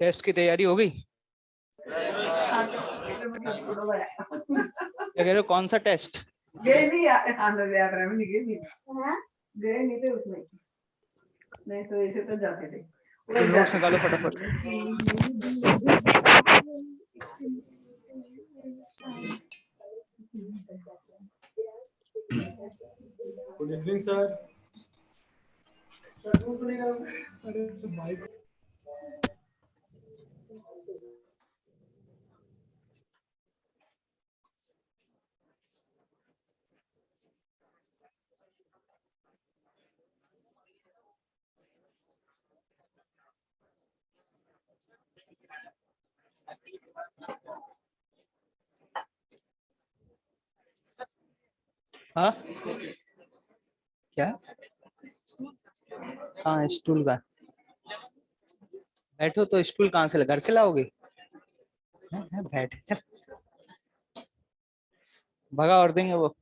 Test की तैयारी हो गई? क्या कह रहे हो, कौन सा टेस्ट? गए नहीं यार, नहीं गए नहीं, गए नहीं थे उसमें, नहीं तो ऐसे तो जाते थे। नोट्स निकालो फटाफट। Good evening sir. हाँ क्या? हाँ स्टूल का। बैठो तो स्टूल कहाँ से घर से लाओगे? बैठ चल, भगा और देंगे वो।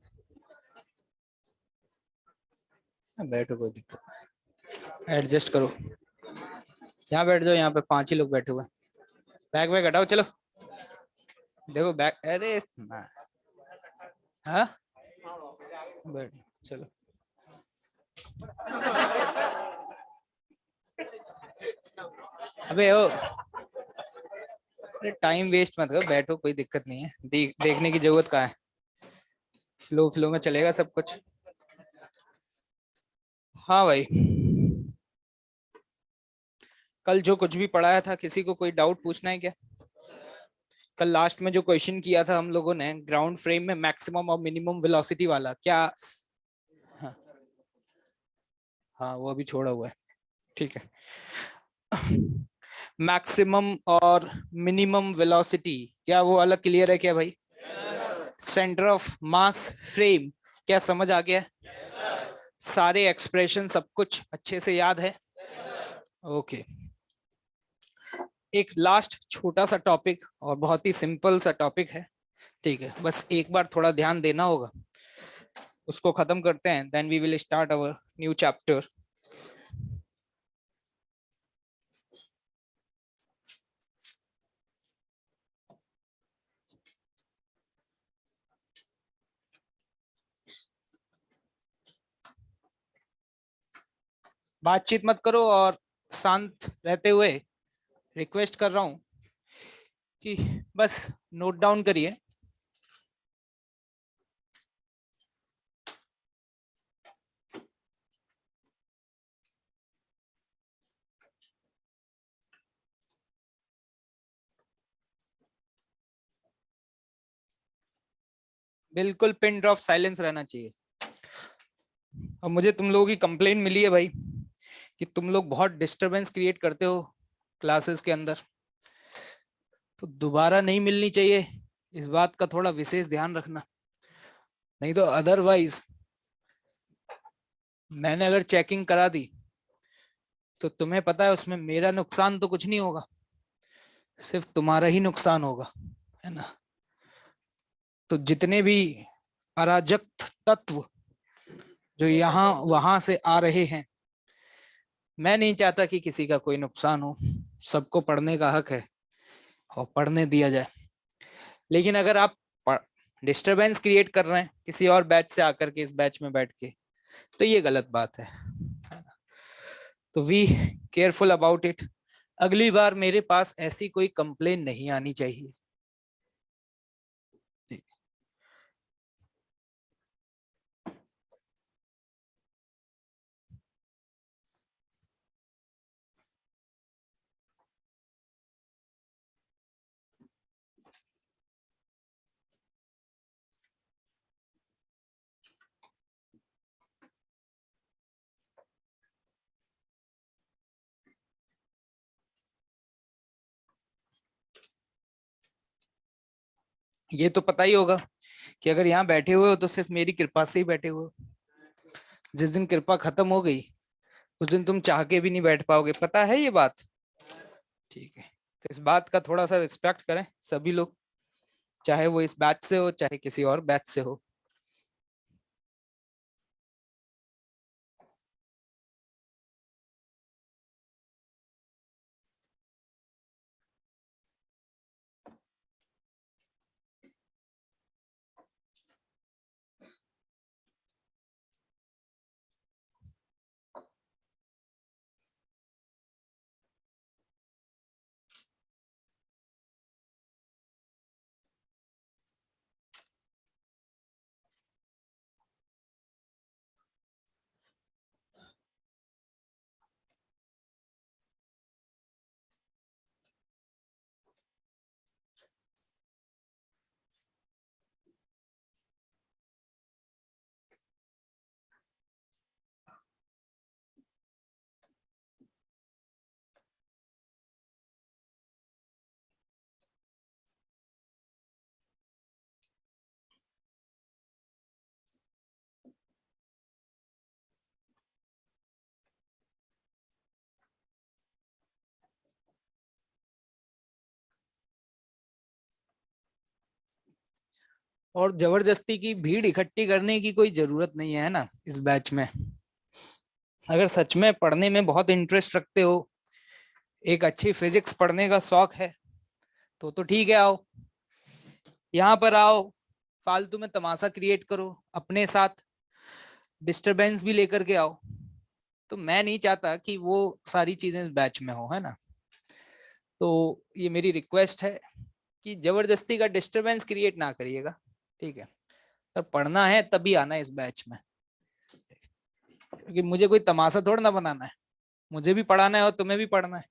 बैठो, कोई दिक्कत, एडजस्ट करो। यहाँ बैठ जाओ, यहाँ पे 5 ही लोग बैठे हुए हैं। बैग वैग हटाओ, चलो। देखो बैग, अरे हाँ बैठ, चलो। अबे ओ, अरे टाइम वेस्ट मत करो, बैठो, कोई दिक्कत नहीं है। देखने की जरूरत कहाँ है, फ्लो फ्लो में चलेगा सब कुछ। हाँ भाई, कल जो कुछ भी पढ़ाया था, किसी को कोई डाउट पूछना है क्या? कल लास्ट में जो क्वेश्चन किया था हम लोगों ने, ग्राउंड फ्रेम में मैक्सिमम और मिनिमम वेलोसिटी वाला, क्या? हाँ, हाँ वो अभी छोड़ा हुआ है, ठीक है। मैक्सिमम और मिनिमम वेलोसिटी, क्या वो अलग क्लियर है क्या भाई? सेंटर ऑफ मास फ्रेम, क्या समझ आ गया? सारे एक्सप्रेशन सब कुछ अच्छे से याद है? ओके। एक लास्ट छोटा सा टॉपिक, और बहुत ही सिंपल सा टॉपिक है, ठीक है, बस एक बार थोड़ा ध्यान देना होगा। उसको खत्म करते हैं, then we will start our new chapter. बातचीत मत करो, और शांत रहते हुए रिक्वेस्ट कर रहा हूं कि बस नोट डाउन करिए। बिल्कुल पिन ड्रॉप साइलेंस रहना चाहिए। और मुझे तुम लोगों की कंप्लेन मिली है भाई, कि तुम लोग बहुत डिस्टरबेंस क्रिएट करते हो क्लासेस के अंदर, तो दोबारा नहीं मिलनी चाहिए। इस बात का थोड़ा विशेष ध्यान रखना, नहीं तो अदरवाइज मैंने अगर चेकिंग करा दी तो तुम्हें पता है उसमें मेरा नुकसान तो कुछ नहीं होगा, सिर्फ तुम्हारा ही नुकसान होगा, है ना? तो जितने भी अराजक तत्व जो यहाँ वहां से आ रहे हैं, मैं नहीं चाहता कि किसी का कोई नुकसान हो। सबको पढ़ने का हक है और पढ़ने दिया जाए। लेकिन अगर आप डिस्टरबेंस क्रिएट कर रहे हैं किसी और बैच से आकर के इस बैच में बैठ के, तो ये गलत बात है। तो वी केयरफुल अबाउट इट। अगली बार मेरे पास ऐसी कोई कंप्लेन नहीं आनी चाहिए। ये तो पता ही होगा कि अगर यहाँ बैठे हुए हो तो सिर्फ मेरी कृपा से ही बैठे हुए हो। जिस दिन कृपा खत्म हो गई, उस दिन तुम चाह के भी नहीं बैठ पाओगे, पता है ये बात? ठीक है, तो इस बात का थोड़ा सा रिस्पेक्ट करें सभी लोग, चाहे वो इस बैच से हो चाहे किसी और बैच से हो। और जबरदस्ती की भीड़ इकट्ठी करने की कोई जरूरत नहीं है ना इस बैच में। अगर सच में पढ़ने में बहुत इंटरेस्ट रखते हो, एक अच्छी फिजिक्स पढ़ने का शौक है, तो ठीक है, आओ यहाँ पर आओ, फालतू में तमाशा क्रिएट करो अपने साथ, डिस्टरबेंस भी लेकर के आओ। तो मैं नहीं चाहता कि वो सारी चीजें इस बैच में हो, है ना। तो ये मेरी रिक्वेस्ट है कि जबरदस्ती का डिस्टरबेंस क्रिएट ना करिएगा, ठीक है। तो पढ़ना है तभी आना है इस बैच में, क्योंकि मुझे कोई तमाशा थोड़ा ना बनाना है, मुझे भी पढ़ाना है और तुम्हें भी पढ़ना है।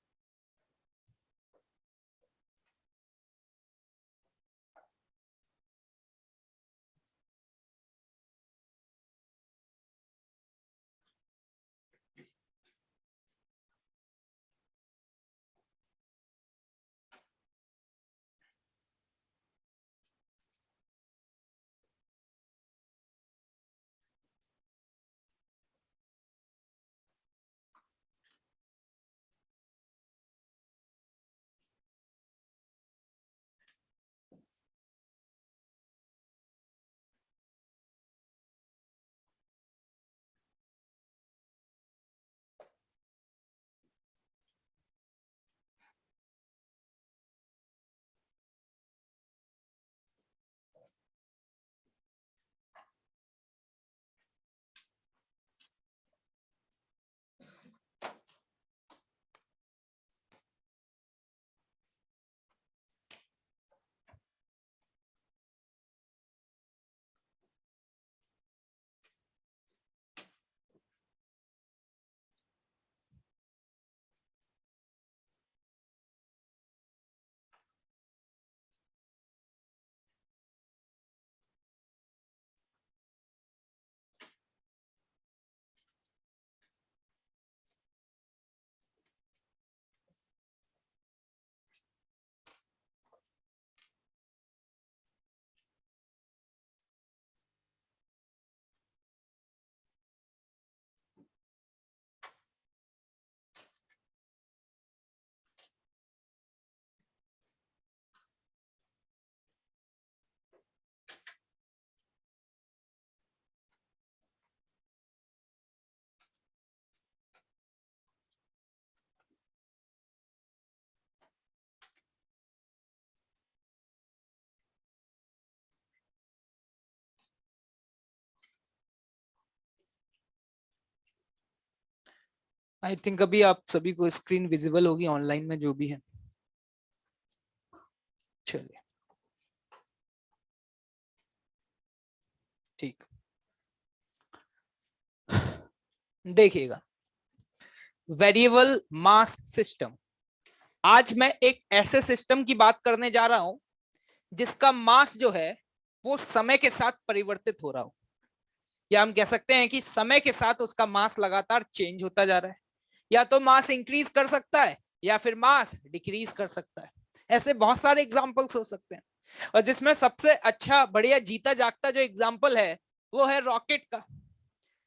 आई थिंक अभी आप सभी को स्क्रीन विजिबल होगी ऑनलाइन में जो भी है। चलिए, ठीक, देखिएगा, वेरिएबल मास सिस्टम। आज मैं एक ऐसे सिस्टम की बात करने जा रहा हूं जिसका मास जो है वो समय के साथ परिवर्तित हो रहा हो, या हम कह सकते हैं कि समय के साथ उसका मास लगातार चेंज होता जा रहा है। या तो मास इंक्रीज कर सकता है या फिर मास डिक्रीज कर सकता है। ऐसे बहुत सारे एग्जांपल्स हो सकते हैं, और जिसमें सबसे अच्छा बढ़िया जीता जागता जो एग्जांपल है वो है रॉकेट का।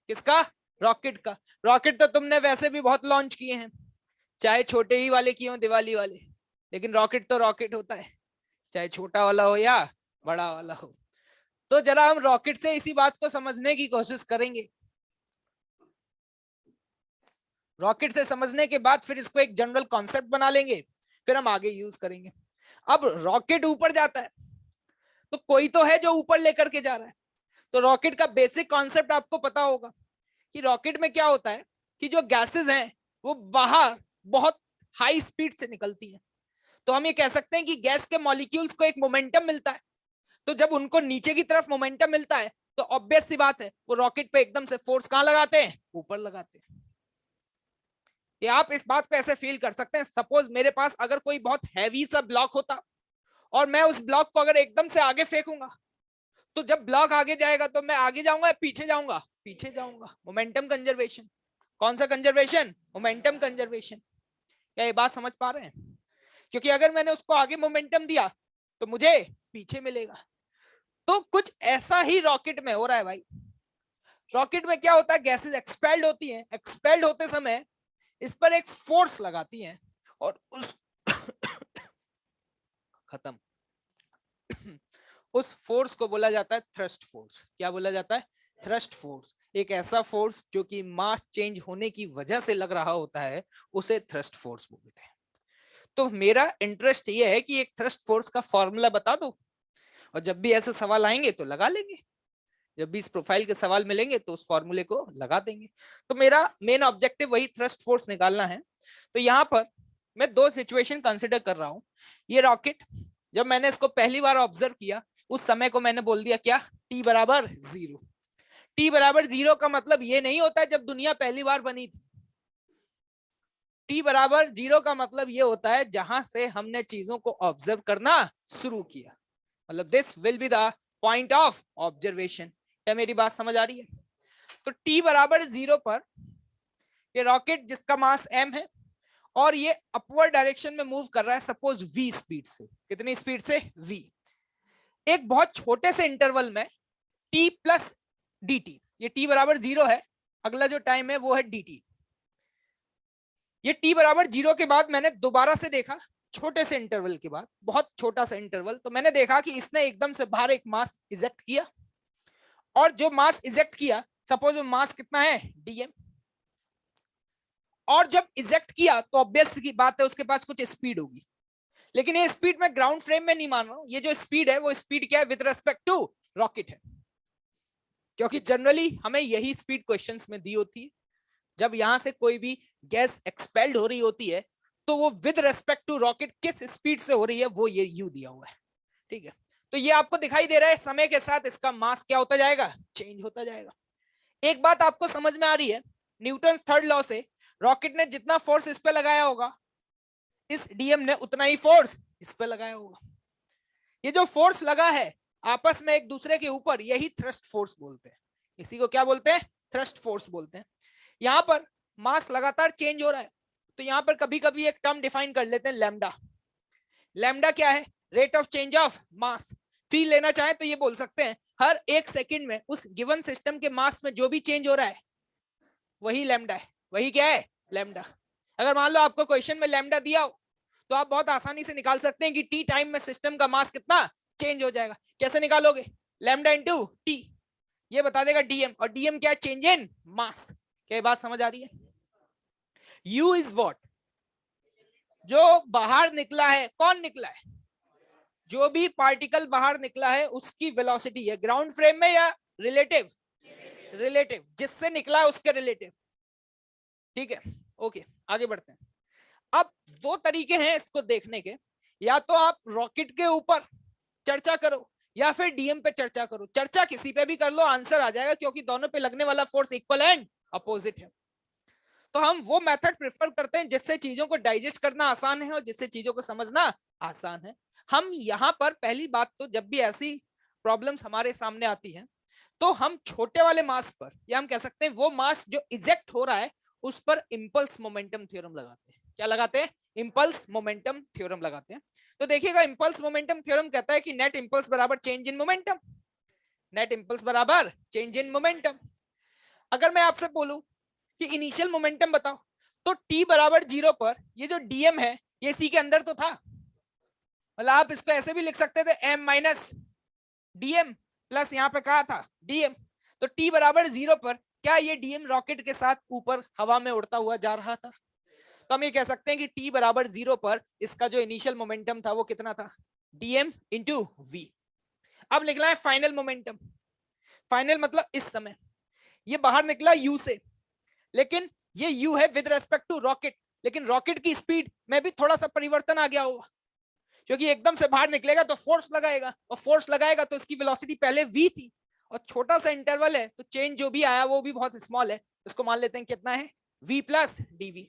किसका? रॉकेट का। रॉकेट तो तुमने वैसे भी बहुत लॉन्च किए हैं, चाहे छोटे ही वाले किए हो, दिवाली वाले, लेकिन रॉकेट तो रॉकेट होता है, चाहे छोटा वाला हो या बड़ा वाला हो। तो जरा हम रॉकेट से इसी बात को समझने की कोशिश करेंगे। रॉकेट से समझने के बाद फिर इसको एक जनरल कॉन्सेप्ट बना लेंगे, फिर हम आगे यूज करेंगे। अब रॉकेट ऊपर जाता है तो कोई तो है जो ऊपर लेकर के जा रहा है। तो रॉकेट का बेसिक कॉन्सेप्ट आपको पता होगा कि रॉकेट में क्या होता है कि जो गैसेस हैं वो बाहर बहुत हाई स्पीड से निकलती हैं। तो हम ये कह सकते हैं कि गैस के मॉलिक्यूल्स को एक मोमेंटम मिलता है। तो जब उनको नीचे की तरफ मोमेंटम मिलता है तो ऑब्वियस सी बात है वो रॉकेट पे एकदम से फोर्स कहां लगाते हैं? ऊपर लगाते हैं। ये आप इस बात को ऐसे फील कर सकते हैं, सपोज मेरे पास अगर कोई बहुत हैवी सा ब्लॉक होता और मैं उस ब्लॉक को अगर एकदम से आगे फेंकूंगा, तो जब ब्लॉक आगे जाएगा तो मैं आगे जाऊंगा या पीछे जाऊंगा? पीछे जाऊंगा। Momentum conservation. कौन सा कंजर्वेशन? Momentum conservation. क्या ये बात समझ पा रहे हैं? क्योंकि अगर मैंने उसको आगे मोमेंटम दिया तो मुझे पीछे मिलेगा। तो कुछ ऐसा ही रॉकेट में हो रहा है भाई। रॉकेट में क्या होता है? गैसेस एक्सपेल्ड होती हैं, एक्सपेल्ड होते समय इस पर एक फोर्स लगाती हैं और उस खत्म उस फोर्स को बोला जाता है थ्रस्ट फोर्स। क्या बोला जाता है? Thrust force. एक ऐसा फोर्स जो कि मास चेंज होने की वजह से लग रहा होता है उसे थ्रस्ट फोर्स बोलते हैं। तो मेरा इंटरेस्ट ये है कि एक थ्रस्ट फोर्स का फॉर्मूला बता दो, और जब भी ऐसे सवाल आएंगे तो लगा लेंगे, जब भी इस प्रोफाइल के सवाल मिलेंगे तो उस फॉर्मूले को लगा देंगे। तो मेरा मेन ऑब्जेक्टिव वही थ्रस्ट फोर्स निकालना है। तो यहाँ पर मैं दो सिचुएशन कंसिडर कर रहा हूँ। ये रॉकेट, जब मैंने इसको पहली बार ऑब्जर्व किया उस समय को मैंने बोल दिया क्या? टी बराबर 0। टी बराबर 0 का मतलब ये नहीं होता है जब दुनिया पहली बार बनी थी। टी बराबर 0 का मतलब ये होता है जहां से हमने चीजों को ऑब्जर्व करना शुरू किया, मतलब this will be the point of observation. क्या मेरी बात समझ आ रही है? तो टी बराबर 0 पर ये रॉकेट जिसका मास m है और ये अपवर्ड डायरेक्शन में मूव कर रहा है सपोज v स्पीड से। कितनी स्पीड से? v। एक बहुत छोटे से इंटरवल में t प्लस dt, ये t बराबर 0 है, अगला जो टाइम है वो है dt। ये t बराबर 0 के बाद मैंने दोबारा से देखा, छोटे से इंटरवल के बाद, बहुत छोटा सा इंटरवल, तो मैंने देखा कि इसने एकदम से बाहर एक मास इजेक्ट किया, और जो मास इजेक्ट किया सपोज मास कितना है? dm। और जब इजेक्ट किया तो ऑब्वियस की बात है उसके पास कुछ स्पीड होगी, लेकिन ये स्पीड मैं ग्राउंड फ्रेम में नहीं मान रहा हूं। ये जो स्पीड है वो स्पीड क्या है? विद रेस्पेक्ट टू रॉकेट है, क्योंकि जनरली हमें यही स्पीड क्वेश्चंस में दी होती है। जब यहां से कोई भी गैस एक्सपेल्ड हो रही होती है तो वो विद रेस्पेक्ट टू रॉकेट किस स्पीड से हो रही है वो ये यू दिया हुआ है। ठीक है, तो ये आपको दिखाई दे रहा है समय के साथ इसका मास क्या होता जाएगा? चेंज होता जाएगा। एक बात आपको समझ में आ रही है, न्यूटन थर्ड लॉ से रॉकेट ने जितना फोर्स इस पे लगाया होगा इस डीएम ने उतना ही फोर्स इस पे लगाया होगा। ये जो फोर्स लगा है आपस में एक दूसरे के ऊपर, यही थ्रस्ट फोर्स बोलते हैं। इसी को क्या बोलते हैं? थ्रस्ट फोर्स बोलते हैं। यहां पर मास लगातार चेंज हो रहा है, तो यहां पर कभी कभी एक टर्म डिफाइन कर लेते हैं लैम्डा। लैम्डा क्या है? Rate of change of mass. Feel लेना चाहे तो ये बोल सकते हैं हर एक सेकंड में उस गिवन सिस्टम के मास में जो भी चेंज हो रहा है वही लैम्डा है। वही क्या है? लैम्डा। अगर मान लो आपको क्वेश्चन में लैम्डा दिया हो तो आप बहुत आसानी से निकाल सकते हैं कि टी टाइम में सिस्टम का मास कितना चेंज हो जाएगा। कैसे निकालोगे? लैम्डा इंटू टी, ये बता देगा डीएम, और डीएम क्या? चेंज इन मास। क्या बात समझ आ रही है? You is what? जो बाहर निकला है, कौन निकला है? जो भी पार्टिकल बाहर निकला है उसकी वेलोसिटी है, ग्राउंड फ्रेम में या रिलेटिव? रिलेटिव, जिससे निकला है उसके रिलेटिव। ठीक है, ओके आगे बढ़ते हैं। अब दो तरीके हैं इसको देखने के, या तो आप रॉकेट के ऊपर चर्चा करो या फिर डीएम पे चर्चा करो। चर्चा किसी पे भी कर लो, आंसर आ जाएगा, क्योंकि दोनों पे लगने वाला फोर्स इक्वल एंड अपोजिट है। तो हम वो मेथड प्रेफर करते हैं जिससे चीजों को डाइजेस्ट करना आसान है और जिससे चीजों को समझना आसान है। हम यहाँ पर पहली बात तो जब भी ऐसी प्रॉब्लम्स हमारे सामने आती है तो हम छोटे वाले मास पर, या हम कह सकते हैं वो मास जो इजेक्ट हो रहा है उस पर इंपल्स मोमेंटम थ्योरम लगाते हैं। क्या लगाते हैं? इंपल्स मोमेंटम थ्योरम लगाते हैं। तो देखिएगा इंपल्स मोमेंटम थ्योरम कहता है कि नेट इंपल्स बराबर change in momentum. Net impulse बराबर चेंज इन मोमेंटम। अगर मैं आपसे बोलूं कि इनिशियल मोमेंटम बताओ, तो t बराबर 0 पर ये जो dm है ये c के अंदर तो था, मतलब आप इसको ऐसे भी लिख सकते थे m माइनस dm प्लस यहाँ पे कहा था dm। तो t बराबर 0 पर क्या ये dm रॉकेट के साथ ऊपर हवा में उड़ता हुआ जा रहा था? तो हम ये कह सकते हैं कि t बराबर 0 पर इसका जो इनिशियल मोमेंटम था वो कितना था? dm into v। अब निकला है फाइनल मोमेंटम। फाइनल मतलब इस समय ये बाहर निकला u से, लेकिन ये u है विद रेस्पेक्ट टू रॉकेट, लेकिन रॉकेट की स्पीड में भी थोड़ा सा परिवर्तन आ गया होगा, क्योंकि एकदम से बाहर निकलेगा तो फोर्स लगाएगा, और फोर्स लगाएगा तो इसकी वेलोसिटी पहले v थी, और छोटा सा इंटरवल है तो चेंज जो भी आया वो भी बहुत स्मॉल है, इसको मान लेते हैं कितना है? v plus dv।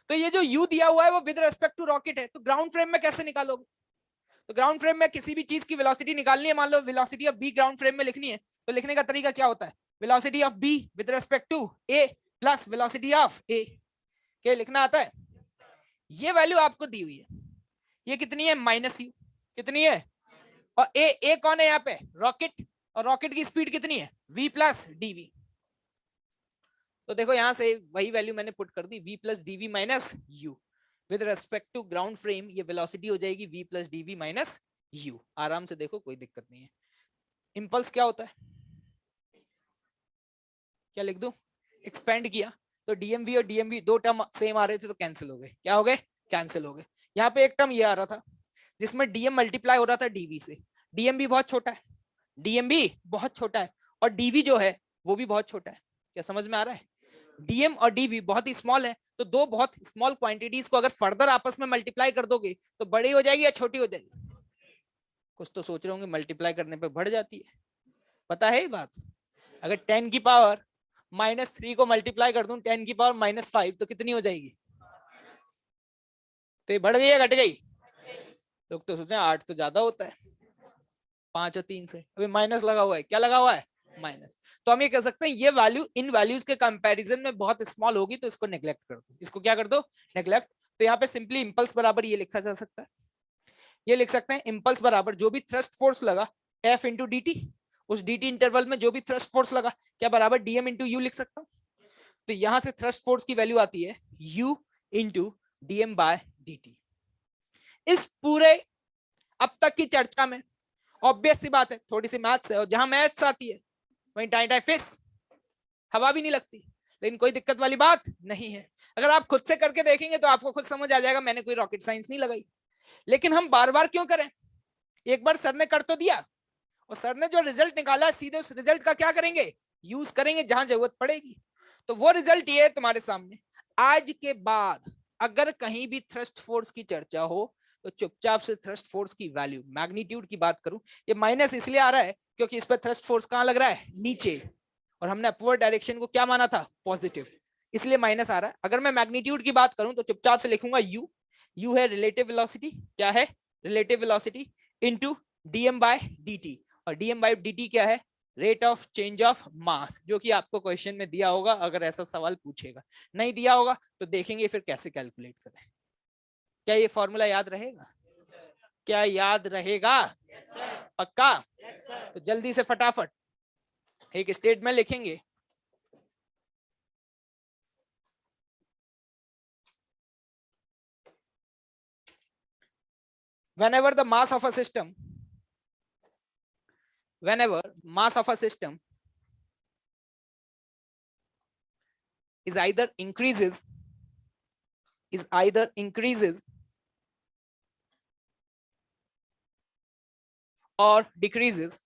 तो ये जो u दिया हुआ है वो विद रेस्पेक्ट टू रॉकेट है, तो ग्राउंड फ्रेम में कैसे निकालोगे? तो ग्राउंड फ्रेम में किसी भी चीज की वेलोसिटी निकालनी है, मान लो velocity of b ground frame में लिखनी है, तो लिखने का तरीका क्या होता है? Velocity of b with respect to a plus velocity of a। क्या लिखना आता है? ये वैल्यू आपको दी हुई है, ये कितनी है? Minus you. कितनी है? और a कौन है यहाँ पे? रॉकेट, और रॉकेट की स्पीड कितनी है? v plus dv। तो देखो यहां से वही वैल्यू मैंने पुट कर दी, v plus dv minus u. With respect to ground frame ये वेलोसिटी हो जाएगी v plus dv minus u. आराम से देखो, कोई दिक्कत नहीं है। इंपल्स क्या होता है, क्या लिख दूं, एक्सपेंड किया तो डीएमवी और डीएमवी दो टर्म सेम आ रहे थे तो कैंसिल हो गए, क्या हो गए, कैंसिल हो गए। यहाँ पे एक टर्म ये आ रहा था जिसमें डीएम मल्टीप्लाई हो रहा था डीवी से। डीएमबी बहुत छोटा है, डीएमबी बहुत छोटा है, और डीवी जो है वो भी बहुत छोटा है। क्या समझ में आ रहा है, डीएम और डीवी बहुत ही स्मॉल है, तो दो बहुत स्मॉल क्वांटिटीज को अगर फर्दर आपस में मल्टीप्लाई कर दोगे तो बड़ी हो जाएगी या छोटी हो जाएगी। कुछ तो सोच रहे होंगे मल्टीप्लाई करने पे बढ़ जाती है, पता है ये बात। अगर 10 की पावर -3 को मल्टीप्लाई कर दूं 10 की पावर -5 तो कितनी हो जाएगी, तो ये बढ़ गई या घट गई। लोग तो सोचते हैं 8 तो ज्यादा होता है, 5 और 3 से, अभी माइनस लगा हुआ है, क्या लगा हुआ है, माइनस। तो हम ये कह सकते हैं ये वैल्यू इन वैल्यूज के कंपैरिजन में बहुत स्मॉल होगी, तो इसको नेग्लेक्ट कर दो, इसको क्या कर दो, नेग्लेक्ट। तो यहाँ पे सिंपली इंपल्स बराबर ये लिखा जा सकता है, ये लिख सकते हैं इंपल्स बराबर जो भी थ्रस्ट फोर्स लगा F इंटू डी टी, उस डी टी इंटरवल में जो भी थ्रस्ट फोर्स लगा, क्या बराबर डीएम इंटू यू लिख सकता हूँ। तो यहां से थ्रस्ट फोर्स की वैल्यू आती है U into dm by d t. इस पूरे अब तक की चर्चा में ऑब्वियस सी बात है थोड़ी सी मैथ्स है, और जहां मैथ्स आती है वहीं टाई टाई फिश, हवा भी नहीं लगती, लेकिन कोई दिक्कत वाली बात नहीं है। अगर आप खुद से करके देखेंगे तो आपको खुद समझ आ जाएगा, मैंने कोई रॉकेट साइंस नहीं लगाई। लेकिन हम बार बार क्यों करें, एक बार सर ने कर तो दिया, और सर ने जो रिजल्ट निकाला सीधे उस रिजल्ट का क्या करेंगे, यूज करेंगे जहां जरूरत पड़ेगी। तो वो रिजल्ट ये है तुम्हारे सामने। आज के बाद अगर कहीं भी थ्रस्ट फोर्स की चर्चा हो तो चुपचाप से थ्रस्ट फोर्स की वैल्यू, मैग्नीट्यूड की बात करूं, ये माइनस इसलिए आ रहा है क्योंकि इस पर थ्रस्ट फोर्स कहां लग रहा है, नीचे, और हमने अपवर्ड डायरेक्शन को क्या माना था, पॉजिटिव, इसलिए माइनस आ रहा है। अगर मैं मैग्नीट्यूड की बात करूं तो चुपचाप से लिखूंगा यू, यू है रिलेटिव वेलोसिटी, क्या है, relative velocity into dm by dt, और डीएम बाय dt क्या है, rate of change of mass, जो कि आपको क्वेश्चन में दिया होगा अगर ऐसा सवाल पूछेगा। नहीं दिया होगा तो देखेंगे फिर कैसे कैलकुलेट करें। क्या ये फॉर्मूला याद रहेगा, क्या याद रहेगा, पक्का। तो जल्दी से फटाफट एक स्टेटमेंट लिखेंगे, whenever the mass of a system, whenever mass of a system is either increases or decreases,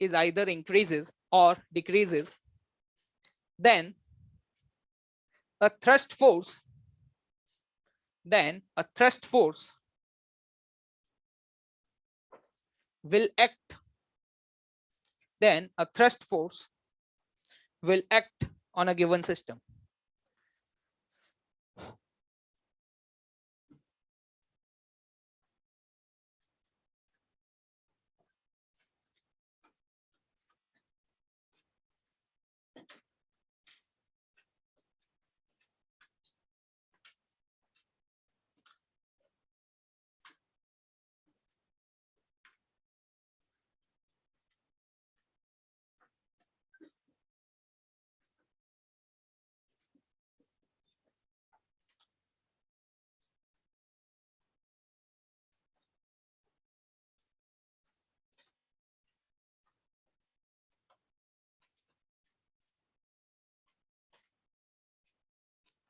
is either increases or decreases, then a thrust force, then a thrust force will act, then a thrust force will act on a given system.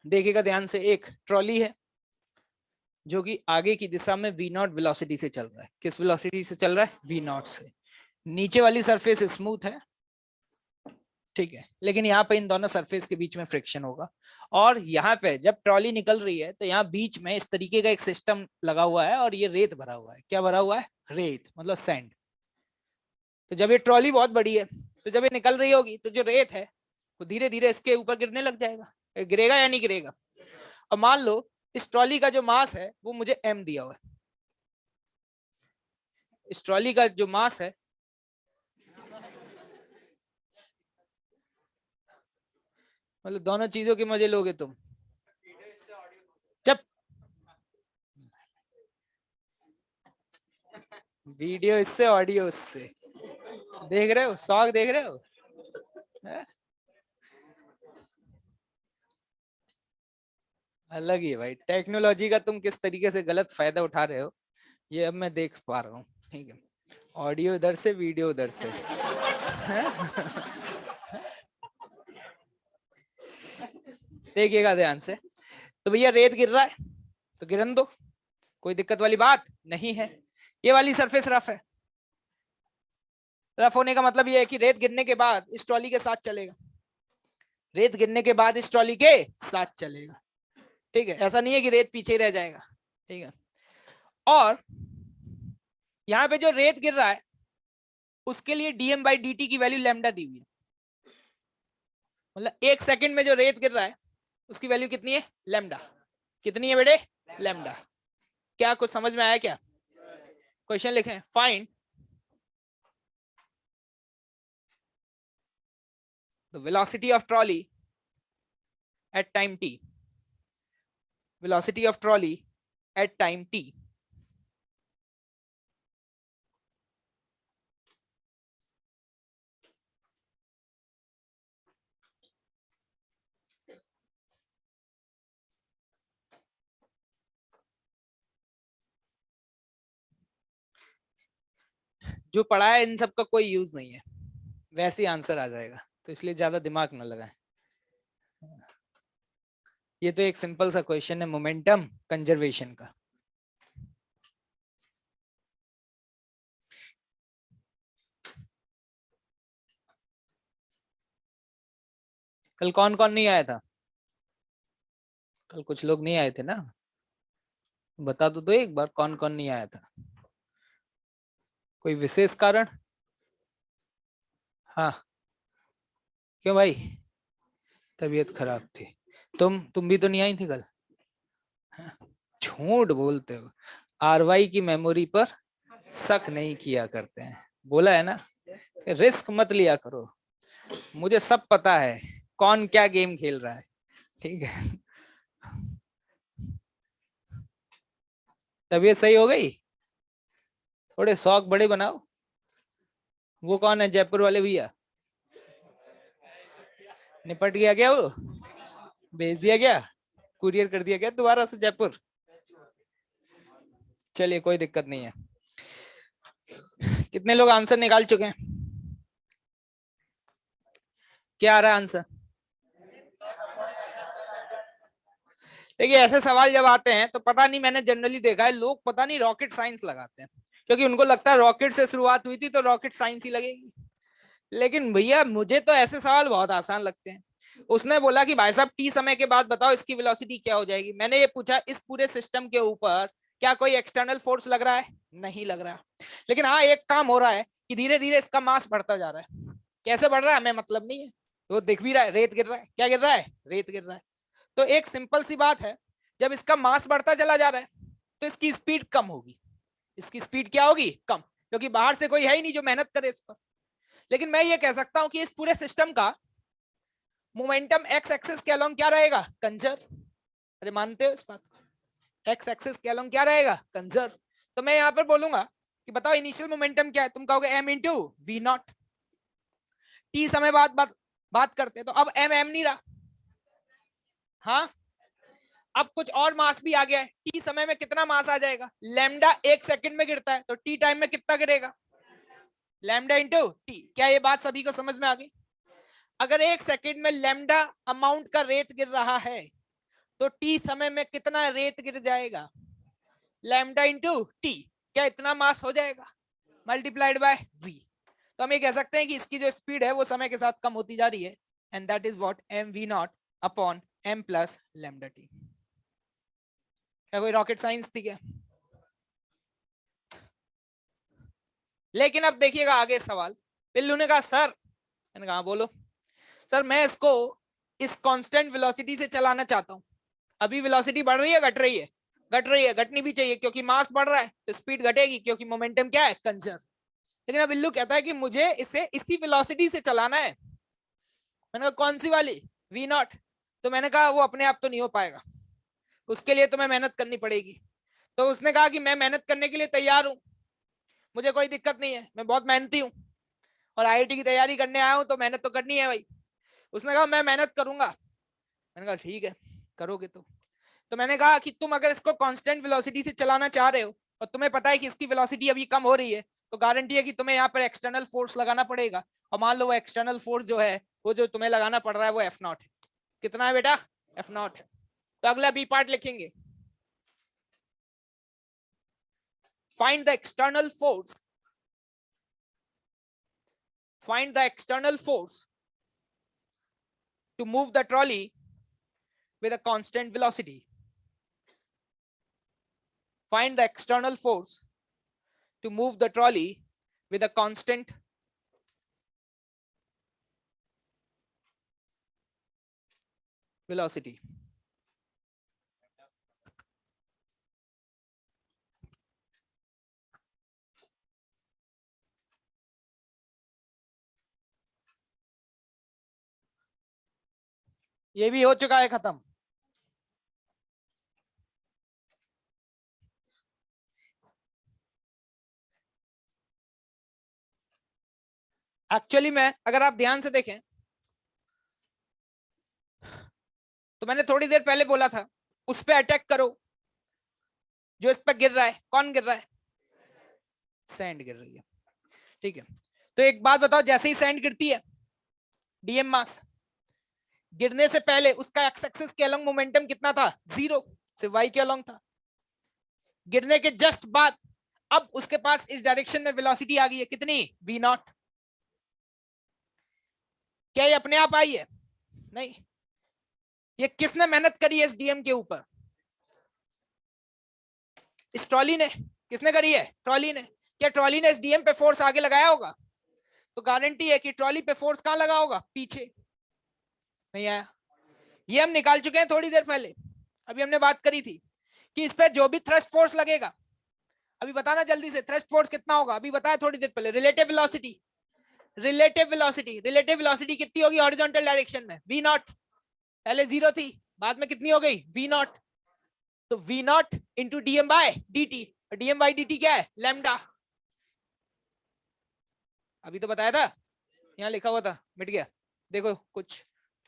देखिएगा ध्यान से, एक trolley है जो कि आगे की दिशा में v नॉट वेलोसिटी से चल रहा है। किस वेलोसिटी से चल रहा है, v नॉट से। नीचे वाली सरफेस स्मूथ है, ठीक है, लेकिन यहाँ पे इन दोनों सरफेस के बीच में फ्रिक्शन होगा। और यहाँ पे जब ट्रॉली निकल रही है तो यहाँ बीच में इस तरीके का एक सिस्टम लगा हुआ है, और ये रेत भरा हुआ है। क्या भरा हुआ है, रेत, मतलब सैंड। तो जब ये ट्रॉली बहुत बड़ी है तो जब ये निकल रही होगी तो जो रेत है वो धीरे धीरे इसके ऊपर गिरने लग जाएगा, गिरेगा या नहीं गिरेगा। और मान लो इस ट्रॉली का जो मास है वो मुझे m दिया हुआ है, इस ट्रॉली का जो मास है, मतलब दोनों चीजों के मजे लोगे तुम। जब वीडियो इससे ऑडियो उससे, देख रहे हो, शौक देख रहे हो है? अलग ही है भाई, टेक्नोलॉजी का तुम किस तरीके से गलत फायदा उठा रहे हो ये अब मैं देख पा रहा हूँ। ठीक है, ऑडियो इधर से, वीडियो उधर से। देखिएगा ध्यान से। तो भैया रेत गिर रहा है तो गिरन दो, कोई दिक्कत वाली बात नहीं है। ये वाली सरफेस रफ है, रफ होने का मतलब ये है कि रेत गिरने के बाद इस ट्रॉली के साथ चलेगा, रेत गिरने के बाद इस ट्रॉली के साथ चलेगा। ठीक है, ऐसा नहीं है कि रेत पीछे ही रह जाएगा। ठीक है, और यहां पे जो रेत गिर रहा है उसके लिए डीएम बाई डी टी की वैल्यू लैम्डा दी हुई है। मतलब 1 सेकंड में जो रेत गिर रहा है उसकी वैल्यू कितनी है, लैम्डा। कितनी है बेटे, लैम्डा। क्या कुछ समझ में आया क्या? क्वेश्चन लिखें, find the velocity of trolley at time t, velocity of trolley at time t। जो पढ़ा है इन सब का कोई यूज नहीं है, वैसे ही आंसर आ जाएगा, तो इसलिए ज्यादा दिमाग न लगाएं। ये तो एक सिंपल सा क्वेश्चन है मोमेंटम कंजर्वेशन का। कल कौन कौन नहीं आया था? कल कुछ लोग नहीं आए थे ना, बता दो एक बार कौन कौन नहीं आया था। कोई विशेष कारण? हाँ, क्यों भाई? तबीयत खराब थी। तुम भी तो नहीं आई थी कल। हाँ, झूठ बोलते हो, आरवाई की मेमोरी पर शक नहीं किया करते हैं, बोला है ना, रिस्क मत लिया करो। मुझे सब पता है कौन क्या गेम खेल रहा है। ठीक है, तबीयत सही हो गई, थोड़े शौक बड़े बनाओ। वो कौन है जयपुर वाले भैया? निपट गया क्या? वो भेज दिया गया, कुरियर कर दिया गया दोबारा से जयपुर? चलिए कोई दिक्कत नहीं है। कितने लोग आंसर निकाल चुके हैं? क्या आ रहा है आंसर? देखिए ऐसे सवाल जब आते हैं तो पता नहीं, मैंने जनरली देखा है लोग पता नहीं रॉकेट साइंस लगाते हैं, क्योंकि उनको लगता है रॉकेट से शुरुआत हुई थी तो रॉकेट साइंस ही लगेगी। लेकिन भैया मुझे तो ऐसे सवाल बहुत आसान लगते हैं। उसने बोला कि भाई साहब टी समय के बाद बताओ इसकी वेलोसिटी क्या हो जाएगी। मैंने ये पूछा इस पूरे सिस्टम के ऊपर क्या कोई एक्सटर्नल फोर्स लग रहा है? नहीं लग रहा। लेकिन हाँ एक काम हो रहा है कि धीरे धीरे इसका मास बढ़ता जा रहा है। कैसे बढ़ रहा है हमें मतलब नहीं है, वो दिख भी रहा है, रेत गिर रहा है। क्या गिर रहा है? रेत गिर रहा है। तो एक सिंपल सी बात है, जब इसका मास बढ़ता चला जा रहा है तो इसकी स्पीड कम होगी। इसकी स्पीड क्या होगी? कम, क्योंकि बाहर से कोई है ही नहीं जो मेहनत करे इस पर। लेकिन मैं ये कह सकता हूं कि इस पूरे सिस्टम का मोमेंटम एक्स एक्सिस के अलोंग क्या रहेगा? कंजर्व। अरे मानते हो इस बात को? एक्स एक्सिस के अलोंग क्या रहेगा? कंजर्व। तो मैं यहां पर बोलूंगा कि बताओ इनिशियल मोमेंटम क्या है? तुम कहोगे m into v naught. T समय बाद बात करते हैं तो अब एम एम नहीं रहा। हाँ, अब कुछ और मास भी आ गया है। टी समय में कितना मास आ जाएगा? लैम्डा 1 सेकंड में गिरता है तो टी टाइम में कितना गिरेगा? Lambda into T. क्या ये बात सभी को समझ में आ गई? अगर 1 सेकंड में लैम्डा अमाउंट का रेत गिर रहा है तो टी समय में कितना रेत गिर जाएगा? Lambda into T. क्या इतना मास हो जाएगा मल्टीप्लाइड बाय वी। तो हम ये कह सकते हैं कि इसकी जो स्पीड है वो समय के साथ कम होती जा रही है, and that is what m v naught upon m plus lambda t. क्या कोई रॉकेट साइंस थी क्या? लेकिन अब देखिएगा आगे सवाल। पिल्लू ने कहा सर, मैंने कहा बोलो सर, मैं इसको इस कांस्टेंट वेलोसिटी से चलाना चाहता हूं। अभी वेलोसिटी बढ़ रही है घट रही है? घट रही है, घटनी भी चाहिए क्योंकि मास बढ़ रहा है तो स्पीड घटेगी क्योंकि मोमेंटम क्या है? कंजर्व। लेकिन अब बिल्लू कहता है कि मुझे इसे इसी वेलोसिटी से चलाना है। मैंने कहा कौन सी वाली? V naught. तो मैंने कहा वो अपने आप तो नहीं हो पाएगा, उसके लिए तुम्हें मेहनत करनी पड़ेगी। तो उसने कहा कि मैं मेहनत करने के लिए तैयार हूं, मुझे कोई दिक्कत नहीं है, मैं बहुत मेहनती हूँ और आईआईटी की तैयारी करने आया हूं तो मेहनत तो करनी है भाई। उसने कहा मैं मेहनत करूंगा। मैंने कहा ठीक है करोगे तो। तो मैंने कहा कि तुम अगर इसको कांस्टेंट वेलोसिटी से चलाना चाह रहे हो और तुम्हें पता है कि इसकी वेलोसिटी अभी कम हो रही है, तो गारंटी है कि तुम्हें यहाँ पर एक्सटर्नल फोर्स लगाना पड़ेगा। और मान लो वो एक्सटर्नल फोर्स जो है वो जो तुम्हें लगाना पड़ रहा है वो F0 है। कितना है बेटा? F0 है। तो अगला बी पार्ट लिखेंगे, find the external force, find the external force to move the trolley with a constant velocity. Find the external force to move the trolley with a constant velocity. ये भी हो चुका है खत्म। एक्चुअली में अगर आप ध्यान से देखें तो मैंने थोड़ी देर पहले बोला था उस पे अटैक करो जो इस पे गिर रहा है। कौन गिर रहा है? सैंड गिर रही है। ठीक है, तो एक बात बताओ, जैसे ही सैंड गिरती है डीएम मास, गिरने से पहले उसका एक्स एक्सिस के अलोंग मोमेंटम कितना था? 0, सिर्फ वाई के अलोंग था। गिरने के जस्ट बाद अब उसके पास इस डायरेक्शन में वेलोसिटी आ गई है, कितनी? v0। क्या ये अपने आप आई है? नहीं, ये किसने मेहनत करी है इस डीएम के ऊपर? इस ट्रॉली ने। किसने करी है? ट्रॉली ने। क्या ट्रॉली ने इस डीएम पे फोर्स आगे लगाया होगा? तो गारंटी है कि ट्रॉली पे फोर्स कहां लगा होगा? पीछे। नहीं आया। ये हम निकाल चुके हैं थोड़ी देर पहले, अभी हमने बात करी थी कि इस पे जो भी थ्रस्ट फोर्स लगेगा, अभी बताना जल्दी से, थ्रस्ट फोर्स कितना होगा? अभी बताया थोड़ी देर पहले, relative velocity. Relative velocity, relative velocity कितनी होगी हॉरिजॉन्टल डायरेक्शन में? v0। पहले 0 थी, बाद में कितनी हो गई? v0। तो v0 into dm by dt, dm by dt क्या है? लैम्डा। अभी तो बताया था, यहाँ लिखा हुआ था, मिट गया। देखो कुछ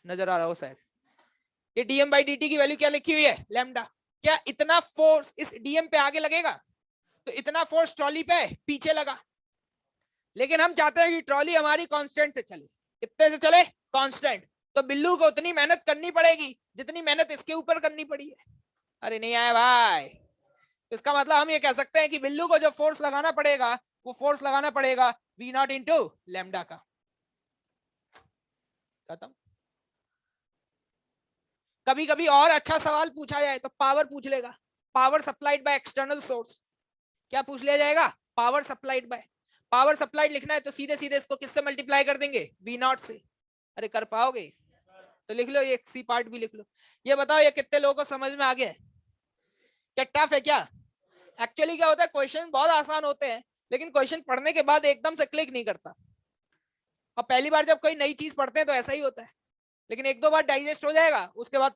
नजर आ रहा हो शायद। ये डीएम बाई डी टी की वैल्यू क्या लिखी हुई है? लैम्डा। क्या इतना फोर्स इस डीएम पे आगे लगेगा? तो इतना फोर्स ट्रॉली पे पीछे लगा, लेकिन हम चाहते हैं कि ट्रॉली हमारी कांस्टेंट से चले। कितने से चले? कांस्टेंट। तो बिल्लू को उतनी मेहनत करनी पड़ेगी जितनी मेहनत इसके ऊपर करनी पड़ी है। अरे नहीं आया भाई। इसका मतलब हम ये कह सकते हैं कि बिल्लू को जो फोर्स लगाना पड़ेगा वो फोर्स लगाना पड़ेगा v0 इंटू लैम्डा का। खत्म। कभी कभी और अच्छा सवाल पूछा जाए तो पावर पूछ लेगा, power supplied by external source. क्या पूछ लिया जाएगा? Power supplied by. Power supplied लिखना है तो सीधे सीधे इसको किससे मल्टीप्लाई कर देंगे? v0 से। अरे कर पाओगे तो लिख लो, ये सी पार्ट भी लिख लो। ये बताओ ये कितने लोगों को समझ में आ गया है? क्या टफ है क्या? एक्चुअली क्या होता है, क्वेश्चन बहुत आसान होते हैं लेकिन क्वेश्चन पढ़ने के बाद एकदम से क्लिक नहीं करता। और पहली बार जब कोई नई चीज पढ़ते हैं तो ऐसा ही होता है, लेकिन एक दो बार डाइजेस्ट हो जाएगा उसके बाद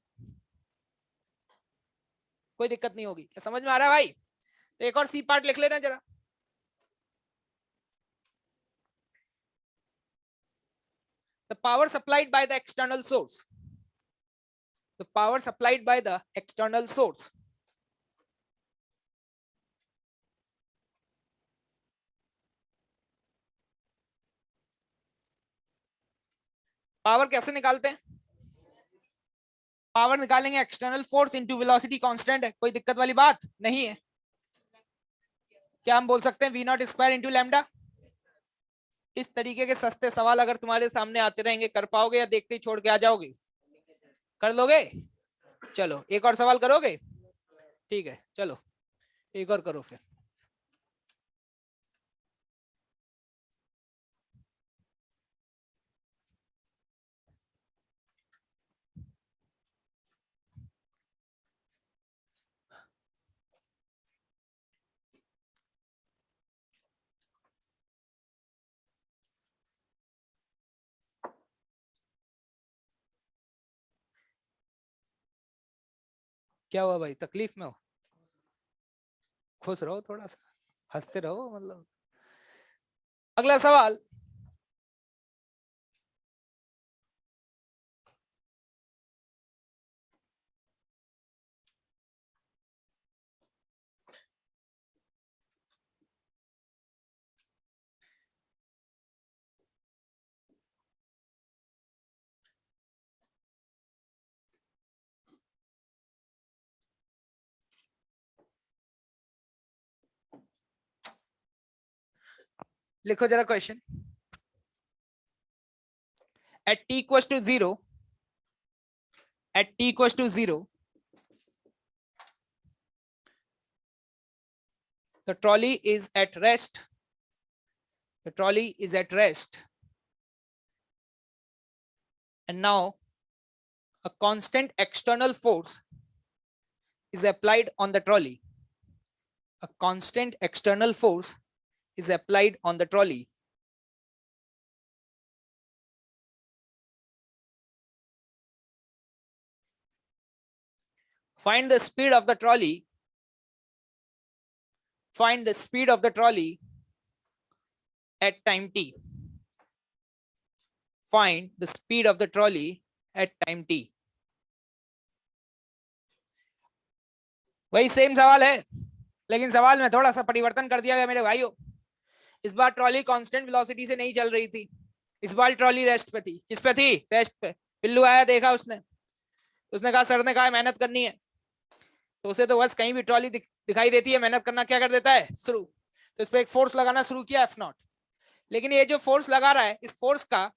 कोई दिक्कत नहीं होगी। क्या समझ में आ रहा है भाई? तो एक और सी पार्ट लिख लेना जरा। The power supplied by the external source. The power supplied by the external source. Power कैसे निकालते हैं? पावर निकालेंगे external force into velocity constant है, कोई दिक्कत वाली बात नहीं है। क्या हम बोल सकते हैं v0 स्क्वायर इंटू लैम्डा? इस तरीके के सस्ते सवाल अगर तुम्हारे सामने आते रहेंगे, कर पाओगे या देखते ही छोड़ के आ जाओगे? कर लोगे? चलो एक और सवाल करोगे? ठीक है चलो एक और करो फिर। क्या हुआ भाई, तकलीफ में हो? खुश रहो, थोड़ा सा हंसते रहो। मतलब अगला सवाल, लिखो जरा question. at t equals to 0, at t equals to 0, the trolley is at rest. The trolley is at rest. And now a constant external force is applied on the trolley. A constant external force is applied on the trolley. Find the speed of the trolley. Find the speed of the trolley at time t. Find the speed of the trolley at time t. वही same सवाल है, लेकिन सवाल में थोड़ा सा परिवर्तन कर दिया गया मेरे भाइयों। इस बार ट्रॉली कांस्टेंट वेलोसिटी से नहीं चल रही थी, इस बार ट्रॉली रेस्ट पे थी। किस पे थी? रेस्ट पे। पिल्लू आया, देखा उसने कहा सर ने कहा मेहनत करनी है, तो उसे तो बस कहीं भी ट्रॉली दिखाई देती है, मेहनत करना क्या कर देता है? शुरू। तो इस पे एक फोर्स लगाना शुरू किया F0, लेकिन ये जो फोर्स लगा रहा है, इस फोर्स का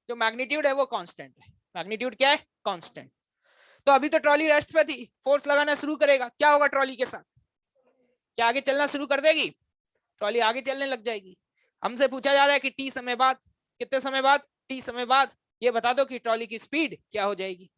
जो मैग्नीट्यूड है वो कांस्टेंट है। मैग्नीट्यूड क्या है? कांस्टेंट। तो अभी तो ट्रॉली रेस्ट पे थी, फोर्स लगाना शुरू करेगा, क्या होगा ट्रॉली के साथ? क्या आगे चलना शुरू कर देगी? ट्रॉली आगे चलने लग जाएगी। हमसे पूछा जा रहा है कि टी समय बाद, कितने समय बाद? टी समय बाद। ये बता दो कि ट्रॉली की स्पीड क्या हो जाएगी।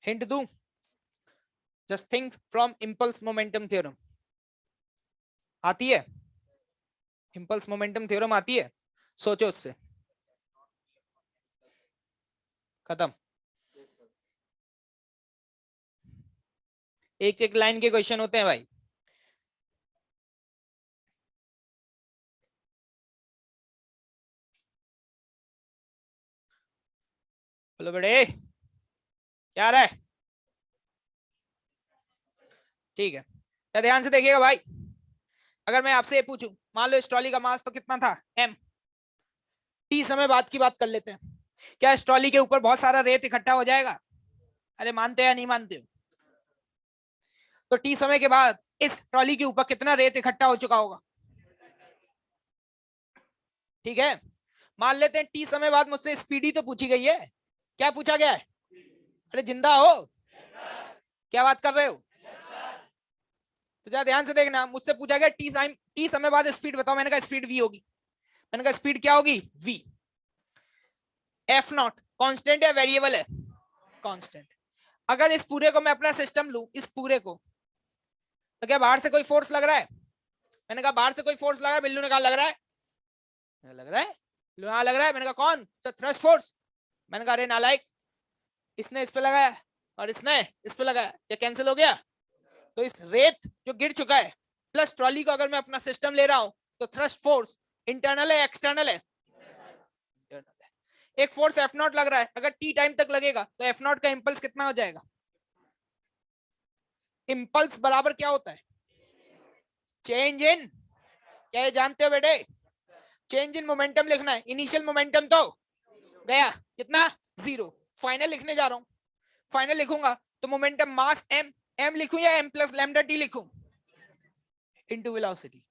हिंट दूं? Just think from impulse momentum theorem. आती है? इंपल्स मोमेंटम थ्योरम आती है? सोचो उससे। खत्म। एक एक लाइन के क्वेश्चन होते हैं भाई। बोलो बेटे क्या रहा है? ठीक है, तो ध्यान से देखिएगा भाई। अगर मैं आपसे ये पूछूं, मान लो इस ट्रॉली का मास तो कितना था? m। टी समय बाद की बात कर लेते हैं। क्या इस ट्रॉली के ऊपर बहुत सारा रेत इकट्ठा हो जाएगा? अरे मानते या नहीं मानते हो? तो टी समय के बाद इस ट्रॉली के ऊपर कितना रेत इकट्ठा हो चुका होगा? ठीक है, मान लेते हैं टी समय बाद मुझसे स्पीड तो पूछी गई है। क्या पूछा गया है? अरे जिंदा हो? क्या बात कर रहे हो? तो जरा ध्यान से देखना, मुझसे पूछा गया टी समय बाद स्पीड बताओ। मैंने कहा स्पीड v होगी। मैंने कहा स्पीड क्या होगी? v। F0 कांस्टेंट या वेरिएबल है? कांस्टेंट। अगर इस पूरे को मैं अपना सिस्टम लूं, इस पूरे को, तो क्या बाहर से कोई फोर्स लग रहा है? मैंने कहा बाहर से कोई फोर्स लग रहा है। बिल्लू ने कहा लग रहा है। लग रहा है? हाँ लग रहा है। मैंने कहा कौन? Sir thrust force. मैंने कहा अरे नालायक, इसने इस पे लगाया और इसने इस पे लगाया, क्या कैंसिल हो गया? तो इस रेत जो गिर चुका है प्लस ट्रॉली को अगर मैं अपना सिस्टम ले रहा हूं, तो थ्रस्ट फोर्स इंटरनल है एक्सटर्नल है? एक फोर्स F0 लग रहा है, अगर टी टाइम तक लगेगा तो F0 का इंपल्स कितना हो जाएगा? इंपल्स बराबर क्या होता है? चेंज इन, क्या ये जानते हो बेटे? चेंज इन मोमेंटम लिखना है। इनिशियल मोमेंटम तो गया, कितना? 0। फाइनल लिखने जा रहा हूं। फाइनल लिखूंगा तो मोमेंटम मास m, m लिखूं या m प्लस लैम्डा टी लिखूं? Into velocity,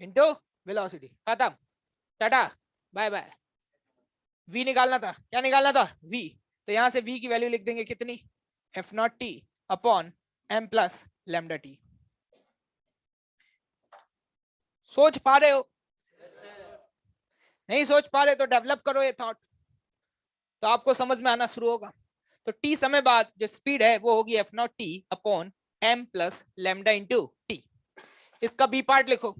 into velocity. खत्म, टाटा बाय बाय। v निकालना था, क्या निकालना था? v। तो यहां से v की वैल्यू लिख देंगे कितनी? F0 t upon m plus lambda T. सोच पा रहे हो? नहीं सोच पा रहे तो डेवलप करो ये थॉट, तो आपको समझ में आना शुरू होगा। तो टी समय बाद जो स्पीड है वो होगी F0 t upon m plus lambda into T. इसका बी पार्ट लिखो।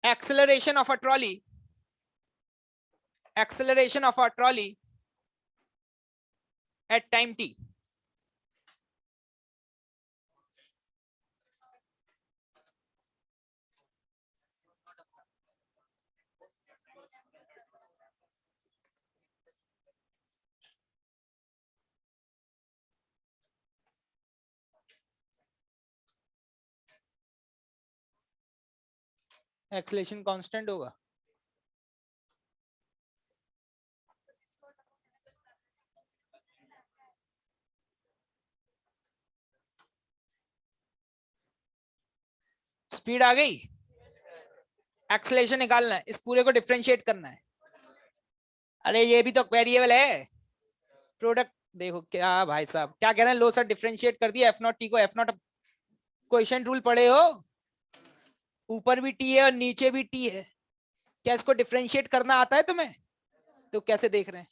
acceleration of a trolley, acceleration of a trolley at time t. Acceleration constant होगा। स्पीड आ गई, एक्सेलरेशन निकालना है, इस पूरे को डिफरेंशिएट करना है। अरे ये भी तो वेरिएबल है। प्रोडक्ट देखो क्या भाई साहब क्या कह रहे हैं, लो सर डिफरेंशिएट कर दिया एफ नॉट टी को, एफ नॉट कोएफिशिएंट रूल पढ़े हो, ऊपर भी टी है और नीचे भी टी है, क्या इसको डिफरेंशिएट करना आता है तुम्हें? तो कैसे देख रहे हैं,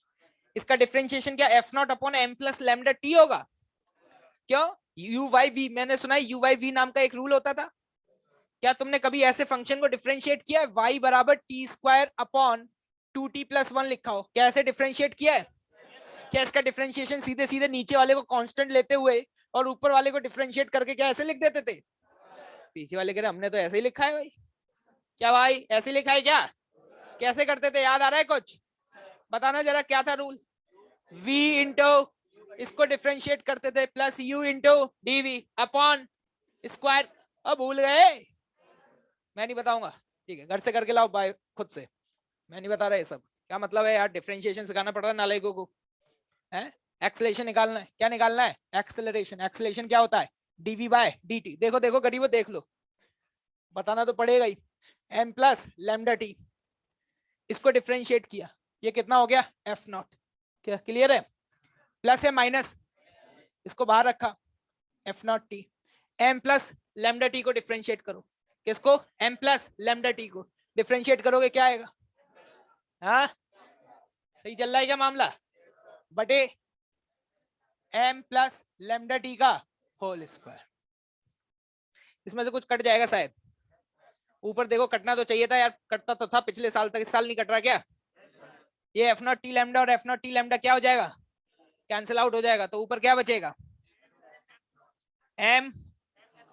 इसका डिफरेंशिएशन क्या f naught upon m plus lambda t होगा। क्यों? यू वाई वी, मैंने सुना है यू वाई वी नाम का एक रूल होता था। क्या तुमने कभी ऐसे फंक्शन को डिफरेंशिएट किया है, y बराबर T square upon 2t plus 1 लिखा हो, क्या ऐसे डिफरेंशिएट किया है? क्या इसका डिफरेंशिएशन सीधे सीधे नीचे वाले को कांस्टेंट लेते हुए और ऊपर वाले को डिफरेंशिएट करके क्या ऐसे लिख देते थे? पीछे वाले कह रहे हमने तो ऐसे ही लिखा है भाई। क्या भाई ऐसे लिखा है क्या? कैसे करते थे, याद आ रहा है कुछ? बताना जरा क्या था रूल। v इंटू इसको डिफरेंशिएट करते थे plus u into dv upon square. अब भूल गए? मैं नहीं बताऊंगा, ठीक है घर से करके लाओ बाय खुद से, मैं नहीं बता रहा ये सब। क्या मतलब है यार, डिफरेंशिएशन सिखाना पड़ रहा है नालायकों को, है? एक्सेलरेशन निकालना है, क्या निकालना है? एक्सेलरेशन। एक्सेलरेशन क्या होता है? dv by dt। देखो देखो गरीबो देख लो, बताना तो पड़ेगा ही। m प्लस लैम्डा टी, इसको डिफरेंशिएट किया, ये कितना हो गया? F naught. क्या क्लियर है? प्लस है माइनस, इसको बाहर रखा, f naught t. m plus lambda t को डिफरेंशिएट करो, किसको? m प्लस लैम्डा टी को डिफरेंशिएट करोगे क्या आएगा? हाँ सही चल रहा है क्या मामला? बटे m प्लस लैम्डा टी का होल स्क्वायर। इसमें से कुछ कट जाएगा शायद, ऊपर देखो कटना तो चाहिए था यार, कटता तो था पिछले साल तक, इस साल नहीं कट रहा क्या? ये एफ नॉट टी लैम्डा और एफ नॉट टी लैम्डा क्या हो जाएगा? कैंसिल आउट हो जाएगा, तो ऊपर क्या बचेगा? m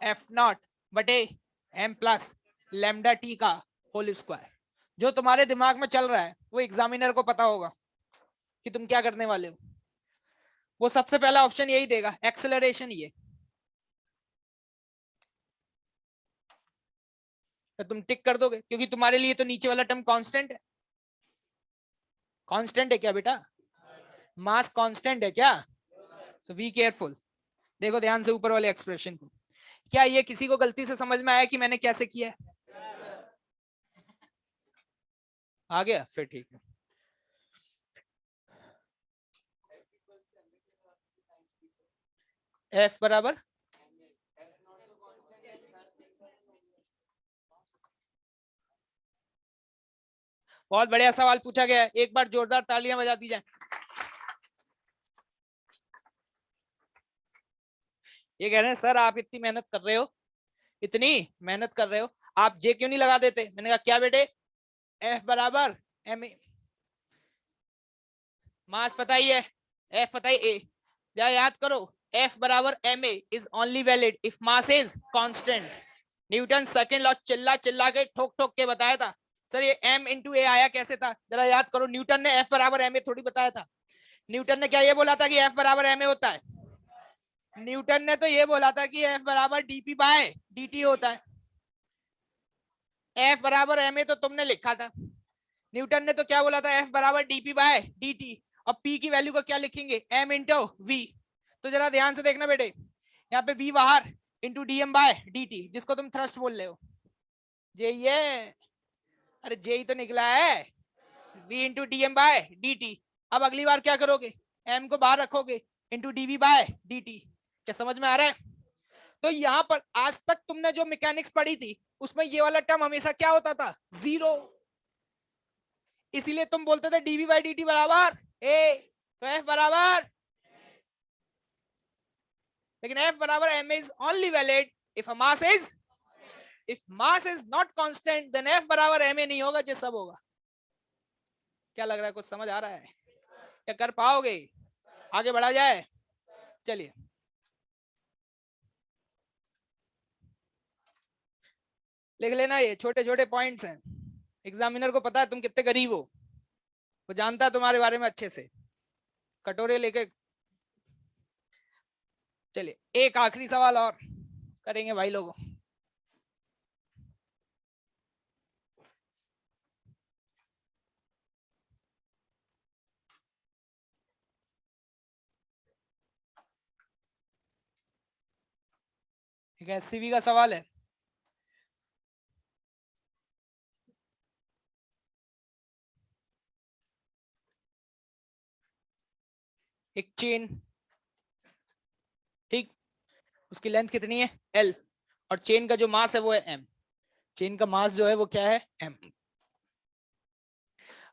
एफ नॉट बटे m प्लस लैम्डा टी का होल स्क्वायर। जो तुम्हारे दिमाग में चल रहा है वो एग्जामिनर को पता होगा कि तुम क्या करने वाले हो। वो सबसे पहला ऑप्शन यही देगा, एक्सेलरेशन। ये तो तुम टिक कर दोगे क्योंकि तुम्हारे लिए तो नीचे वाला टर्म कांस्टेंट है। कांस्टेंट है क्या बेटा? मास कांस्टेंट है क्या? सो बी केयरफुल। देखो ध्यान से ऊपर वाले एक्सप्रेशन को। क्या ये किसी को गलती से समझ में आया कि मैंने कैसे किया है? आ गया फिर ठीक है। एफ बराबर बहुत बढ़िया सवाल पूछा गया है, एक बार जोरदार तालियां बजा दी जाए। ये कह रहे हैं सर आप इतनी मेहनत कर रहे हो, इतनी मेहनत कर रहे हो, आप जे क्यों नहीं लगा देते? मैंने कहा क्या बेटे, एफ बराबर एम ए, मास पता ही है, एफ पता ही ए, या याद करो एफ बराबर m a is only valid if mass is constant. Newton second law चिल्ला चिल्ला के ठोक ठोक के बताया था। सर ये m इंटू ए आया कैसे था, जरा याद करो। न्यूटन ने F बराबर एम ए थोड़ी बताया था। न्यूटन ने क्या ये बोला था कि F बराबर एम ए होता है? न्यूटन ने तो ये बोला था कि F बराबर dp बाय dt होता है। F बराबर एम ए तो तुमने लिखा था, न्यूटन ने तो क्या बोला था? F बराबर dp बाय dt। अब p की वैल्यू को क्या लिखेंगे? m into v। तो जरा ध्यान से देखना बेटे, यहाँ पे v बाहर into d m by d t, जिसको तुम थ्रस्ट बोल रहे हो। जे ये अरे जे ही तो निकला है, v into d m by d t. अब अगली बार क्या करोगे? m को बाहर रखोगे into dv by d t. क्या समझ में आ रहा है? तो यहाँ पर आज तक तुमने जो मैकेनिक्स पढ़ी थी उसमें ये वाला टर्म हमेशा क्या होता था? जीरो। इसीलिए तुम बोलते थे डीवी बाई डी टी बराबर ए, तो एफ बराबर, लेकिन एफ बराबर m is only valid if mass is, if mass is not constant then F बराबर एम ए नहीं होगा, जो सब होगा। क्या लग रहा है, कुछ समझ आ रहा है? क्या कर पाओगे? आगे बढ़ा जाए, चलिए। लिख लेना, ये छोटे छोटे पॉइंट्स हैं, एग्जामिनर को पता है तुम कितने गरीब हो, वो जानता है तुम्हारे बारे में अच्छे से, कटोरे लेके। चलिए एक आखिरी सवाल और करेंगे भाई लोगों। ठीक है, एससीवी का सवाल है। एक चेन, ठीक, उसकी लेंथ कितनी है L, और चेन का जो मास है वो है M। चेन का मास जो है वो क्या है M।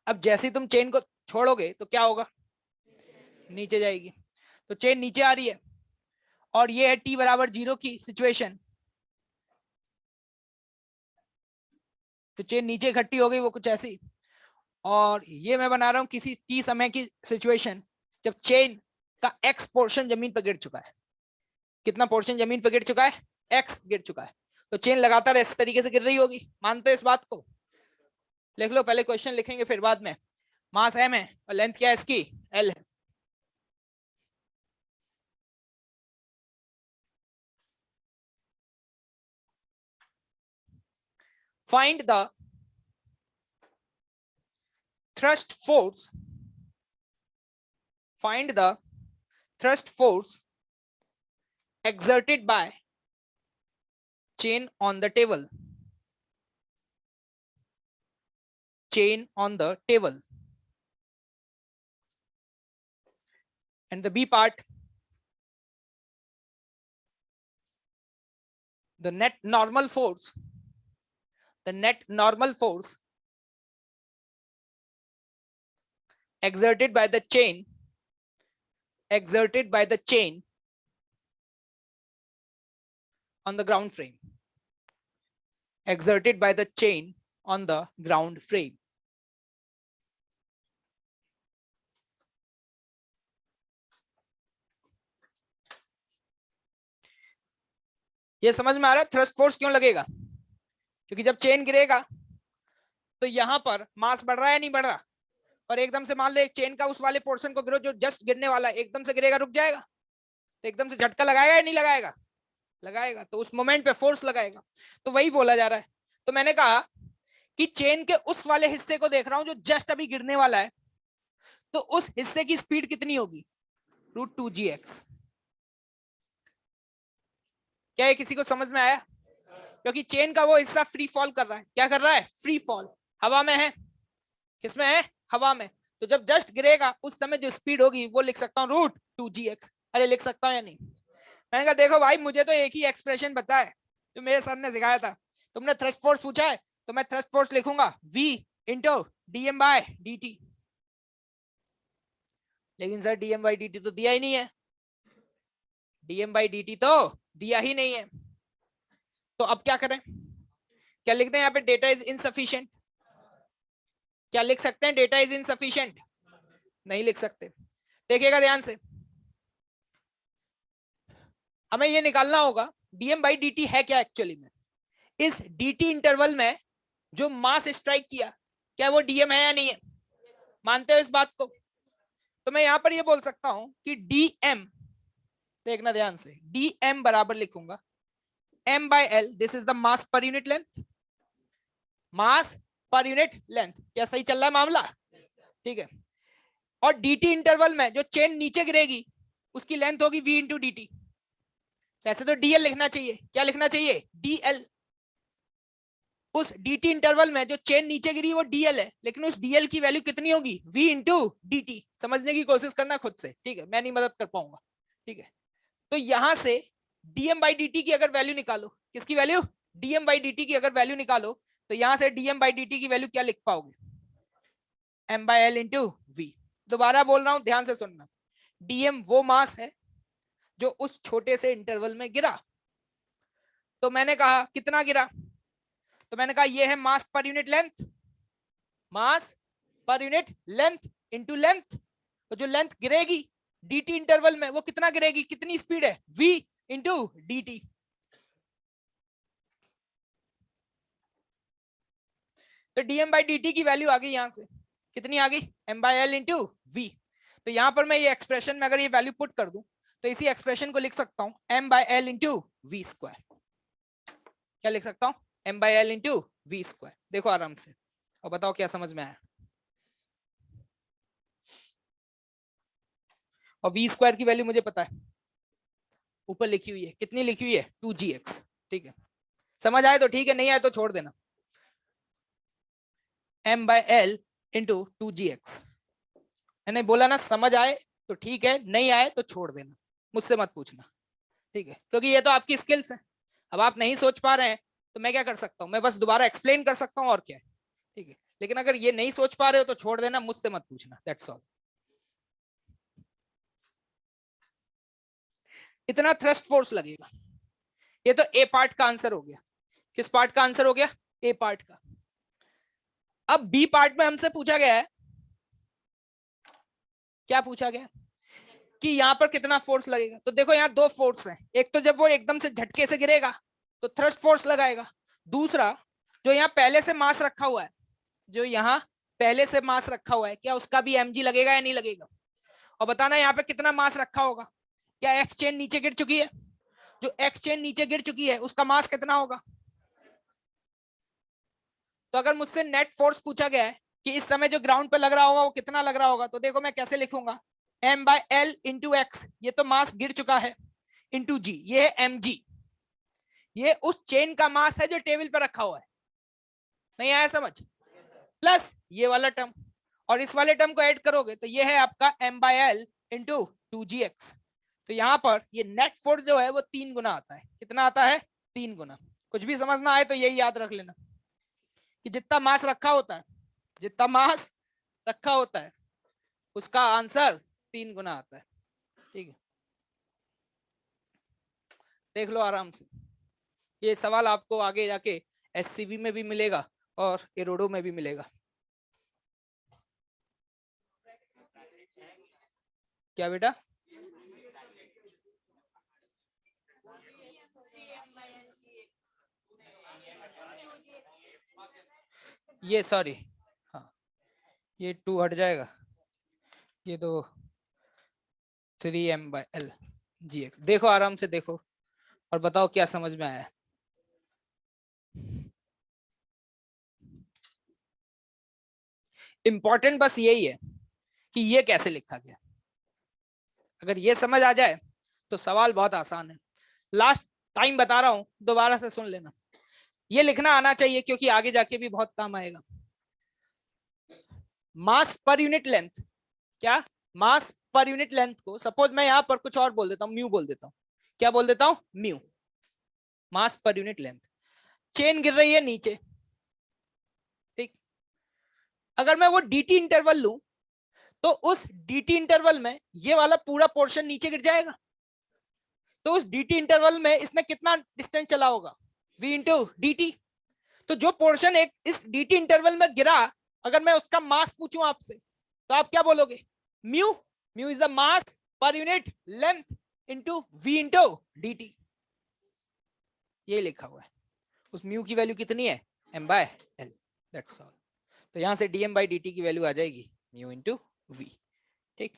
अब जैसे ही तुम चेन को छोड़ोगे तो क्या होगा, नीचे जाएगी। तो चेन नीचे आ रही है और ये है t बराबर 0 की सिचुएशन। तो चेन नीचे इकट्ठी हो गई वो कुछ ऐसी, और ये मैं बना रहा हूं किसी t समय की सिचुएशन जब चेन का x पोर्शन जमीन पर गिर चुका है। कितना पोर्शन जमीन पर गिर चुका है, x गिर चुका है। तो चेन लगातार इस तरीके से गिर रही होगी, मानते हो इस बात को? लिख लो, पहले क्वेश्चन लिखेंगे फिर बाद में। मास m है और लेंथ क्या है इसकी, L है। Find the thrust force, find the thrust force exerted by chain on the table, chain on the table. And the B part, the net normal force, the net normal force exerted by the chain, exerted by the chain on the ground frame, exerted by the chain on the ground frame. ये समझ में आ रहा है thrust force क्यों लगेगा? क्योंकि जब chain गिरेगा तो यहां पर मास बढ़ रहा है, नहीं बढ़ रहा? और एकदम से मान लो एक चेन का उस वाले पोर्शन को गिरो जो जस्ट गिरने वाला है, एकदम से गिरेगा, रुक जाएगा? तो एकदम से झटका लगाएगा या नहीं लगाएगा? लगाएगा। तो उस मोमेंट पे फोर्स लगाएगा। तो वही बोला जा रहा है। तो मैंने कहा कि चेन के उस वाले हिस्से को देख रहा हूं जो जस्ट अभी गिरने वाला है, तो उस हिस्से की स्पीड कितनी होगी, √2gx। क्या ये किसी को समझ में आया? क्योंकि चेन का वो हिस्सा फ्री फॉल कर रहा है। क्या कर रहा है? फ्री फॉल, हवा में है। किसमें है? हवा में। तो जब जस्ट गिरेगा उस समय जो स्पीड होगी वो लिख सकता हूँ √2gx। अरे लिख सकता हूँ या नहीं? मैंने कहा देखो भाई, मुझे तो एक ही एक्सप्रेशन पता है जो मेरे सर ने सिखाया था। तुमने थ्रस्ट फोर्स पूछा है तो मैं थ्रस्ट फोर्स लिखूंगा v इंटू dm/dt। लेकिन सर dm/dt तो दिया ही नहीं है, dm/dt तो दिया ही नहीं है। तो अब क्या करें? क्या लिखते हैं यहाँ पे? Data is insufficient. क्या लिख सकते हैं डेटा इज इनसफिशिएंट? नहीं लिख सकते। देखिएगा ध्यान से, हमें ये निकालना होगा dm/dt है क्या एक्चुअली में। इस dt इंटरवल में जो मास स्ट्राइक किया, क्या वो dm है या नहीं है? मानते हो इस बात को? तो मैं यहां पर ये बोल सकता हूं कि dm, देखना ध्यान से, dm बराबर लिखूंगा m/l, this is the mass per unit length, mass per unit length. क्या सही चल रहा है मामला? ठीक है। और dt इंटरवल में जो चेन नीचे गिरेगी उसकी लेंथ होगी v इंटू dt। वैसे तो dl लिखना चाहिए, क्या लिखना चाहिए? dl। उस dt इंटरवल में जो चेन नीचे गिरी वो dl है, लेकिन उस dl की वैल्यू कितनी होगी? v into dt। समझने की कोशिश करना खुद से, ठीक है? मैं नहीं मदद कर पाऊंगा, ठीक है? तो यहां से dm/dt की अगर वैल्यू निकालो, किसकी वैल्यू? dm/dt की अगर वैल्यू निकालो तो यहां से dm/dt की वैल्यू क्या लिख पाओगे? m/l into v। दोबारा बोल रहा हूं, ध्यान से सुनना। dm वो मास है जो उस छोटे से इंटरवल में गिरा। तो मैंने कहा कितना गिरा? तो मैंने कहा ये है मास पर यूनिट लेंथ, मास per unit length into length. तो जो लेंथ गिरेगी dt इंटरवल में वो कितना गिरेगी, कितनी स्पीड है? v into dt। तो dm/dt की वैल्यू आ गई, यहां से कितनी आ गई? m/l into v। तो यहां पर मैं ये एक्सप्रेशन में अगर ये वैल्यू पुट कर दूं तो इसी एक्सप्रेशन को लिख सकता हूं m/l इंटू v स्क्वायर। क्या लिख सकता हूं? m/l into v square. देखो आराम से और बताओ क्या समझ में आया। और v स्क्वायर की वैल्यू मुझे पता है, ऊपर लिखी हुई है, कितनी लिखी हुई है 2gx। ठीक है, समझ आए तो ठीक है, नहीं आए तो छोड़ देना। m/l into 2gx। मैंने बोला ना, समझ आए तो ठीक है, नहीं आए तो छोड़ देना, मुझसे मत पूछना। ठीक है, क्योंकि ये तो आपकी स्किल्स है। अब आप नहीं सोच पा रहे हैं तो मैं क्या कर सकता हूं, मैं बस दोबारा एक्सप्लेन कर सकता हूं और क्या है। ठीक है, लेकिन अगर ये नहीं सोच पा रहे हो तो छोड़ देना, मुझसे मत पूछना, दैट्स ऑल। इतना थ्रस्ट फोर्स लगेगा। ये तो ए पार्ट का आंसर हो गया। किस पार्ट का आंसर हो गया? ए पार्ट का। अब बी पार्ट में हमसे पूछा गया है, क्या पूछा गया कि यहां पर कितना फोर्स लगेगा। तो देखो यहाँ दो फोर्स हैं, एक तो जब वो एकदम से झटके से गिरेगा तो थ्रस्ट फोर्स लगाएगा, दूसरा जो यहाँ पहले से मास रखा हुआ है, जो यहाँ पहले से मास रखा हुआ है, क्या उसका भी mg लगेगा या नहीं लगेगा। और बताना यहाँ पे कितना मास रखा होगा। क्या एक्स चेन नीचे गिर चुकी है? जो एक्स चेन नीचे गिर चुकी है उसका मास कितना होगा। तो अगर मुझसे नेट फोर्स पूछा गया है कि इस समय जो ग्राउंड पे लग रहा होगा वो कितना लग रहा होगा, तो देखो मैं कैसे लिखूंगा, m/l इंटू एक्स, ये तो मास गिर चुका है, इंटू जी, ये है mg। ये उस चेन का मास है जो टेबल पर रखा हुआ है। नहीं आया समझ? प्लस ये वाला टर्म, और इस वाले टर्म को ऐड करोगे तो ये है आपका m/l इंटू 2gx। तो यहां पर ये नेट फोर्स जो है वो 3 गुना आता है। कितना आता है? 3 गुना। कुछ भी समझना आए तो यही याद रख लेना कि जितना मास रखा होता है, जितना मास रखा होता है उसका आंसर 3 गुना आता है। ठीक है, देख लो आराम से। ये सवाल आपको आगे जाके एससीवी में भी मिलेगा और एरोडो में भी मिलेगा। क्या बेटा? ये सॉरी, हाँ ये 2 हट जाएगा, ये तो 3m/l gx। देखो आराम से देखो और बताओ क्या समझ में आया। इंपॉर्टेंट बस यही है कि ये कैसे लिखा गया। अगर ये समझ आ जाए तो सवाल बहुत आसान है। लास्ट टाइम बता रहा हूं, दोबारा से सुन लेना। ये लिखना आना चाहिए क्योंकि आगे जाके भी बहुत काम आएगा। मास पर यूनिट लेंथ, क्या मास पर यूनिट लेंथ को सपोज मैं यहां पर कुछ और बोल देता हूं, म्यू बोल देता हूं। क्या बोल देता हूं? म्यू, मास पर यूनिट लेंथ। चेन गिर रही है नीचे, ठीक। अगर मैं वो dt इंटरवल लूं तो उस dt इंटरवल में ये वाला पूरा पोर्शन नीचे गिर जाएगा। तो उस dt इंटरवल में इसने कितना डिस्टेंस चला होगा? v into dt। तो जो पोर्शन एक इस dt इंटरवल में गिरा, अगर मैं उसका मास पूछूं आपसे तो आप क्या बोलोगे? Mu. Mu is the mass per unit length into v into dt। ये लिखा हुआ है। उस म्यू की वैल्यू कितनी है? m/l, that's all. तो यहां से dm/dt की वैल्यू आ जाएगी म्यू इंटू v। ठीक,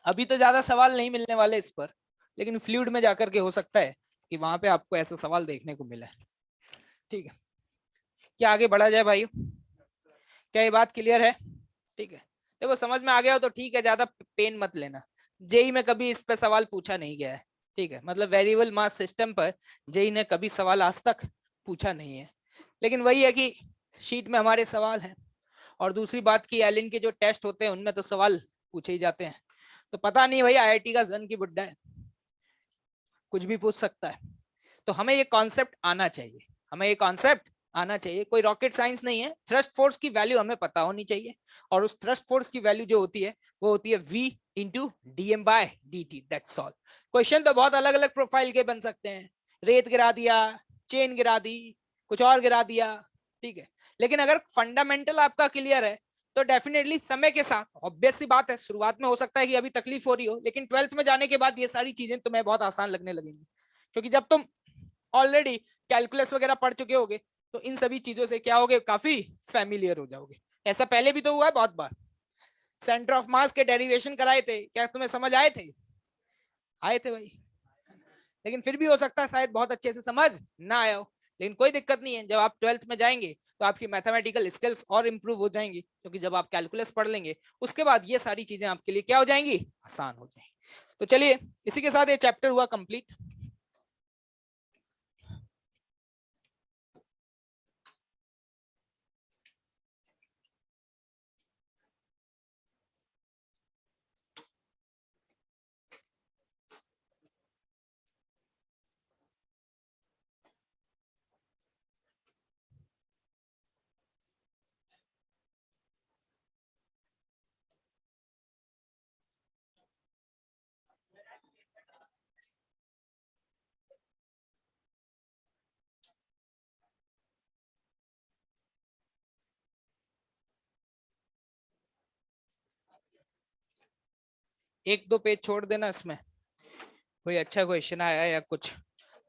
अभी तो ज्यादा सवाल नहीं मिलने वाले इस पर, लेकिन फ्लूइड में जाकर के हो सकता है कि वहां पे आपको ऐसा सवाल देखने को मिला। ठीक है, क्या आगे बढ़ा जाए भाई? क्या ये बात क्लियर है? ठीक है, देखो समझ में आ गया हो तो ठीक है, ज्यादा पेन मत लेना। जेई में कभी इस पे सवाल पूछा नहीं गया है। ठीक है, मतलब वेरिएबल मास सिस्टम पर जेई ने कभी सवाल आज तक पूछा नहीं है। लेकिन वही है कि शीट में हमारे सवाल हैं, और दूसरी बात की एलिन के जो टेस्ट होते हैं उनमें तो सवाल पूछे ही जाते हैं। तो पता नहीं भाई, आईआईटी का जन की बुड्ढा है, कुछ भी पूछ सकता है। तो हमें ये कॉन्सेप्ट आना चाहिए, हमें ये कॉन्सेप्ट आना चाहिए। कोई रॉकेट साइंस नहीं है। थ्रस्ट फोर्स की वैल्यू हमें पता होनी चाहिए, और उस थ्रस्ट फोर्स की वैल्यू जो होती है वो होती है v into dm/dt, that's all. Question तो बहुत अलग अलग प्रोफाइल के बन सकते हैं। रेत गिरा दिया, चेन गिरा दी, कुछ और गिरा दिया, ठीक है। लेकिन अगर फंडामेंटल आपका क्लियर है तो डेफिनेटली समय के साथ, ऑब्वियस सी बात है, शुरुआत में हो सकता है कि अभी तकलीफ हो रही हो, लेकिन 12th में जाने के बाद ये सारी चीजें तुम्हें बहुत आसान लगने लगेंगी। क्योंकि जब तुम ऑलरेडी कैलकुलस वगैरह पढ़ चुके होगे तो इन सभी चीजों से क्या होगे, काफी फैमिलियर हो जाओगे। ऐसा पहले भी तो हुआ है बहुत बार। सेंटर ऑफ मास के डेरिवेशन कराए थे, क्या तुम्हें समझ आए थे? आए थे भाई। लेकिन फिर भी हो सकता है शायद बहुत अच्छे से समझ ना आया हो, लेकिन कोई दिक्कत नहीं है। जब आप 12th में जाएंगे तो आपकी मैथमेटिकल स्किल्स और इंप्रूव हो जाएंगी, क्योंकि जब आप कैलकुलस पढ़ लेंगे उसके बाद ये सारी चीजें आपके लिए क्या हो जाएंगी, आसान हो जाएंगी। तो चलिए इसी के साथ ये चैप्टर हुआ कंप्लीट। एक दो पेज छोड़ देना, इसमें कोई अच्छा क्वेश्चन आया या कुछ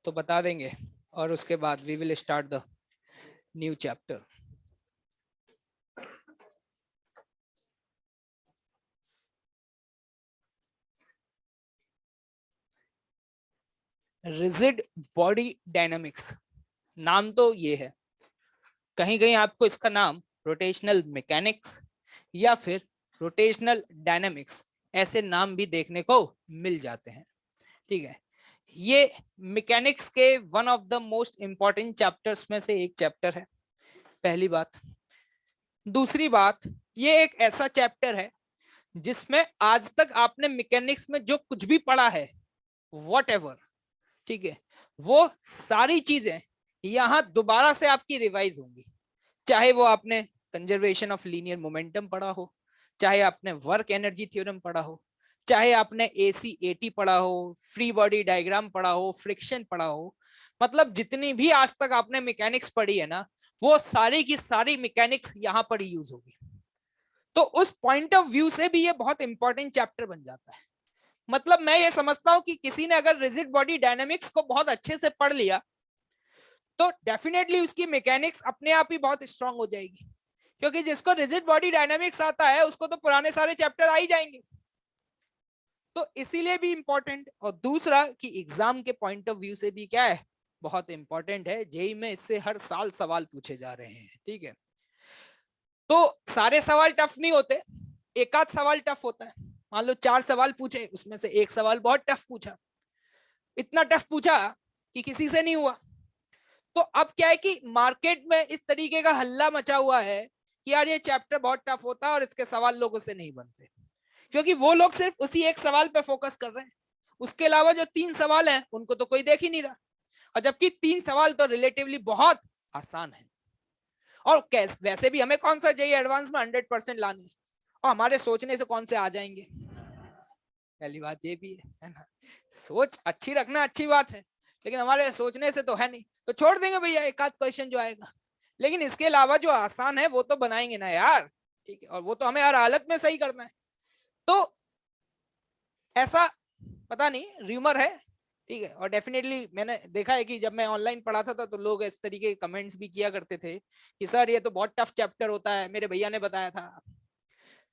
तो बता देंगे, और उसके बाद we will start the new chapter. Rigid body dynamics नाम तो ये है, कहीं कहीं आपको इसका नाम रोटेशनल मैकेनिक्स या फिर रोटेशनल डायनामिक्स ऐसे नाम भी देखने को मिल जाते हैं। ठीक है, ये मैकेनिक्स के one of the most important chapters में से एक चैप्टर है, पहली बात। दूसरी बात, ये एक ऐसा चैप्टर है जिसमें आज तक आपने मैकेनिक्स में जो कुछ भी पढ़ा है व्हाटएवर, ठीक है, वो सारी चीजें यहां दोबारा से आपकी रिवाइज होंगी। चाहे वो आपने कंजर्वेशन ऑफ लीनियर मोमेंटम पढ़ा हो, चाहे आपने वर्क एनर्जी थ्योरम पढ़ा हो, चाहे आपने AC/AT पढ़ा हो, फ्री बॉडी डायग्राम पढ़ा हो, फ्रिक्शन पढ़ा हो, मतलब जितनी भी आज तक आपने मैकेनिक्स पढ़ी है ना, वो सारी की सारी मैकेनिक्स यहाँ पर यूज होगी। तो उस पॉइंट ऑफ व्यू से भी ये बहुत इंपॉर्टेंट चैप्टर बन जाता है। मतलब मैं ये समझता हूं कि किसी ने अगर रिजिड बॉडी डायनामिक्स को बहुत अच्छे से पढ़ लिया तो डेफिनेटली उसकी मैकेनिक्स अपने आप ही बहुत स्ट्रांग हो जाएगी, क्योंकि जिसको रिजिड बॉडी डायनामिक्स आता है उसको तो पुराने सारे चैप्टर आ ही जाएंगे। तो इसीलिए भी इंपॉर्टेंट, और दूसरा कि एग्जाम के पॉइंट ऑफ व्यू से भी क्या है, बहुत इंपॉर्टेंट है। जेईई में इससे हर साल सवाल पूछे जा रहे हैं। ठीक है, तो सारे सवाल टफ नहीं होते, एक आध सवाल टफ होता है। मान लो 4 सवाल पूछे, उसमें से एक सवाल बहुत टफ पूछा, इतना टफ पूछा कि किसी से नहीं हुआ। तो अब क्या है कि मार्केट में इस तरीके का हल्ला मचा हुआ है कि यार ये चैप्टर बहुत टफ होता है और इसके सवाल लोगों से नहीं बनते, क्योंकि वो लोग सिर्फ उसी एक सवाल पे फोकस कर रहे हैं, उसके अलावा जो 3 सवाल हैं उनको तो कोई देख ही नहीं रहा। और जबकि 3 सवाल तो रिलेटिवली बहुत आसान है, और वैसे भी हमें कौन सा जेईई एडवांस में 100% लानी है, और हमारे सोचने से कौन से आ जाएंगे। पहली बात ये भी है ना, सोच अच्छी रखना अच्छी बात है, लेकिन हमारे सोचने से तो है नहीं, तो छोड़ देंगे भैया एक आध क्वेश्चन जो आएगा, लेकिन इसके अलावा जो आसान है वो तो बनाएंगे ना यार। ठीक है, और वो तो हमें हर हालत में सही करना है। तो ऐसा पता नहीं र्यूमर है, ठीक है, और डेफिनेटली मैंने देखा है कि जब मैं ऑनलाइन पढ़ाता था तो लोग इस तरीके के कमेंट्स भी किया करते थे कि सर ये तो बहुत टफ चैप्टर होता है, मेरे भैया ने बताया था,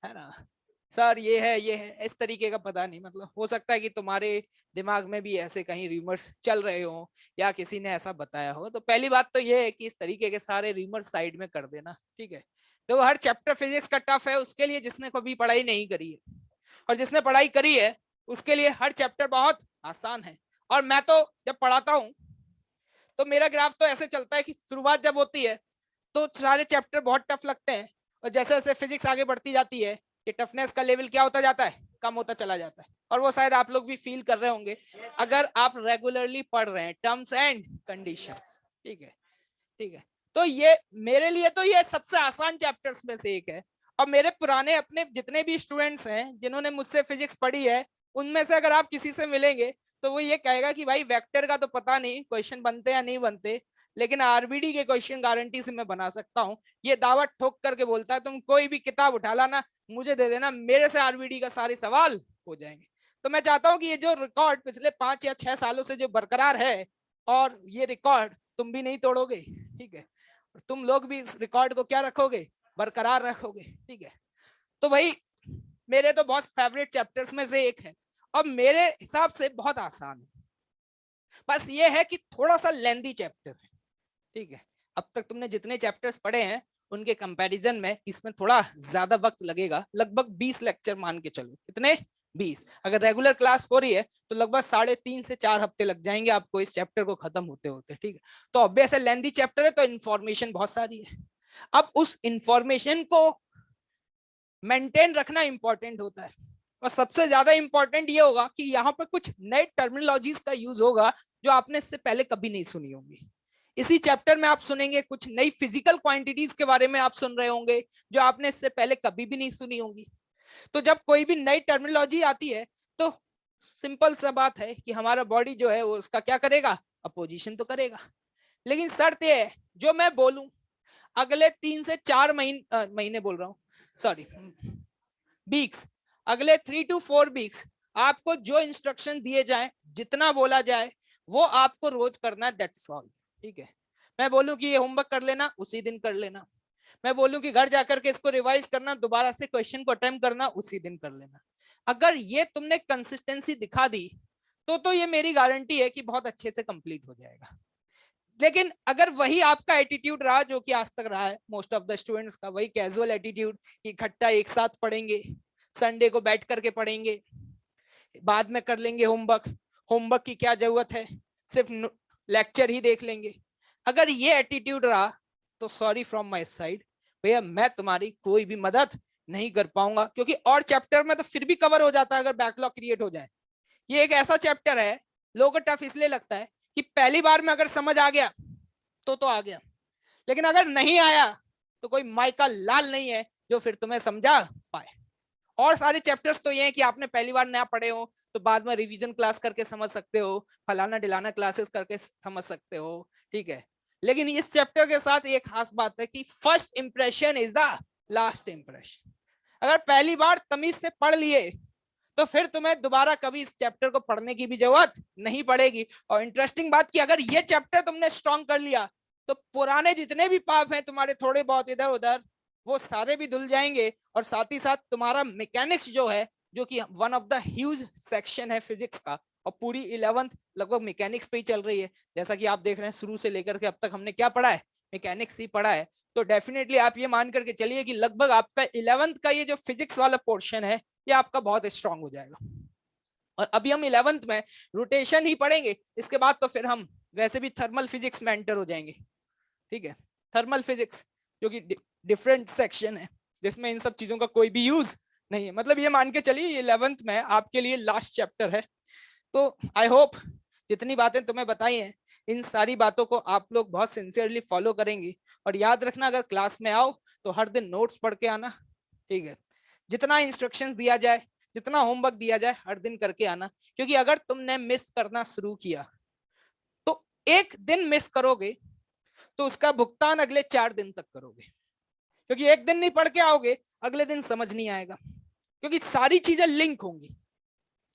है ना, सर ये है इस तरीके का। पता नहीं, मतलब हो सकता है कि तुम्हारे दिमाग में भी ऐसे कहीं रूमर्स चल रहे हो या किसी ने ऐसा बताया हो। तो पहली बात तो ये है कि इस तरीके के सारे रूमर साइड में कर देना। ठीक है, तो हर चैप्टर फिजिक्स का टफ है उसके लिए जिसने कभी पढ़ाई नहीं करी है, और जिसने पढ़ाई करी है उसके लिए हर चैप्टर बहुत आसान है। और मैं तो जब पढ़ाता हूँ तो मेरा ग्राफ तो ऐसे चलता है कि शुरुआत जब होती है तो सारे चैप्टर बहुत टफ लगते हैं, और जैसे जैसे फिजिक्स आगे बढ़ती जाती है ये टफनेस का लेवल क्या होता जाता है, कम होता चला जाता है। और वो शायद आप लोग भी फील कर रहे होंगे अगर आप रेगुलरली पढ़ रहे हैं टर्म्स एंड कंडीशंस। ठीक है, ठीक है, तो ये मेरे लिए तो ये सबसे आसान चैप्टर्स में से एक है। और मेरे पुराने अपने जितने भी स्टूडेंट्स हैं जिन्होंने मुझसे फिजिक्स पढ़ी है, उनमें से अगर आप किसी से मिलेंगे तो वो ये कहेगा कि भाई वेक्टर का तो पता नहीं क्वेश्चन बनते या नहीं बनते, लेकिन आरबीडी के क्वेश्चन गारंटी से मैं बना सकता हूँ। ये दावा ठोक करके बोलता है, तुम कोई भी किताब उठा लाना मुझे दे देना, मेरे से आरबीडी का सारे सवाल हो जाएंगे। तो मैं चाहता हूँ कि ये जो रिकॉर्ड पिछले 5 या 6 सालों से जो बरकरार है, और ये रिकॉर्ड तुम भी नहीं तोड़ोगे। ठीक है, तुम लोग भी इस रिकॉर्ड को क्या रखोगे, बरकरार रखोगे। ठीक है, तो भाई मेरे तो बहुत फेवरेट चैप्टर्स में से एक है, और मेरे हिसाब से बहुत आसान है। बस ये है कि थोड़ा सा लेंदी चैप्टर है। ठीक है, अब तक तुमने जितने चैप्टर्स पढ़े हैं उनके कंपैरिजन में इसमें थोड़ा ज्यादा वक्त लगेगा, लगभग 20 लेक्चर मान के चलो। कितने? 20। अगर रेगुलर क्लास हो रही है तो लगभग 3.5 से 4 हफ्ते लग जाएंगे आपको इस चैप्टर को खत्म होते होते, ठीक है। तो ऑब्वियस है लेंथी चैप्टर है तो इंफॉर्मेशन बहुत सारी है। अब उस इंफॉर्मेशन को मेंटेन रखना इंपॉर्टेंट होता है, और सबसे ज्यादा इंपॉर्टेंट ये होगा कि यहाँ पर कुछ नए टर्मिनोलॉजीज का यूज होगा जो आपने इससे पहले कभी नहीं सुनी होंगी। इसी चैप्टर में आप सुनेंगे कुछ नई फिजिकल क्वांटिटीज के बारे में आप सुन रहे होंगे जो आपने इससे पहले कभी भी नहीं सुनी होंगी। तो जब कोई भी नई टर्मिनोलॉजी आती है तो सिंपल सा बात है कि हमारा बॉडी जो है वो उसका क्या करेगा, अपोजिशन तो करेगा। लेकिन शर्त ये है जो मैं बोलूं अगले 3 से 4 महीने बोल रहा हूं, सॉरी वीक्स, अगले 3 to 4 वीक्स आपको जो इंस्ट्रक्शन दिए जाए, जितना बोला जाए वो आपको रोज करना है, दैट्स ऑल, ठीक है। मैं बोलूं कि ये होमवर्क कर लेना, उसी दिन कर लेना। मैं बोलूं कि घर जाकर के इसको रिवाइज करना, दोबारा से क्वेश्चन को अटेम्प्ट करना, उसी दिन कर लेना। अगर ये तुमने कंसिस्टेंसी दिखा दी तो ये मेरी गारंटी है कि बहुत अच्छे से कंप्लीट हो जाएगा। लेकिन अगर वही आपका एटीट्यूड रहा जो कि आज तक रहा है मोस्ट ऑफ द स्टूडेंट्स का, वही कैजुअल एटीट्यूड कि इकट्ठा एक साथ पढ़ेंगे, संडे को बैठ करके पढ़ेंगे, बाद में कर लेंगे होमवर्क, होमवर्क की क्या जरूरत है, सिर्फ लेक्चर ही देख लेंगे, अगर ये एटीट्यूड रहा तो सॉरी फ्रॉम माय साइड भैया, मैं तुम्हारी कोई भी मदद नहीं कर पाऊंगा। क्योंकि और चैप्टर में तो फिर भी कवर हो जाता है अगर बैकलॉग क्रिएट हो जाए। ये एक ऐसा चैप्टर है लोगों को टफ इसलिए लगता है कि पहली बार में अगर समझ आ गया तो आ गया, लेकिन अगर नहीं आया तो कोई माइका लाल नहीं है जो फिर तुम्हें समझा पाए। और सारे चैप्टर्स तो ये हैं कि आपने पहली बार नया पढ़े हो तो बाद में रिवीजन क्लास करके समझ सकते हो, फलाना डिलाना क्लासेस करके समझ सकते हो, ठीक है। लेकिन इस चैप्टर के साथ एक खास बात है कि first impression is the last impression. अगर पहली बार तमीज से पढ़ लिए तो फिर तुम्हें दोबारा कभी इस चैप्टर को पढ़ने की भी जरूरत नहीं पड़ेगी। और इंटरेस्टिंग बात कि अगर ये चैप्टर तुमने स्ट्रॉन्ग कर लिया तो पुराने जितने भी पाप हैं तुम्हारे थोड़े बहुत इधर उधर, वो सारे भी धुल जाएंगे। और साथ ही साथ तुम्हारा मैकेनिक्स जो है, जो कि one of the huge section है फिजिक्स का, और पूरी 11th लगभग मैकेनिक्स पे ही चल रही है। जैसा कि आप देख रहे हैं शुरू से लेकर के अब तक हमने क्या पढ़ा है, मैकेनिक्स ही पढ़ा है। तो डेफिनेटली आप ये मान करके चलिए कि लगभग आपका 11th का ये जो फिजिक्स वाला पोर्शन है ये आपका बहुत स्ट्रांग हो जाएगा। और अभी हम 11th में रोटेशन ही पढ़ेंगे, इसके बाद तो फिर हम वैसे भी थर्मल फिजिक्स में एंटर हो जाएंगे, ठीक है। थर्मल फिजिक्स जो कि डिफरेंट सेक्शन है जिसमें इन सब चीजों का कोई भी यूज नहीं है। मतलब ये मान के चलिए 11th में आपके लिए लास्ट चैप्टर है। तो आई होप जितनी बातें तुम्हें बताई हैं इन सारी बातों को आप लोग बहुत सिंसियरली फॉलो करेंगे। और याद रखना अगर क्लास में आओ तो हर दिन नोट्स पढ़ के आना, ठीक है। जितना इंस्ट्रक्शंस दिया जाए, जितना होमवर्क दिया जाए हर दिन करके आना। क्योंकि अगर तुमने मिस करना शुरू किया तो एक दिन मिस करोगे तो उसका भुगतान अगले 4 दिन तक करोगे। क्योंकि एक दिन नहीं पढ़ के आओगे अगले दिन समझ नहीं आएगा, क्योंकि सारी चीजें लिंक होंगी।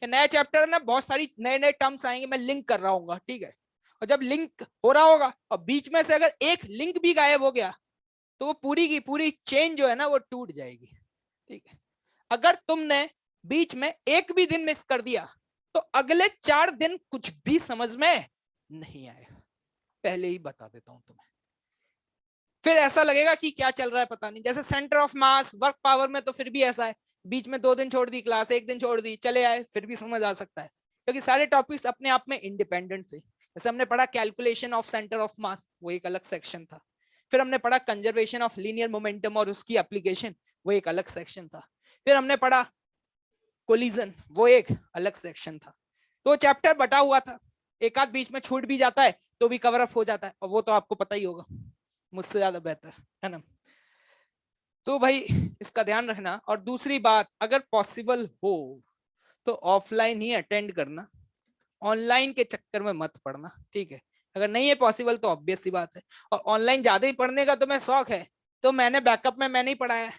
नया चैप्टर ना बहुत सारी नए नए टर्म्स आएंगे, मैं लिंक कर रहा हूँ, ठीक है। और जब लिंक हो रहा होगा और बीच में से अगर एक लिंक भी गायब हो गया तो वो पूरी की पूरी चेन जो है ना वो टूट जाएगी, ठीक है। अगर तुमने बीच में एक भी दिन मिस कर दिया तो अगले 4 दिन कुछ भी समझ में नहीं आएगा, पहले ही बता देता हूं तुम्हें। फिर ऐसा लगेगा कि क्या चल रहा है पता नहीं। जैसे centre of mass, work power में तो फिर भी ऐसा है, बीच में 2 दिन छोड़ दी क्लास, 1 दिन छोड़ दी, चले आए, फिर भी समझ आ सकता है। क्योंकि सारे टॉपिक्स अपने आप में इंडिपेंडेंट थे। जैसे हमने पढ़ा calculation of centre of mass, वो एक अलग सेक्शन था। फिर हमने पढ़ा कंजर्वेशन ऑफ लीनियर मोमेंटम और उसकी एप्लीकेशन, वो एक अलग सेक्शन था। फिर हमने पढ़ा कोलिजन, वो एक अलग सेक्शन था। तो चैप्टर बटा हुआ था, एक आध बीच में छूट भी जाता है तो भी कवर अप हो जाता है, और वो तो आपको पता ही होगा मुझसे ज्यादा बेहतर, है ना। तो भाई इसका ध्यान रखना। और दूसरी बात, अगर पॉसिबल हो तो ऑफलाइन ही अटेंड करना, ऑनलाइन के चक्कर में मत पढ़ना, ठीक है। अगर नहीं है पॉसिबल तो ऑब्वियस सी बात है। और ऑनलाइन ज्यादा ही पढ़ने का तुम्हें शौक है तो मैंने बैकअप में मैंने ही पढ़ाया है,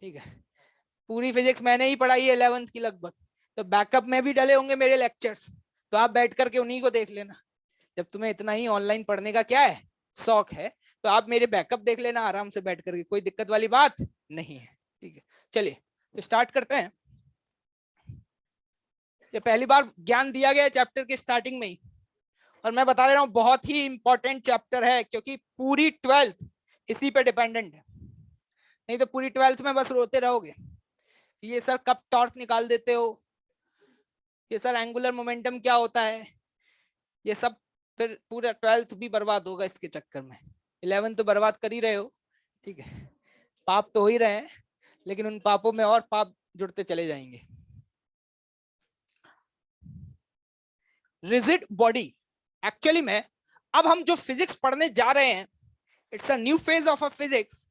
ठीक है। पूरी फिजिक्स मैंने ही पढ़ाई है 11th की लगभग, तो बैकअप में भी डले होंगे मेरे लेक्चर्स, तो आप बैठ करके उन्हीं को देख लेना। जब तुम्हें इतना ही ऑनलाइन पढ़ने का क्या है, शौक है, तो आप मेरे बैकअप देख लेना आराम से बैठ करके, कोई दिक्कत वाली बात नहीं है, ठीक है। चलिए तो स्टार्ट करते हैं। ये पहली बार ज्ञान दिया गया है चैप्टर के स्टार्टिंग में ही, और मैं बता दे रहा हूं बहुत ही इंपॉर्टेंट चैप्टर है, क्योंकि पूरी 12th इसी पे डिपेंडेंट है। नहीं तो पूरी 12th में बस रोते रहोगे ये सर कब टॉर्च निकाल देते हो, ये सर एंगुलर मोमेंटम क्या होता है, ये सब फिर पूरा 12th भी बर्बाद होगा इसके चक्कर में। 11th तो बर्बाद कर ही रहे हो, ठीक है, पाप तो हो ही रहे हैं, लेकिन उन पापों में और पाप जुड़ते चले जाएंगे। रिजिड बॉडी, एक्चुअली में अब हम जो फिजिक्स पढ़ने जा रहे हैं, it's a new phase of a physics.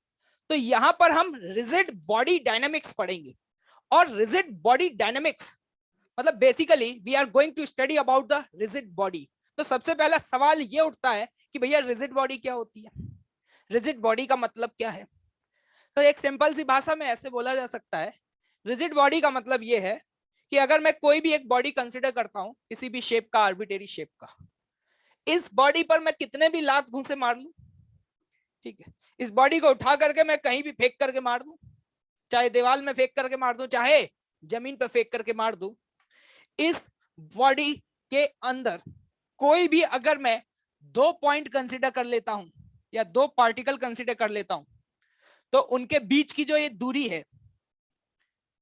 तो यहां पर हम रिजिड बॉडी डायनामिक्स पढ़ेंगे। और रिजिड बॉडी डायनामिक्स मतलब basically we are going to study about the rigid body. तो सबसे पहला सवाल ये उठता है कि भैया रिजिड बॉडी क्या होती है, रिजिड बॉडी का मतलब क्या है। तो एक सिंपल सी भाषा में ऐसे बोला जा सकता है, रिजिड बॉडी का मतलब ये है कि अगर मैं कोई भी एक बॉडी कंसिडर करता हूं, किसी भी शेप का, आर्बिट्रेरी शेप का, इस बॉडी पर मैं कितने भी लात घूंसे मार लूं, ठीक है, इस बॉडी को उठा करके मैं कहीं भी फेंक करके मार दूं, चाहे दीवार में फेंक करके मार दूं, चाहे जमीन पर फेंक करके मार दूं, इस बॉडी के अंदर कोई भी अगर मैं 2 पॉइंट कंसीडर कर लेता हूं या 2 पार्टिकल कंसीडर कर लेता हूं, तो उनके बीच की जो ये दूरी है,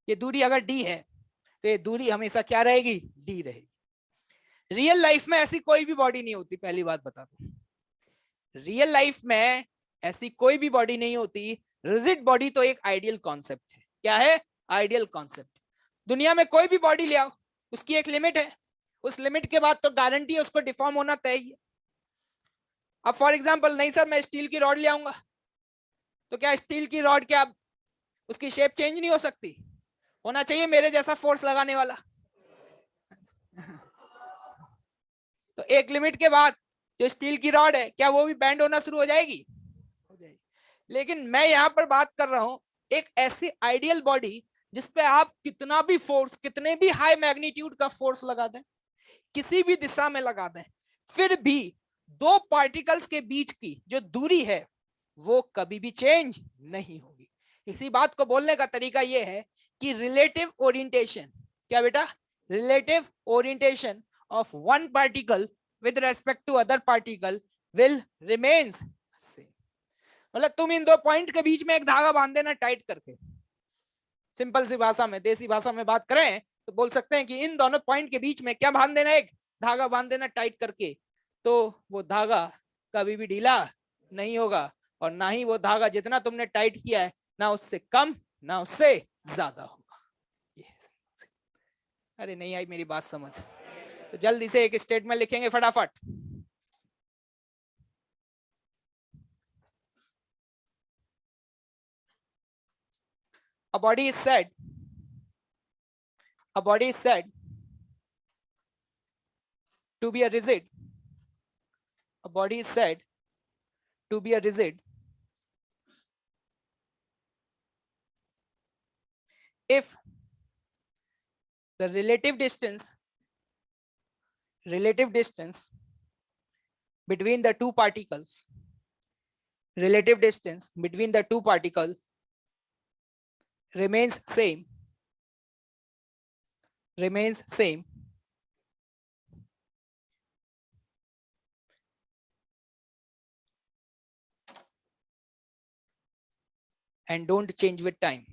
ये दूरी अगर डी है, तो ये दूरी हमेशा क्या रहेगी, डी रहेगी। रियल लाइफ में ऐसी कोई भी बॉडी नहीं होती, पहली बात बता दूं, रियल लाइफ में ऐसी कोई भी बॉडी नहीं होती। रिजिड बॉडी तो एक आइडियल कॉन्सेप्ट है। क्या है, आइडियल कॉन्सेप्ट। दुनिया में कोई भी बॉडी ले आओ, उसकी एक लिमिट है, उस लिमिट के बाद तो गारंटी है उसको डिफॉर्म होना तय है। अब फॉर एग्जांपल, नहीं सर मैं स्टील की रॉड ले आऊंगा, तो क्या स्टील की रॉड क्या उसकी शेप चेंज नहीं हो सकती, होना चाहिए मेरे जैसा फोर्स लगाने वाला। तो एक लिमिट के बाद जो स्टील की रॉड है, क्या वो भी बैंड होना शुरू हो जाएगी, हो जाएगी। लेकिन मैं यहां पर बात कर रहा हूं एक ऐसी आइडियल बॉडी जिसपे आप कितना भी फोर्स, कितने भी हाई मैग्नीट्यूड का फोर्स लगा दें, किसी भी दिशा में लगा दें, फिर भी 2 पार्टिकल्स के बीच की जो दूरी है वो कभी भी चेंज नहीं होगी। इसी बात को बोलने का तरीका यह है कि रिलेटिव ओरिएंटेशन, क्या बेटा, relative orientation of one particle with respect to other particle will remains same। मतलब तुम इन 2 पॉइंट के बीच में एक धागा बांध देना टाइट करके, सिंपल सी भाषा में, देसी भाषा में बात करें तो बोल सकते हैं कि इन दोनों पॉइंट के बीच में क्या बांध देना, एक धागा बांध देना टाइट करके, तो वो धागा कभी भी ढीला नहीं होगा, और ना ही वो धागा जितना तुमने टाइट किया है ना उससे कम ना उससे ज्यादा होगा। अरे नहीं आई मेरी बात समझ, तो जल्दी से एक स्टेटमेंट लिखेंगे फटाफट। A body is said to be a rigid, a body is said to be a rigid if the relative distance between the two particles, relative distance between the two particles remains same and don't change with time।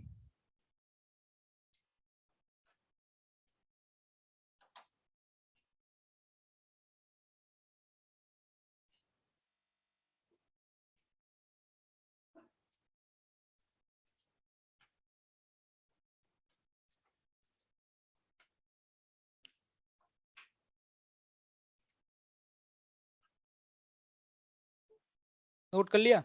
Note कर लिया,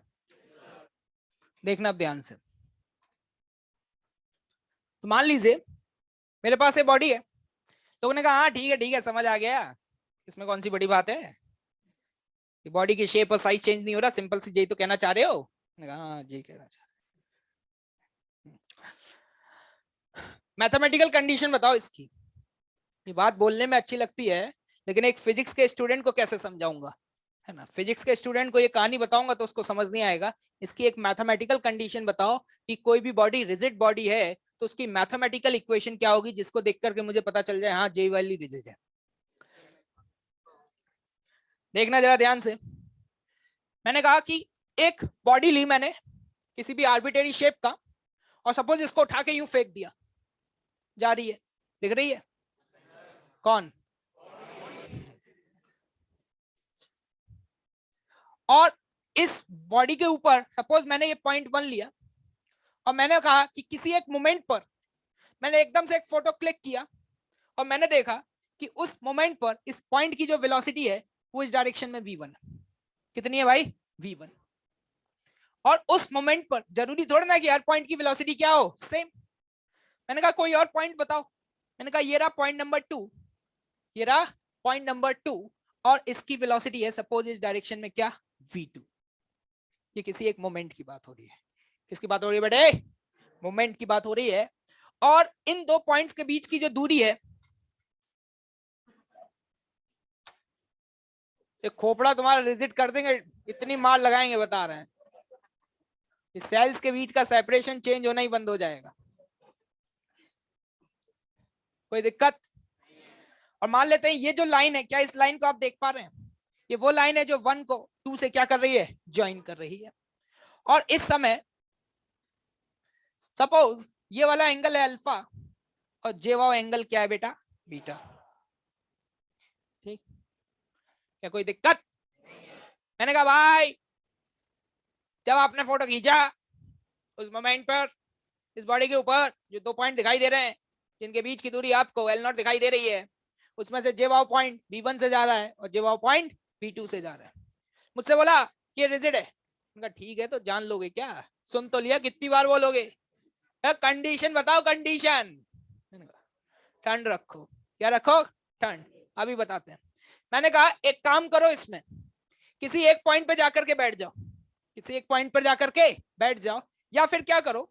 देखना अब ध्यान से। तो मान लीजिए मेरे पास ये बॉडी है, लोगों ने कहा हाँ ठीक है समझ आ गया, इसमें कौन सी बड़ी बात है, बॉडी की शेप और साइज चेंज नहीं हो रहा, सिंपल सी यही तो कहना चाह रहे हो। हाँ जी कहना चाह रहे। मैथमेटिकल कंडीशन बताओ इसकी। ये बात बोलने में अच्छी लगती है, लेकिन एक फिजिक्स के स्टूडेंट को कैसे समझाऊंगा, है ना, फिजिक्स के स्टूडेंट को ये कहानी बताऊंगा तो उसको समझ नहीं आएगा। इसकी एक मैथमेटिकल कंडीशन बताओ कि कोई भी बॉडी रिजिड बॉडी है तो उसकी मैथमेटिकल इक्वेशन क्या होगी, जिसको देख करके मुझे पता चल जाए हाँ जे वाली रिजिड है। देखना जरा ध्यान से। मैंने कहा कि एक बॉडी ली मैंने किसी भी आर्बिट्रेरी शेप का, और सपोज इसको उठा के यूं फेंक दिया, जा रही है, दिख रही है, कौन? और इस बॉडी के ऊपर सपोज मैंने ये पॉइंट 1 लिया और मैंने कहा कि किसी एक मोमेंट पर मैंने एकदम से एक फोटो क्लिक किया और मैंने देखा कि उस मोमेंट पर इस पॉइंट की जो वेलोसिटी है वो इस डायरेक्शन में v1 कितनी है भाई? v1। और उस मोमेंट पर जरूरी थोड़ा ना कि हर पॉइंट की वेलोसिटी क्या हो, सेम। मैंने कहा कोई और पॉइंट बताओ। मैंने कहा ये रहा पॉइंट नंबर 2, ये रहा पॉइंट नंबर 2 और इसकी वेलोसिटी है सपोज इस डायरेक्शन में क्या? v2। ये किसी एक मोमेंट की बात हो रही है। किसकी बात हो रही है बेटे? मोमेंट की बात हो रही है। और इन दो पॉइंट्स के बीच की जो दूरी है, ये खोपड़ा तुम्हारा रिजिट कर देंगे, इतनी मार लगाएंगे बता रहे हैं। इस सेल्स के बीच का सेपरेशन चेंज होना ही बंद हो जाएगा। कोई दिक्कत? और मान लेते हैं ये जो लाइन है, क्या इस लाइन को आप देख पा रहे हैं? ये वो लाइन है जो 1 को 2 से क्या कर रही है? ज्वाइन कर रही है। और इस समय सपोज ये वाला एंगल है अल्फा और जे वाला एंगल क्या है बेटा? बीटा। ठीक, क्या कोई दिक्कत? मैंने कहा भाई जब आपने फोटो खींचा उस मोमेंट पर इस बॉडी के ऊपर जो 2 पॉइंट दिखाई दे रहे हैं जिनके बीच की दूरी आपको L0 दिखाई दे रही है, उसमें से जे वाव पॉइंट v1 से जा रहा है और जे वाव पॉइंट v2 से जा रहा है। मुझसे बोला कि ये रिजिड है। मैंने कहा ठीक है तो जान लोगे क्या? सुन तो लिया, कितनी बार बोलोगे? कंडीशन बताओ, कंडीशन। ठंड रखो। क्या रखो? ठंड। अभी बताते हैं। मैंने कहा एक काम करो, इसमें किसी एक पॉइंट पे जाकर के बैठ जाओ, किसी एक पॉइंट पर जाकर के बैठ जाओ, या फिर क्या करो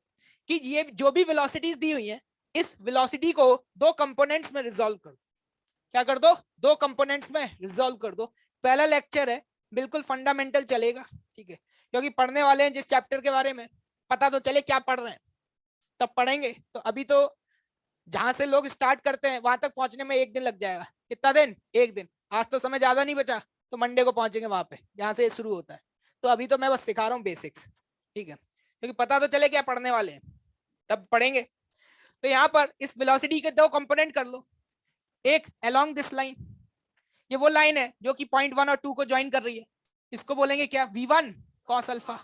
कि ये जो भी वेलोसिटीज दी हुई हैं इस वेलोसिटी को 2 कंपोनेंट्स में रिजॉल्व कर दो। क्या कर दो? 2 कंपोनेंट्स में रिजॉल्व कर दो। पहला लेक्चर है, बिल्कुल फंडामेंटल चलेगा, ठीक है, क्योंकि पढ़ने वाले हैं जिस चैप्टर के बारे में, पता तो चले क्या पढ़ रहे हैं, तब पढ़ेंगे। तो अभी तो जहां से लोग स्टार्ट करते हैं वहां तक पहुंचने में 1 दिन लग जाएगा। कितना दिन? 1 दिन। आज तो समय ज्यादा नहीं बचा, तो मंडे को पहुंचेंगे वहां पे जहां से शुरू होता है। तो अभी तो मैं बस सिखा रहा हूँ बेसिक्स, ठीक है, क्योंकि पता तो चले क्या पढ़ने वाले हैं, तब पढ़ेंगे। तो यहाँ पर इस वेलोसिटी के 2 कंपोनेंट कर लो। एक अलोंग दिस लाइन, ये वो लाइन है जो कि पॉइंट 1 और 2 को ज्वाइन कर रही है, इसको बोलेंगे क्या? v1 cos alpha.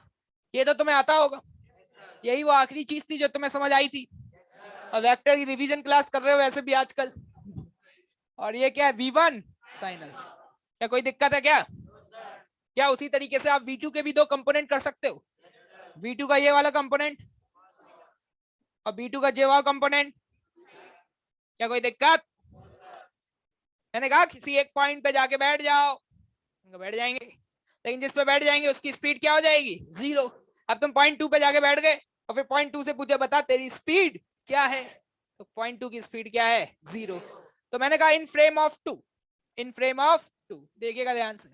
ये तो तुम्हें आता होगा, यही वो आखिरी चीज थी जो तुम्हें समझ आई थी, और वेक्टर की रिवीजन क्लास कर रहे हो वैसे भी आजकल। और ये क्या है? v1 sin alpha. क्या कोई दिक्कत है क्या? क्या उसी तरीके से आप v2 के भी 2 कंपोनेंट कर सकते हो? v2 का ये वाला कंपोनेंट और v2 का ये वाला कंपोनेंट। क्या कोई दिक्कत? मैंने कहा किसी एक पॉइंट पे जाके बैठ जाओ, बैठ जाएंगे, लेकिन जिस पे बैठ जाएंगे उसकी स्पीड क्या हो जाएगी? 0। अब तुम पॉइंट 2 पे जाके बैठ गए और फिर पॉइंट 2 से पूछे बता तेरी स्पीड क्या है, तो पॉइंट 2 की स्पीड क्या है? 0। तो मैंने कहा इन frame of 2, in frame of 2। देखिएगा ध्यान से,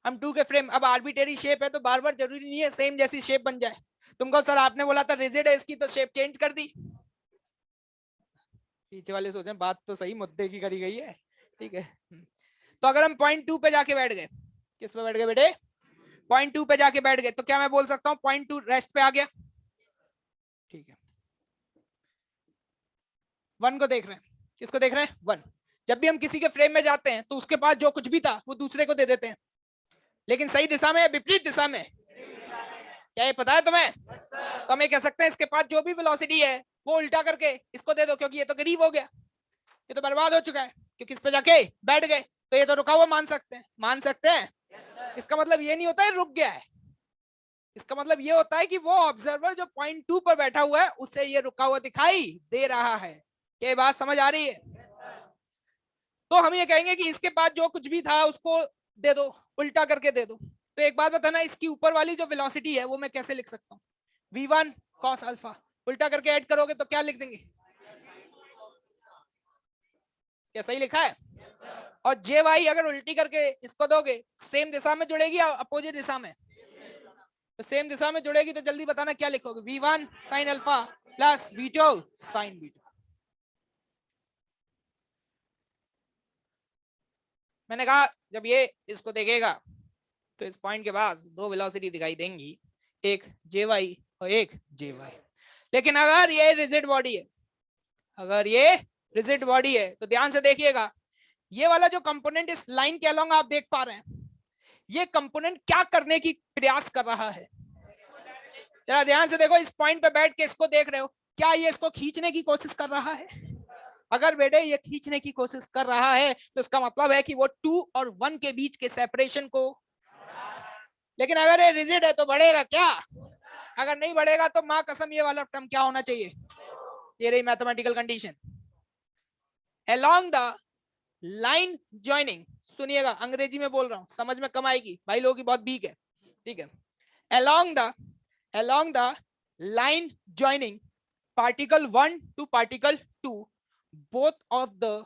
हम 2 के फ्रेम, अब आर्बिट्रेरी शेप है तो बार बार जरूरी नहीं है सेम जैसी शेप बन जाए। तुमको सर आपने बोला था रिजिड है इसकी, तो शेप चेंज कर दी। पीछे वाले सोचे बात तो सही मुद्दे की करी गई है, ठीक है। तो अगर हम पॉइंट 2 पे जाके बैठ गए, किस पे बैठ गए बेटे? पॉइंट 2 पे जाके बैठ गए, तो क्या मैं बोल सकता हूं पॉइंट 2 रेस्ट पे आ गया, ठीक है। 1 को देख रहे हैं, किसको देख रहे हैं? 1। जब भी हम किसी के फ्रेम में जाते हैं तो उसके पास जो कुछ भी था वो दूसरे को दे देते हैं, लेकिन सही दिशा में या विपरीत दिशा में? क्या ये पता है तुम्हें? तो हम ये कह सकते हैं इसके पास जो भी वेलोसिटी है वो उल्टा करके इसको दे दो, क्योंकि ये तो गरीब हो गया, ये तो बर्बाद हो चुका है, क्योंकि इस पे जाके बैठ गए, तो ये तो रुका हुआ मान सकते हैं, मान सकते हैं। इसका मतलब ये नहीं होता है रुक गया है, इसका मतलब ये होता है कि वो ऑब्जर्वर जो पॉइंट 2 पर बैठा हुआ है उसे ये रुका हुआ दिखाई दे रहा है। क्या बात समझ आ रही है? तो हम ये कहेंगे कि इसके पास जो कुछ भी था उसको दे दो, उल्टा करके दे दो। तो एक बात बताना, इसकी ऊपर वाली जो वेलोसिटी है वो मैं कैसे लिख सकता हूँ? v1 cos अल्फा, उल्टा करके ऐड करोगे तो क्या लिख देंगे? क्या सही लिखा है? और जे वाई अगर उल्टी करके इसको दोगे सेम दिशा में जुड़ेगी या अपोजिट दिशा में? तो सेम दिशा में जुड़ेगी, तो जल्दी बताना क्या लिखोगे? v1 sin alpha plus v2 sin beta. मैंने कहा जब ये इसको देखेगा तो इस पॉइंट के पास 2 वेलोसिटी दिखाई देंगी, एक जे वाई और एक जे वाई। लेकिन अगर ये रिजिड बॉडी है, अगर ये रिजिड बॉडी है तो ध्यान से देखिएगा, ये वाला जो कंपोनेंट इस लाइन के अलोंग आप देख पा रहे हैं, ये कंपोनेंट क्या करने की प्रयास कर रहा है? जरा ध्यान से देखो, इस पॉइंट पे बैठ के इसको देख रहे हो, क्या ये इसको खींचने की कोशिश कर रहा है? अगर बेटे ये खींचने की कोशिश कर रहा है तो इसका मतलब है कि वो 2 और 1 के बीच के सेपरेशन को, लेकिन अगर ये रिजिड है तो बढ़ेगा क्या? अगर नहीं बढ़ेगा तो मां कसम ये वाला टर्म क्या होना चाहिए? ये रही mathematical condition. Along the line joining, सुनिएगा अंग्रेजी में बोल रहा हूं, समझ में कम आएगी, भाई लोगों की बहुत भीक है, ठीक है। along the line joining particle 1 to particle 2, both of the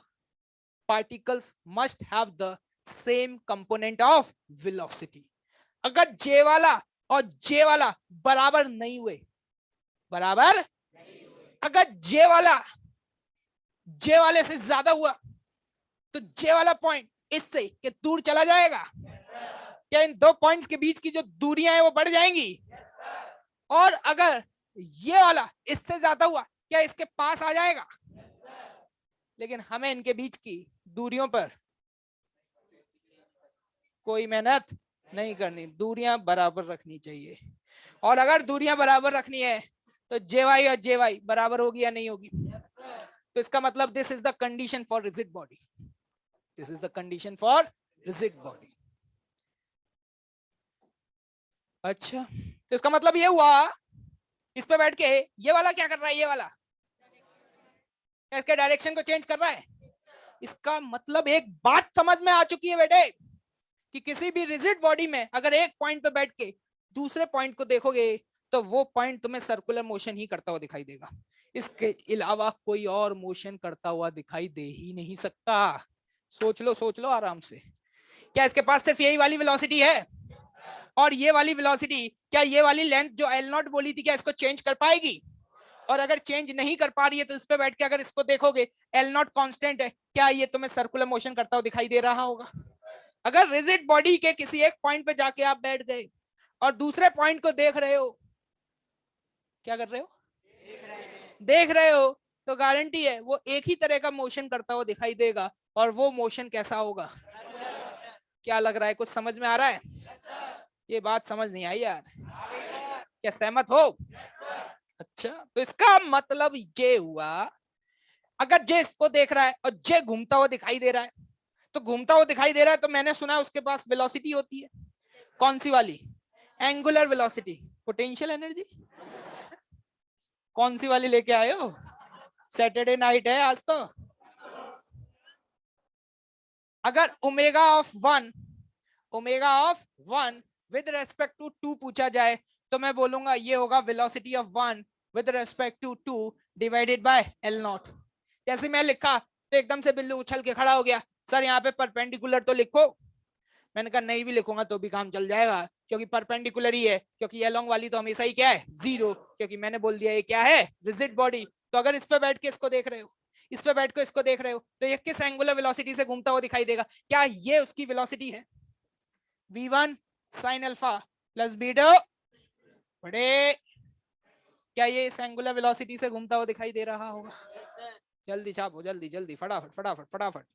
particles must have the same component of velocity. अगर जे वाला और जे वाला बराबर नहीं हुए, बराबर, अगर जे वाला जे वाले से ज्यादा हुआ तो जे वाला पॉइंट इससे के दूर चला जाएगा। क्या इन दो पॉइंट्स के बीच की जो दूरियां हैं वो बढ़ जाएंगी? और अगर ये वाला इससे ज्यादा हुआ, क्या इसके पास आ जाएगा? लेकिन हमें इनके बीच की दूरियों पर कोई मेहनत नहीं करनी, दूरियां बराबर रखनी चाहिए। और अगर दूरियां बराबर रखनी है तो जेवाई और जेवाई बराबर होगी या नहीं होगी? तो इसका मतलब this is the condition for rigid body, this is the condition for rigid body. अच्छा, तो इसका मतलब ये हुआ, इस पे बैठ के ये वाला क्या कर रहा है? ये वाला इसके डायरेक्शन को चेंज कर रहा है। इसका मतलब एक बात समझ में आ चुकी है बेटे कि किसी भी रिजिड बॉडी में अगर एक पॉइंट पे बैठ के दूसरे पॉइंट को देखोगे तो वो पॉइंट तुम्हें सर्कुलर मोशन ही करता हुआ दिखाई देगा, इसके अलावा कोई और मोशन करता हुआ दिखाई दे ही नहीं सकता। सोच लो आराम से। क्या इसके पास सिर्फ यही वाली वेलोसिटी है? और ये वाली वेलोसिटी, क्या ये वाली लेंथ जो एल नॉट बोली थी, क्या इसको चेंज कर पाएगी? और अगर चेंज नहीं कर पा रही है तो इस पे बैठ के अगर इसको देखोगे, एल नॉट कांस्टेंट है, क्या ये तुम्हें सर्कुलर मोशन करता हुआ दिखाई दे रहा होगा? अगर रिजिड बॉडी के किसी एक पॉइंट पे जाके आप बैठ गए और दूसरे पॉइंट को देख रहे हो, क्या कर रहे हो? देख रहे हो, तो गारंटी है वो एक ही तरह का मोशन करता हुआ दिखाई देगा। और वो मोशन कैसा होगा? क्या लग रहा है, कुछ समझ में आ रहा है? ये बात समझ नहीं आई यार, क्या सहमत हो? अच्छा, तो इसका मतलब ये हुआ, अगर जे इसको देख रहा है और जे घूमता हुआ दिखाई दे रहा है, तो घूमता हुआ दिखाई दे रहा है तो मैंने सुना है उसके पास वेलोसिटी होती है। कौन सी वाली? Angular velocity, potential energy. कौन सी वाली लेके आए हो? सैटरडे नाइट है आज तो। अगर omega of one with respect to 2 पूछा जाए तो मैं बोलूंगा ये होगा velocity of 1 with respect to 2 divided by L naught. जैसे मैं लिखा तो एकदम से बिल्लू उछल के खड़ा हो गया, सर यहाँ पे परपेंडिकुलर तो लिखो। मैंने कहा नहीं भी लिखूंगा तो भी काम चल जाएगा, क्योंकि परपेंडिकुलर ही है, क्योंकि एलोंग वाली तो हमेशा ही क्या है? 0, क्योंकि मैंने बोल दिया ये क्या है? Rigid body. तो अगर इस पे बैठ के इसको देख रहे हो, इस पे बैठ के इसको देख रहे हो, तो ये किस एंगुलर वेलोसिटी से घूमता हुआ दिखाई देगा? क्या ये उसकी वेलोसिटी है? v1 sin alpha plus beta बड़े, क्या ये इस एंगुलर वेलोसिटी से घूमता हुआ दिखाई दे रहा होगा? जल्दी छापो, जल्दी जल्दी, फटाफट फटाफट फटाफट।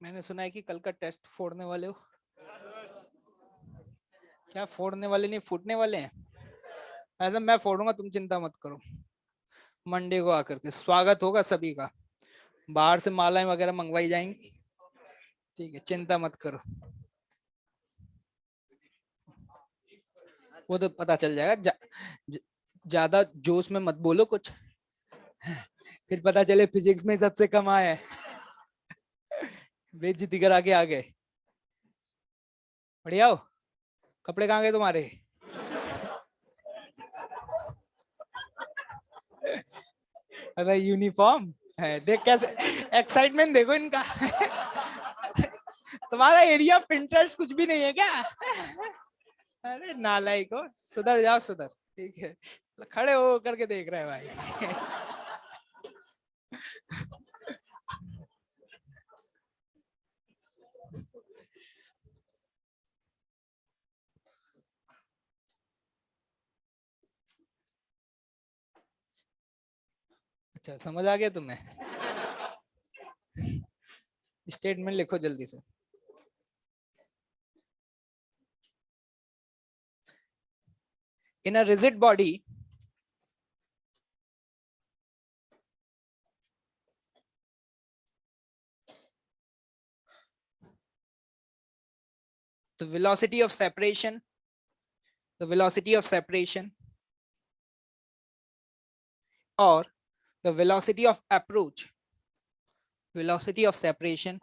मैंने सुना है कि कल का टेस्ट फोड़ने वाले हो। क्या फोड़ने वाले नहीं, फूटने वाले हैं? ऐसा मैं फोड़ूंगा, तुम चिंता मत करो। मंडे को आकर के स्वागत होगा सभी का। बाहर से मालाएं वगैरह मंगवाई जाएंगी, ठीक है, चिंता मत करो, वो तो पता चल जाएगा। ज्यादा जोश में मत बोलो कुछ, फिर पता चले फिजिक्स में सबसे कम आया है, बेइज्जती करा के आ गए। बढ़िया हो, कपड़े कहाँ गए तुम्हारे? अरे यूनिफॉर्म है, देख कैसे एक्साइटमेंट देखो इनका। तुम्हारा एरिया ऑफ इंटरेस्ट कुछ भी नहीं है क्या? अरे नालायक हो, सुधर जाओ सुधर, ठीक है, खड़े हो करके देख रहे हैं भाई। अच्छा समझ आ गया तुम्हें? स्टेटमेंट लिखो जल्दी से। In a rigid body, the velocity of separation, the velocity of separation, or the velocity of approach, velocity of separation,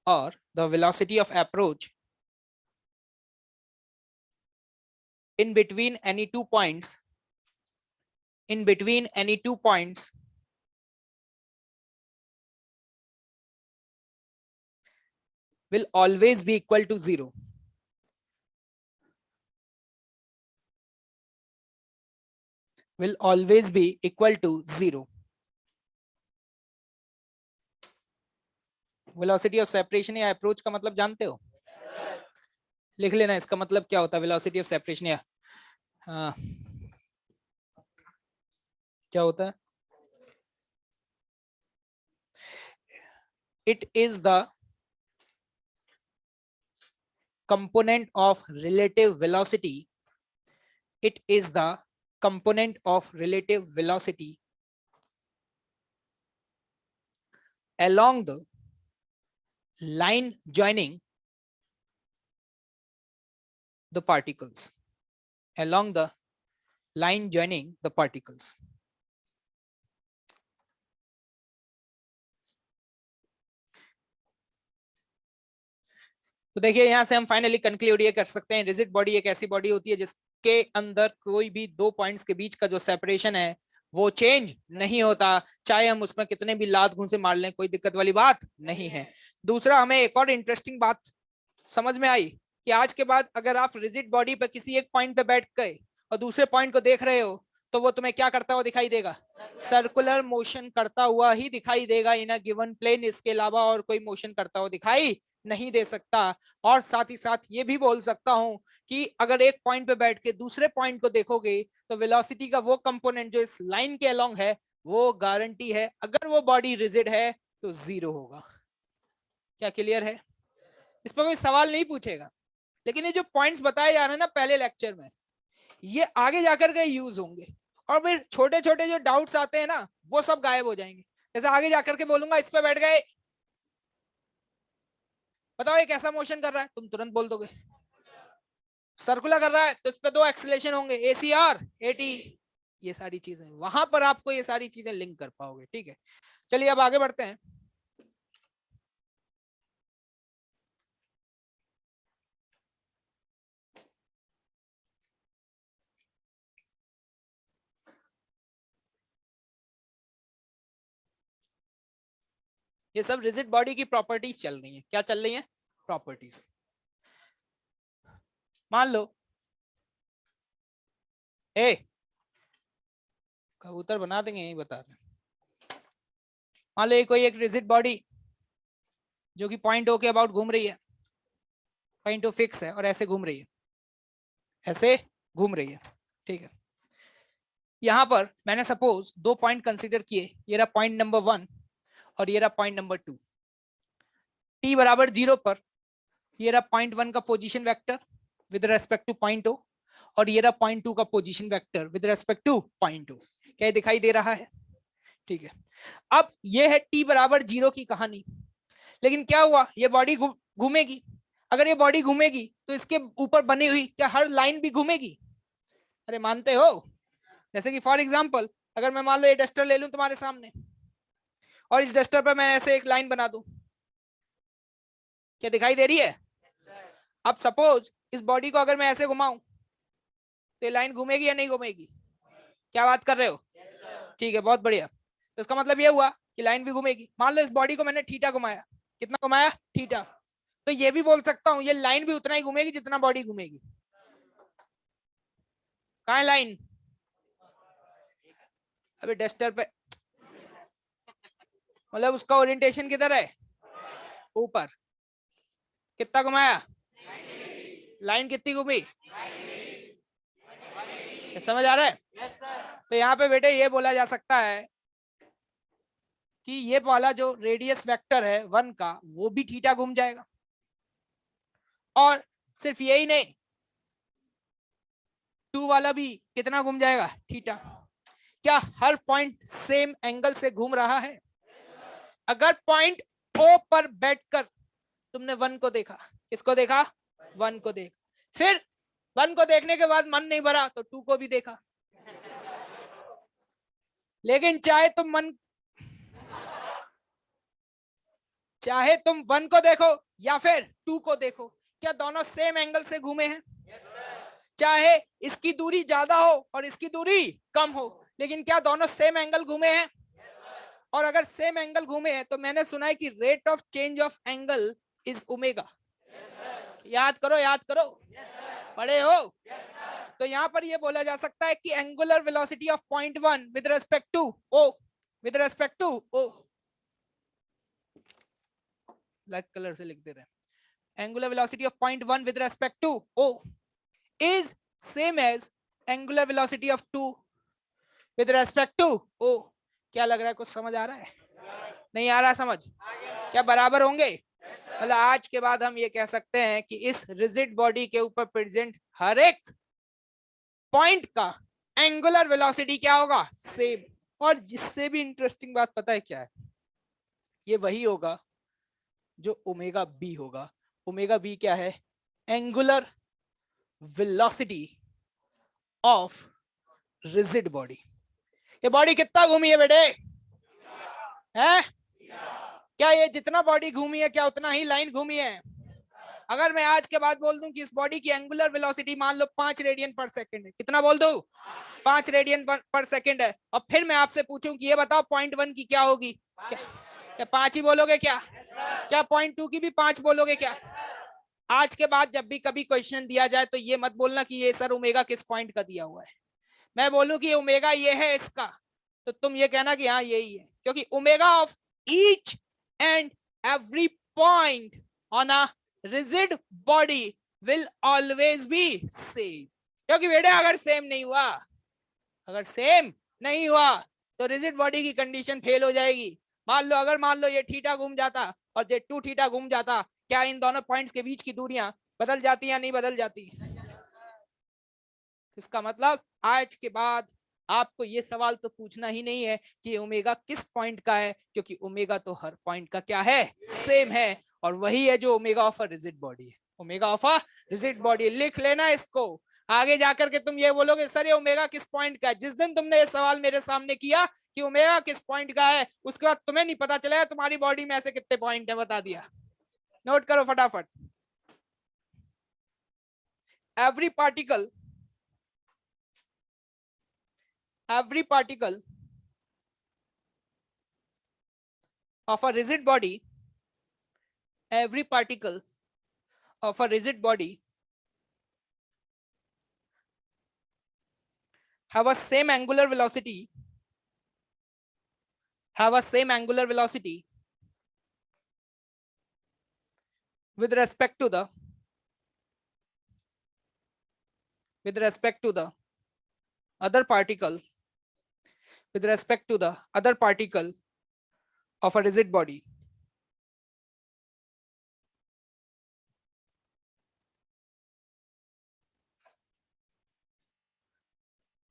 or the velocity of approach in between any 2 points, in between any 2 points will always be equal to 0. Will always be equal to 0. Velocity of separation या approach का मतलब जानते हो? लिख लेना इसका मतलब क्या होता है वेलोसिटी ऑफ सेपरेशन या क्या होता है? It is the component of relative velocity. It is the component of relative velocity along the line joining the particles, along the line joining the particles. तो देखिए यहां से हम फाइनली कंक्लूड ये कर सकते हैं, रिजिड बॉडी एक ऐसी बॉडी होती है जिसके अंदर कोई भी 2 पॉइंट्स के बीच का जो सेपरेशन है वो चेंज नहीं होता, चाहे हम उसमें कितने भी लात घूंसे मार लें, कोई दिक्कत वाली बात नहीं है। दूसरा, हमें एक और इंटरेस्टिंग बात समझ में आई कि आज के बाद अगर आप रिजिड बॉडी पे किसी एक पॉइंट पे बैठ गए और दूसरे पॉइंट को देख रहे हो तो वो तुम्हें क्या करता हुआ दिखाई देगा? सर्कुलर मोशन करता हुआ ही दिखाई देगा इन अ गिवन प्लेन, इसके अलावा और कोई मोशन करता हुआ दिखाई नहीं दे सकता। और साथ ही साथ ये भी बोल सकता हूं कि अगर एक पॉइंट पे बैठ के दूसरे पॉइंट को देखोगे तो वेलोसिटी का वो कंपोनेंट जो इस लाइन के अलोंग है वो गारंटी है, अगर वो बॉडी रिजिड है तो 0 होगा। क्या क्लियर है? इस पर कोई सवाल नहीं पूछेगा, लेकिन ये जो पॉइंट्स बताए जा रहे हैं ना पहले लेक्चर में, ये आगे जाकर के यूज होंगे और फिर छोटे छोटे जो डाउट्स आते हैं ना वो सब गायब हो जाएंगे। जैसे आगे जाकर के बोलूंगा इस पे बैठ गए, बताओ ये कैसा मोशन कर रहा है, तुम तुरंत बोल दोगे सर्कुलर कर रहा है, तो इस पे 2 एक्सीलरेशन होंगे, एसी और एटी, ये सारी चीजें वहां पर आपको ये सारी चीजें लिंक कर पाओगे। ठीक है, चलिए अब आगे बढ़ते हैं। ये सब रिजिड बॉडी की प्रॉपर्टीज चल रही हैं। क्या चल रही हैं? प्रॉपर्टीज। मान लो कबूतर बना देंगे, यही बता रहे। मान लो कोई एक रिजिड बॉडी जो कि पॉइंट ओ के अबाउट घूम रही है, पॉइंट ओ फिक्स है और ऐसे घूम रही है, ऐसे घूम रही है। ठीक है, यहां पर मैंने सपोज 2 पॉइंट कंसीडर किए, ये रहा पॉइंट नंबर 1 और ये रहा पॉइंट नंबर 2। t बराबर 0 पर ये रहा पॉइंट 1 का position vector with respect to point O और ये रहा पॉइंट 2 का position vector with respect to point O. क्या दिखाई दे रहा है? ठीक है, अब ये है t बराबर 0 की कहानी। लेकिन क्या हुआ, ये बॉडी घूमेगी। अगर ये बॉडी घूमेगी तो इसके ऊपर बनी हुई क्या हर लाइन भी घूमेगी? अरे मानते हो? जैसे कि फॉर एग्जांपल अगर मैं मान लो ये डस्टर ले लूं तुम्हारे सामने और इस डस्टर पर मैं ऐसे एक लाइन बना दूं, क्या दिखाई दे रही है? अब सपोज इस बॉडी को अगर मैं ऐसे घुमाऊं तो ये लाइन घूमेगी या नहीं घूमेगी? क्या बात कर रहे हो? ठीक है, बहुत बढ़िया। तो इसका मतलब ये हुआ कि लाइन भी घूमेगी। मान लो इस बॉडी को मैंने थीटा घुमाया, कितना घुमाया? थीटा। तो ये भी बोल सकता हूं ये लाइन भी उतना ही घूमेगी जितना बॉडी घूमेगी। कहाँ है लाइन? अबे डस्टर पे, मतलब उसका ओरिएंटेशन किधर है? ऊपर। कितना घुमाया? लाइन कितनी घूमी? समझ आ रहा है? तो यहाँ पे बेटे ये बोला जा सकता है कि ये वाला जो रेडियस वेक्टर है 1 का वो भी थीटा घूम जाएगा। और सिर्फ यही नहीं, 2 वाला भी कितना घूम जाएगा? थीटा। क्या हर पॉइंट सेम एंगल से घूम रहा है? अगर पॉइंट ओ पर बैठकर तुमने 1 को देखा, किसको देखा? 1 को देखा, फिर 1 को देखने के बाद मन नहीं भरा तो 2 को भी देखा। लेकिन चाहे तुम 1 को देखो या फिर 2 को देखो, क्या दोनों सेम एंगल से घूमे हैं? चाहे इसकी दूरी ज्यादा हो और इसकी दूरी कम हो, लेकिन क्या दोनों सेम एंगल घूमे हैं? और अगर सेम एंगल घूमे हैं तो मैंने सुना है कि rate of change of angle is omega. याद करो, याद करो, पढ़े हो? तो यहां पर यह बोला जा सकता है कि angular velocity of point 1 with respect to O, with respect to O, black colour से लिख दे रहे हैं, angular velocity of point 1 with respect to O is same as angular velocity of 2 with respect to O। क्या लग रहा है, कुछ समझ आ रहा है? नहीं आ रहा समझ? क्या बराबर होंगे? मतलब आज के बाद हम ये कह सकते हैं कि इस रिजिड बॉडी के ऊपर प्रेजेंट हर एक पॉइंट का एंगुलर वेलोसिटी क्या होगा? सेम। और जिससे भी इंटरेस्टिंग बात पता है क्या है? ये वही होगा जो ओमेगा बी होगा। ओमेगा बी क्या है? Angular velocity of rigid body. ये बॉडी कितना घूमी है बेटे? है? क्या ये जितना बॉडी घूमी है क्या उतना ही लाइन घूमी है? अगर मैं आज के बाद बोल दूं कि इस बॉडी की एंगुलर वेलोसिटी मान लो 5 रेडियन पर सेकंड है, कितना बोल दूं? 5 रेडियन पर सेकंड है, और फिर मैं आपसे पूछूं कि ये बताओ पॉइंट 1 की क्या होगी? क्या 5 ही बोलोगे क्या? क्या पॉइंट 2 की भी 5 बोलोगे क्या? आज के बाद जब भी कभी क्वेश्चन दिया जाए तो ये मत बोलना कि ये सर ओमेगा किस पॉइंट का दिया हुआ है। मैं बोलूं कि ओमेगा ये है इसका, तो तुम ये कहना कि हाँ यही है, क्योंकि omega of each and every point on a rigid body will always be same. क्योंकि बेटे अगर सेम नहीं हुआ, अगर सेम नहीं हुआ तो रिजिड बॉडी की कंडीशन फेल हो जाएगी। मान लो ये थीटा घूम जाता और ये 2 थीटा घूम जाता, क्या इन दोनों पॉइंट्स के बीच की दूरियां बदल जाती या नहीं बदल जाती? इसका मतलब आज के बाद आपको ये सवाल तो पूछना ही नहीं है कि ओमेगा किस पॉइंट का है, क्योंकि ओमेगा तो हर पॉइंट का क्या है? सेम है। और वही है जो omega of a rigid body है। Omega of a rigid body लिख लेना इसको। आगे जाकर के तुम ये बोलोगे सर ये ओमेगा किस पॉइंट का है। जिस दिन तुमने ये सवाल मेरे सामने किया कि ओमेगा किस पॉइंट का है, उसके बाद तुम्हें नहीं पता चला तुम्हारी बॉडी में ऐसे कितने पॉइंट है, बता दिया। नोट करो फटाफट। every particle of a rigid body, every particle of a rigid body have a same angular velocity, with respect to the other particle, with respect to the other particle of a rigid body.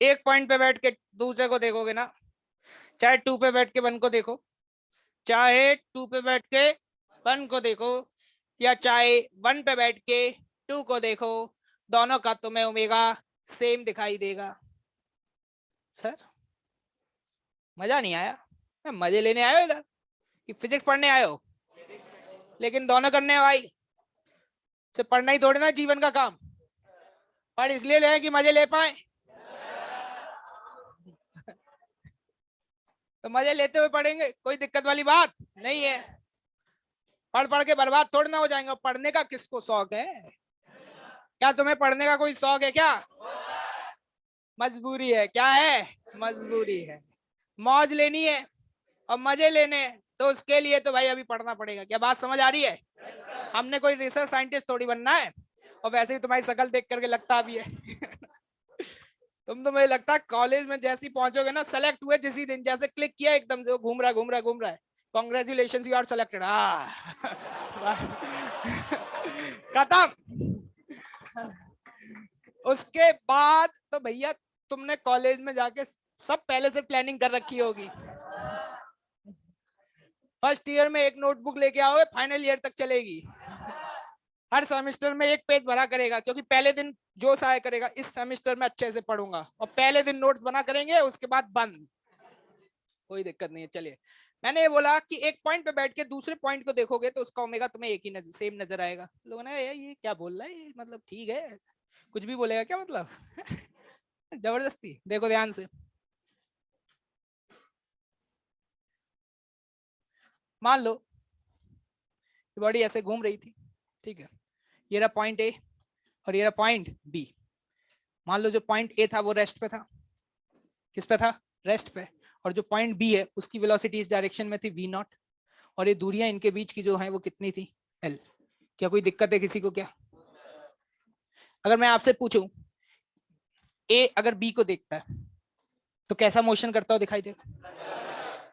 एक point पे बैठ के दूसरे को देखोगे ना, चाहे 2 पे बैठ के 1 को देखो, चाहे 2 पे बैठ के 1 को देखो, या चाहे 1 पे बैठ के 2 को देखो, दोनों का तुम्हें ओमेगा सेम दिखाई देगा। सर मजा नहीं आया? मजे लेने आए हो इधर कि फिजिक्स पढ़ने आए हो? लेकिन दोनों करने हो भाई, सिर्फ पढ़ना ही थोड़ी ना जीवन का काम। पढ़ इसलिए ले कि मजे ले पाए, तो मजे लेते हुए पढ़ेंगे, कोई दिक्कत वाली बात नहीं है। पढ़ पढ़ के बर्बाद थोड़ी ना हो जाएंगे। पढ़ने का किसको शौक है? क्या तुम्हें पढ़ने का कोई शौक है क्या? मजबूरी है। क्या है? मजबूरी है। मौज लेनी है और मजे लेने हैं, तो उसके लिए तो भाई अभी पढ़ना पड़ेगा। क्या बात समझ आ रही है? हमने कोई रिसर्च साइंटिस्ट थोड़ी बनना है, और वैसे ही तुम्हारी शकल देख करके लगता भी है तुम तो मुझे लगता है कॉलेज में जैसे ही पहुंचोगे ना, सेलेक्ट हुए जिस दिन, जैसे क्लिक किया एकदम से वो घूम रहा है, कॉन्ग्रेचुलेशन यू आर सेलेक्टेड। खत्म। उसके बाद तो भैया तुमने कॉलेज में जाके सब पहले से प्लानिंग कर रखी होगी। फर्स्ट ईयर में एक नोटबुक लेके आओगे, फाइनल ईयर तक चलेगी। हर सेमेस्टर में एक पेज भरा करेगा, क्योंकि पहले दिन जोश आया करेगा इस सेमेस्टर में अच्छे से पढ़ूंगा, और पहले दिन नोट्स बना करेंगे, उसके बाद बंद। कोई दिक्कत नहीं है। चलिए, मैंने ये बोला कि एक पॉइंट पे बैठ के दूसरे पॉइंट को देखोगे तो उसका ओमेगा तुम्हें एक ही सेम नजर आएगा। लोगों ने ये क्या बोल रहा है, ये मतलब ठीक है, कुछ भी बोलेगा क्या मतलब जबरदस्ती। देखो ध्यान से, मान लो बॉडी ऐसे घूम रही थी, ठीक है, ये रहा पॉइंट ए और ये रहा पॉइंट बी। मान लो जो पॉइंट ए था वो रेस्ट पे था। किस पे था? रेस्ट पे। और जो पॉइंट बी है उसकी वेलोसिटी इस डायरेक्शन में थी v नॉट, और ये दूरियां इनके बीच की जो है वो कितनी थी? l। क्या कोई दिक्कत है किसी को क्या? अगर मैं आपसे पूछूं ए अगर बी को देखता है तो कैसा मोशन करता हो दिखाई देगा?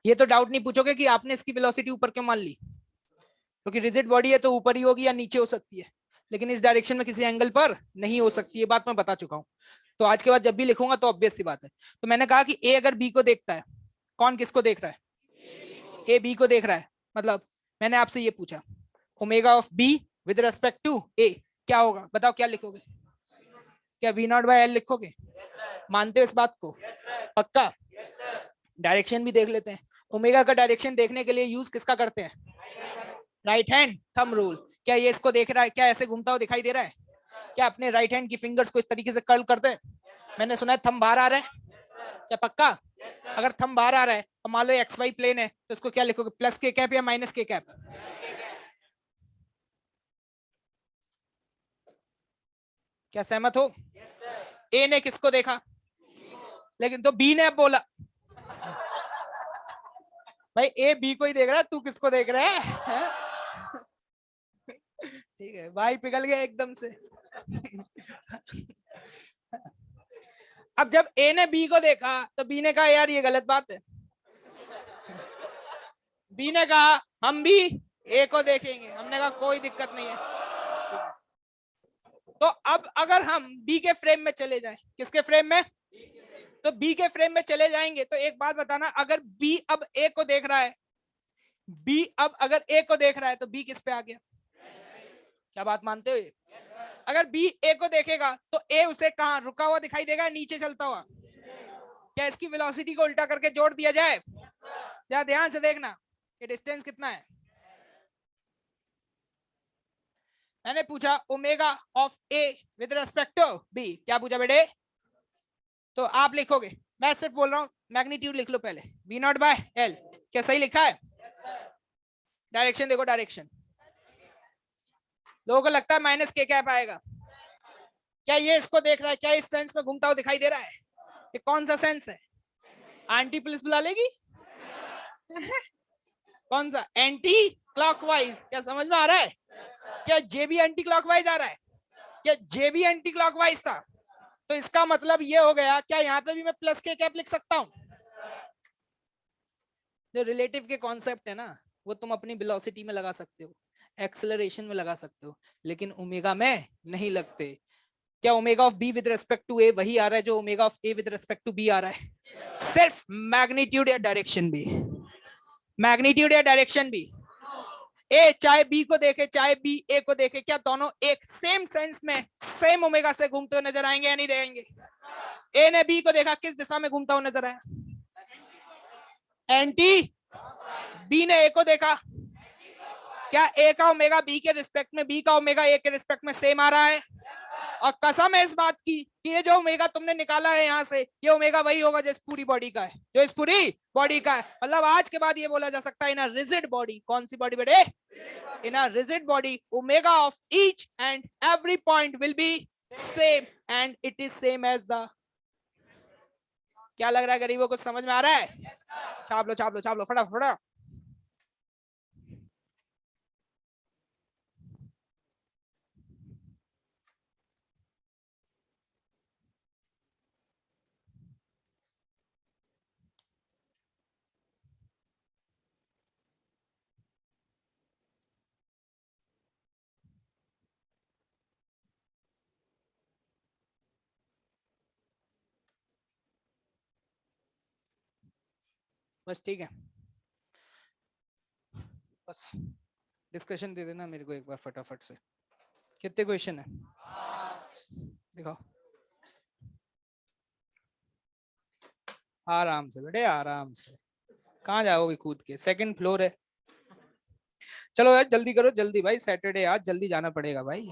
ये तो डाउट नहीं पूछोगे कि आपने इसकी वेलोसिटी ऊपर क्यों मान ली, क्योंकि रिजिड बॉडी है तो ऊपर ही होगी या नीचे हो सकती है, लेकिन इस डायरेक्शन में किसी एंगल पर नहीं हो सकती। ये बात मैं बता चुका हूं, तो आज के बाद जब भी लिखूंगा तो ऑब्वियस सी बात है। तो मैंने कहा कि ए अगर बी को देखता है, कौन किसको देख रहा है? ए बी को देख रहा है। मतलब मैंने आपसे ये पूछा omega of B with respect to A क्या होगा? बताओ क्या लिखोगे? क्या वी नॉट बाय एल लिखोगे? मानते हो इस बात को? पक्का? डायरेक्शन भी देख लेते हैं। ओमेगा का डायरेक्शन देखने के लिए यूज किसका करते हैं? Right hand thumb rule. क्या ये इसको देख रहा है? क्या ऐसे घूमता हुआ दिखाई दे रहा है? क्या अपने राइट हैंड की फिंगर्स को इस तरीके से कर्ल करते हैं? मैंने सुना है थंब बाहर आ रहा है। क्या पक्का? अगर थंब बाहर आ रहा है और मान लो एक्स वाई प्लेन है तो इसको क्या लिखोगे? प्लस के कैप या माइनस के कैप? क्या सहमत हो? ए ने किसको देखा? लेकिन तो बी ने अब बोला भाई ए बी को ही देख रहा है, तू किसको देख रहा है? ठीक है भाई, पिघल गया एकदम से अब जब ए ने बी को देखा तो बी ने कहा यार ये गलत बात है। बी ने कहा हम भी ए को देखेंगे। हमने कहा कोई दिक्कत नहीं है। तो अब अगर हम बी के फ्रेम में चले जाएं, किसके फ्रेम में? तो बी के फ्रेम में चले जाएंगे तो एक बात बताना, अगर बी अब ए को देख रहा है, बी अब अगर ए को देख रहा है तो बी किस पे आ गया? क्या बात मानते हो? अगर बी ए को देखेगा तो ए उसे कहां रुका हुआ दिखाई देगा, नीचे चलता हुआ? क्या इसकी वेलोसिटी को उल्टा करके जोड़ दिया जाए? या ध्यान से देखना, ये डिस्टेंस कितना है। मैंने पूछा omega of A with respect to B. क्या पूछा बेटे? तो आप लिखोगे, मैं सिर्फ बोल रहा हूं मैग्नीट्यूड लिख लो पहले, वी नॉट बाय एल। क्या सही लिखा है? डायरेक्शन देखो, डायरेक्शन लोगों को लगता है माइनस के कैप आएगा। क्या ये इसको देख रहा है? क्या इस सेंस में घूमता हुआ दिखाई दे रहा है? ये कौन सा सेंस है? आंटी पुलिस बुला लेगी कौन सा? Anti clockwise. क्या समझ में आ रहा है? क्या जे भी एंटी क्लॉकवाइज आ रहा है? क्या जे भी एंटी क्लॉकवाइज था? तो इसका मतलब ये हो गया, क्या यहाँ पे भी मैं प्लस के कैप लिख सकता हूँ? जो रिलेटिव के कॉन्सेप्ट है ना, वो तुम अपनी वेलोसिटी में लगा सकते हो, एक्सेलरेशन में लगा सकते हो, लेकिन ओमेगा में नहीं लगते। क्या omega of B with respect to A वही आ रहा है जो omega of A with respect to B आ रहा है? सिर्फ मैग्नीट्यूड या डायरेक्शन भी, मैग्नीट्यूड या डायरेक्शन भी। ए चाहे बी को देखे चाहे बी ए को देखे, क्या दोनों एक सेम सेंस में सेम ओमेगा से घूमते हुए नजर आएंगे या नहीं देंगे? ए ने बी को देखा, किस दिशा में घूमता हुआ नजर आया? एंटी। बी ने ए को देखा, क्या ए का ओमेगा बी के रिस्पेक्ट में बी का ओमेगा ए के रिस्पेक्ट में सेम आ रहा है? और कसम है इस बात की कि ये जो ओमेगा तुमने निकाला है यहां से, ये ओमेगा वही होगा जो इस पूरी बॉडी का है, जो इस पूरी बॉडी का है। मतलब आज के बाद ये बोला जा सकता है इन अ रिजिड बॉडी, कौन सी बॉडी बेटे? In a rigid body omega of each and every point will be same and it is same as the. क्या लग रहा है गरीबों को समझ में आ रहा है? छाप लो छाप लो छाप लो फटाफट। बस ठीक है, बस डिस्कशन दे देना मेरे को एक बार फटाफट से। कितने क्वेश्चन है? दिखाओ आराम से बेटे, आराम से। कहाँ जाओगे कूद के? सेकंड फ्लोर है। चलो यार जल्दी करो जल्दी भाई, सैटरडे आज जल्दी जाना पड़ेगा भाई।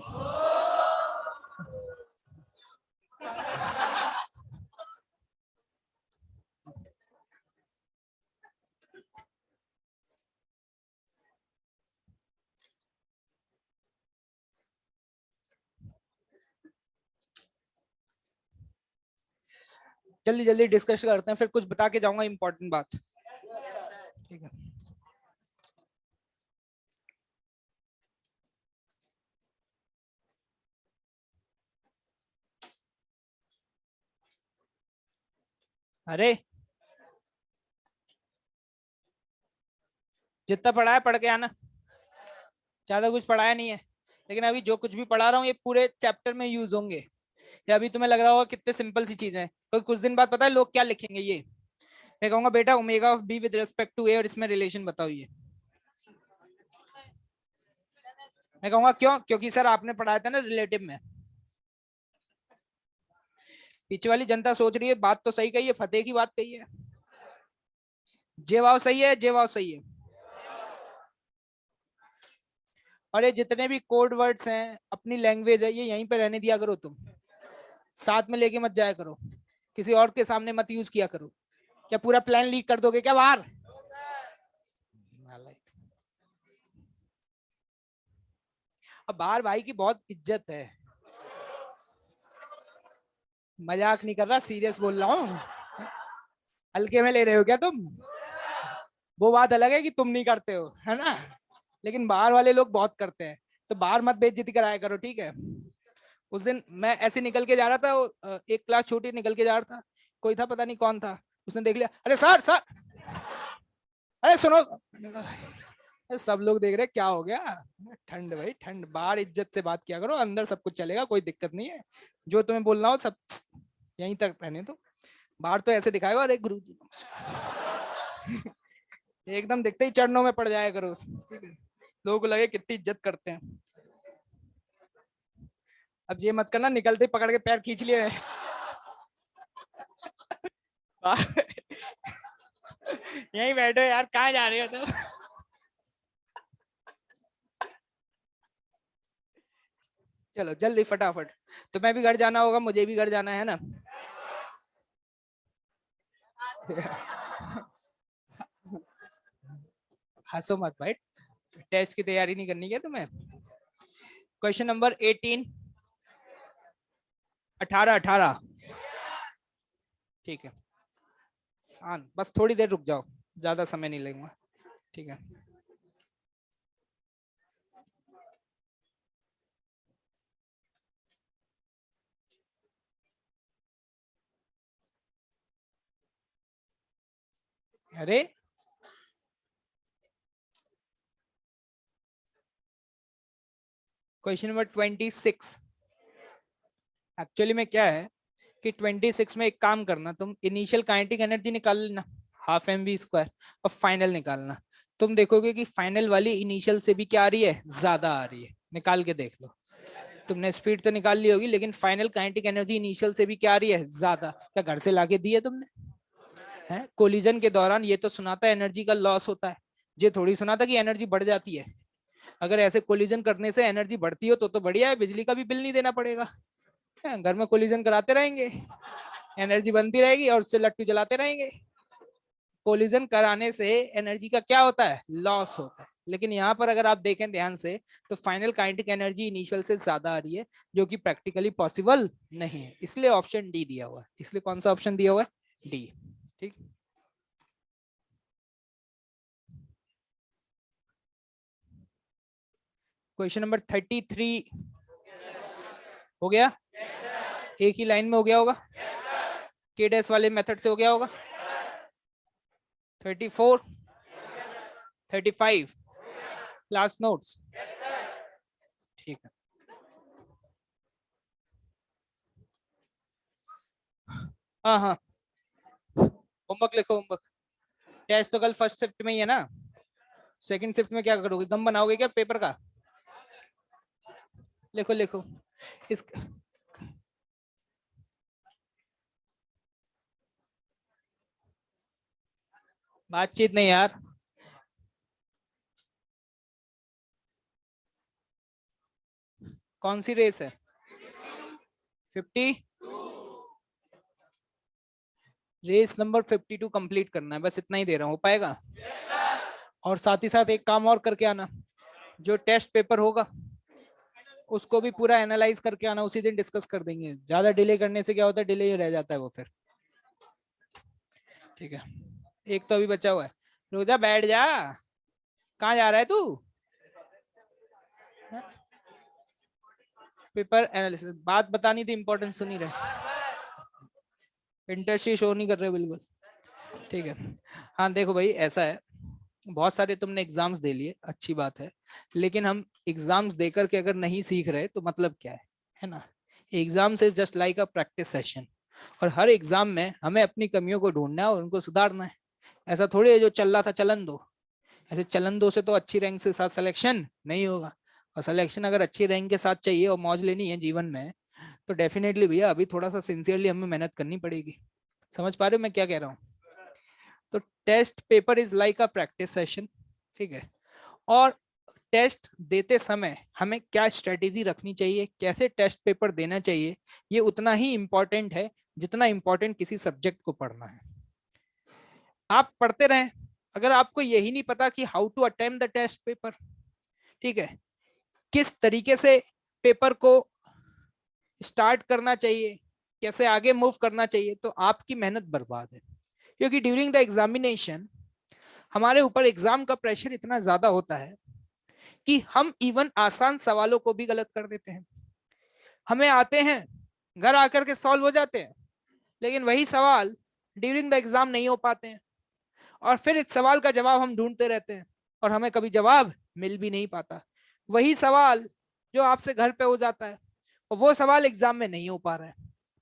जल्दी जल्दी डिस्कस करते हैं, फिर कुछ बता के जाऊंगा इंपॉर्टेंट बात। ठीक है। अरे जितना पढ़ा है पढ़ के आना, ज्यादा कुछ पढ़ाया नहीं है, लेकिन अभी जो कुछ भी पढ़ा रहा हूँ ये पूरे चैप्टर में यूज होंगे। या अभी तुम्हें लग रहा होगा कितने सिंपल सी चीजें हैं, तो कुछ दिन बाद पता है लोग क्या लिखेंगे? ये मैं कहूंगा बेटा omega of B with respect to A और इसमें रिलेशन बताओ। ये मैं कहूंगा क्यों? क्योंकि सर आपने पढ़ाया था ना रिलेटिव में। पीछे वाली जनता सोच रही है बात तो सही कही है, फतेह की बात कही है। जवाब सही है, जवाब सही है। और ये जितने भी कोड वर्ड्स हैं, अपनी लैंग्वेज है, ये यहीं पे रहने दिया करो तुम, साथ में लेके मत जाया करो, किसी और के सामने मत यूज किया करो। क्या पूरा प्लान लीक कर दोगे क्या बाहर? अब बाहर भाई की बहुत इज्जत है, मजाक नहीं कर रहा, सीरियस बोल रहा हूँ। हल्के में ले रहे हो क्या तुम? वो बात अलग है कि तुम नहीं करते हो, है ना, लेकिन बाहर वाले लोग बहुत करते हैं, तो बाहर मत बेइज्जती कराया करो, ठीक है? उस दिन मैं ऐसे निकल के जा रहा था, एक क्लास छोटी निकल के जा रहा था, कोई था पता नहीं कौन था, उसने देख लिया, अरे सर सर, अरे सुनो। अरे सब लोग देख रहे क्या हो गया? ठंड भाई ठंड, बाहर इज्जत से बात किया करो, अंदर सब कुछ चलेगा, कोई दिक्कत नहीं है। जो तुम्हें बोलना हो सब यहीं तक रहने दो, बाहर तो ऐसे दिखाएगा अरे गुरु जी एकदम दिखते ही चरणों में पड़ जाया करो, ठीक है? लोगों को लगे कितनी इज्जत करते हैं। अब ये मत करना निकलते ही पकड़ के पैर खींच लिए यहीं बैठो यार, कहाँ जा रहे हो तुम? चलो जल्दी फटाफट, तुम्हें भी घर जाना होगा, मुझे भी घर जाना है ना। हंसो मत भाई, टेस्ट की तैयारी नहीं करनी क्या तुम्हें? क्वेश्चन नंबर 18, 18 ठीक है। शान, बस थोड़ी देर रुक जाओ, ज्यादा समय नहीं लगेगा, ठीक है? अरे क्वेश्चन नंबर 26, एक्चुअली में क्या है कि 26 में एक काम करना, तुम इनिशियल काइनेटिक एनर्जी निकाल लेना ½ mv² और फाइनल निकालना। तुम देखोगे कि फाइनल वाली इनिशियल से भी क्या आ रही है, ज्यादा आ रही है। निकाल के देख लो, तुमने स्पीड तो निकाल ली होगी, लेकिन फाइनल काइनेटिक एनर्जी इनिशियल से भी क्या आ रही है, ज्यादा। क्या घर से लाके दी है तुमने? है कोलिजन के दौरान ये तो सुनाता है एनर्जी का लॉस होता है, ये थोड़ी सुनाता कि एनर्जी बढ़ जाती है। अगर ऐसे कोलिजन करने से एनर्जी बढ़ती हो तो बढ़िया है, बिजली का भी बिल नहीं देना पड़ेगा। घर में कोलिजन कराते रहेंगे, एनर्जी बनती रहेगी और उससे लट्टू जलाते रहेंगे। कोलिजन कराने से एनर्जी का क्या होता है, लॉस होता है। लेकिन यहाँ पर अगर आप देखें ध्यान से तो फाइनल काइनेटिक एनर्जी इनिशियल से ज्यादा आ रही है, जो कि प्रैक्टिकली पॉसिबल नहीं है। इसलिए ऑप्शन डी दिया हुआ है। इसलिए कौन सा ऑप्शन दिया हुआ है, डी। ठीक, क्वेश्चन नंबर 33 हो गया, एक ही लाइन में हो गया होगा, के डैश वाले मेथड से हो गया होगा। 34 35 क्लास नोट्स, ठीक है। हाँ हाँ, होमवर्क लिखो, होमवर्क। टेस्ट तो कल फर्स्ट शिफ्ट में ही है ना, सेकंड शिफ्ट में क्या करोगे, दम बनाओगे क्या पेपर का? लिखो लिखो इस, बातचीत नहीं यार। कौन सी रेस है, 50? रेस नंबर 52 कंप्लीट करना है, बस इतना ही दे रहा हूं, हो पाएगा? और साथ ही साथ एक काम और करके आना, जो टेस्ट पेपर होगा उसको भी पूरा एनालाइज करके आना, उसी दिन डिस्कस कर देंगे। ज्यादा डिले करने से क्या होता है, डिले ही रह जाता है वो फिर। ठीक है, एक तो अभी बचा हुआ है। रुक जा, बैठ जा, कहाँ जा रहा है तू? पेपर एनालिसिस, बात बतानी थी, इंपॉर्टेंस सुन नहीं रहे, इंटरेस्ट शो नहीं कर रहे बिल्कुल। ठीक है, हाँ देखो भाई, ऐसा है, बहुत सारे तुमने एग्जाम्स दे लिए, अच्छी बात है, लेकिन हम एग्जाम्स देकर के अगर नहीं सीख रहे तो मतलब क्या है ना? एग्जाम से just like a practice session, और हर एग्जाम में हमें अपनी कमियों को ढूंढना है और उनको सुधारना है। ऐसा थोड़ी है जो चल रहा था चलन दो, ऐसे चलन दो से तो अच्छी रैंक से साथ सिलेक्शन नहीं होगा। और सिलेक्शन अगर अच्छी रैंक के साथ चाहिए और मौज लेनी है जीवन में, तो डेफिनेटली भैया अभी थोड़ा सा सिंसियरली हमें मेहनत करनी पड़ेगी। समझ पा रहे हो मैं क्या कह रहा हूँ? तो test paper is like a practice session, ठीक है। और टेस्ट देते समय हमें क्या स्ट्रेटेजी रखनी चाहिए, कैसे टेस्ट पेपर देना चाहिए, ये उतना ही इंपॉर्टेंट है जितना इंपॉर्टेंट किसी सब्जेक्ट को पढ़ना है। आप पढ़ते रहें, अगर आपको यही नहीं पता कि how to attempt the test paper, ठीक है, किस तरीके से पेपर को स्टार्ट करना चाहिए, कैसे आगे मूव करना चाहिए, तो आपकी मेहनत बर्बाद है। क्योंकि ड्यूरिंग द एग्जामिनेशन हमारे ऊपर एग्जाम का प्रेशर इतना ज्यादा होता है कि हम इवन आसान सवालों को भी गलत कर देते हैं। हमें आते हैं, घर आकर के सॉल्व हो जाते हैं, लेकिन वही सवाल ड्यूरिंग द एग्जाम नहीं हो पाते हैं, और फिर इस सवाल का जवाब हम ढूंढते रहते हैं और हमें कभी जवाब मिल भी नहीं पाता। वही सवाल जो आपसे घर पे हो जाता है और वो सवाल एग्जाम में नहीं हो पा रहा है,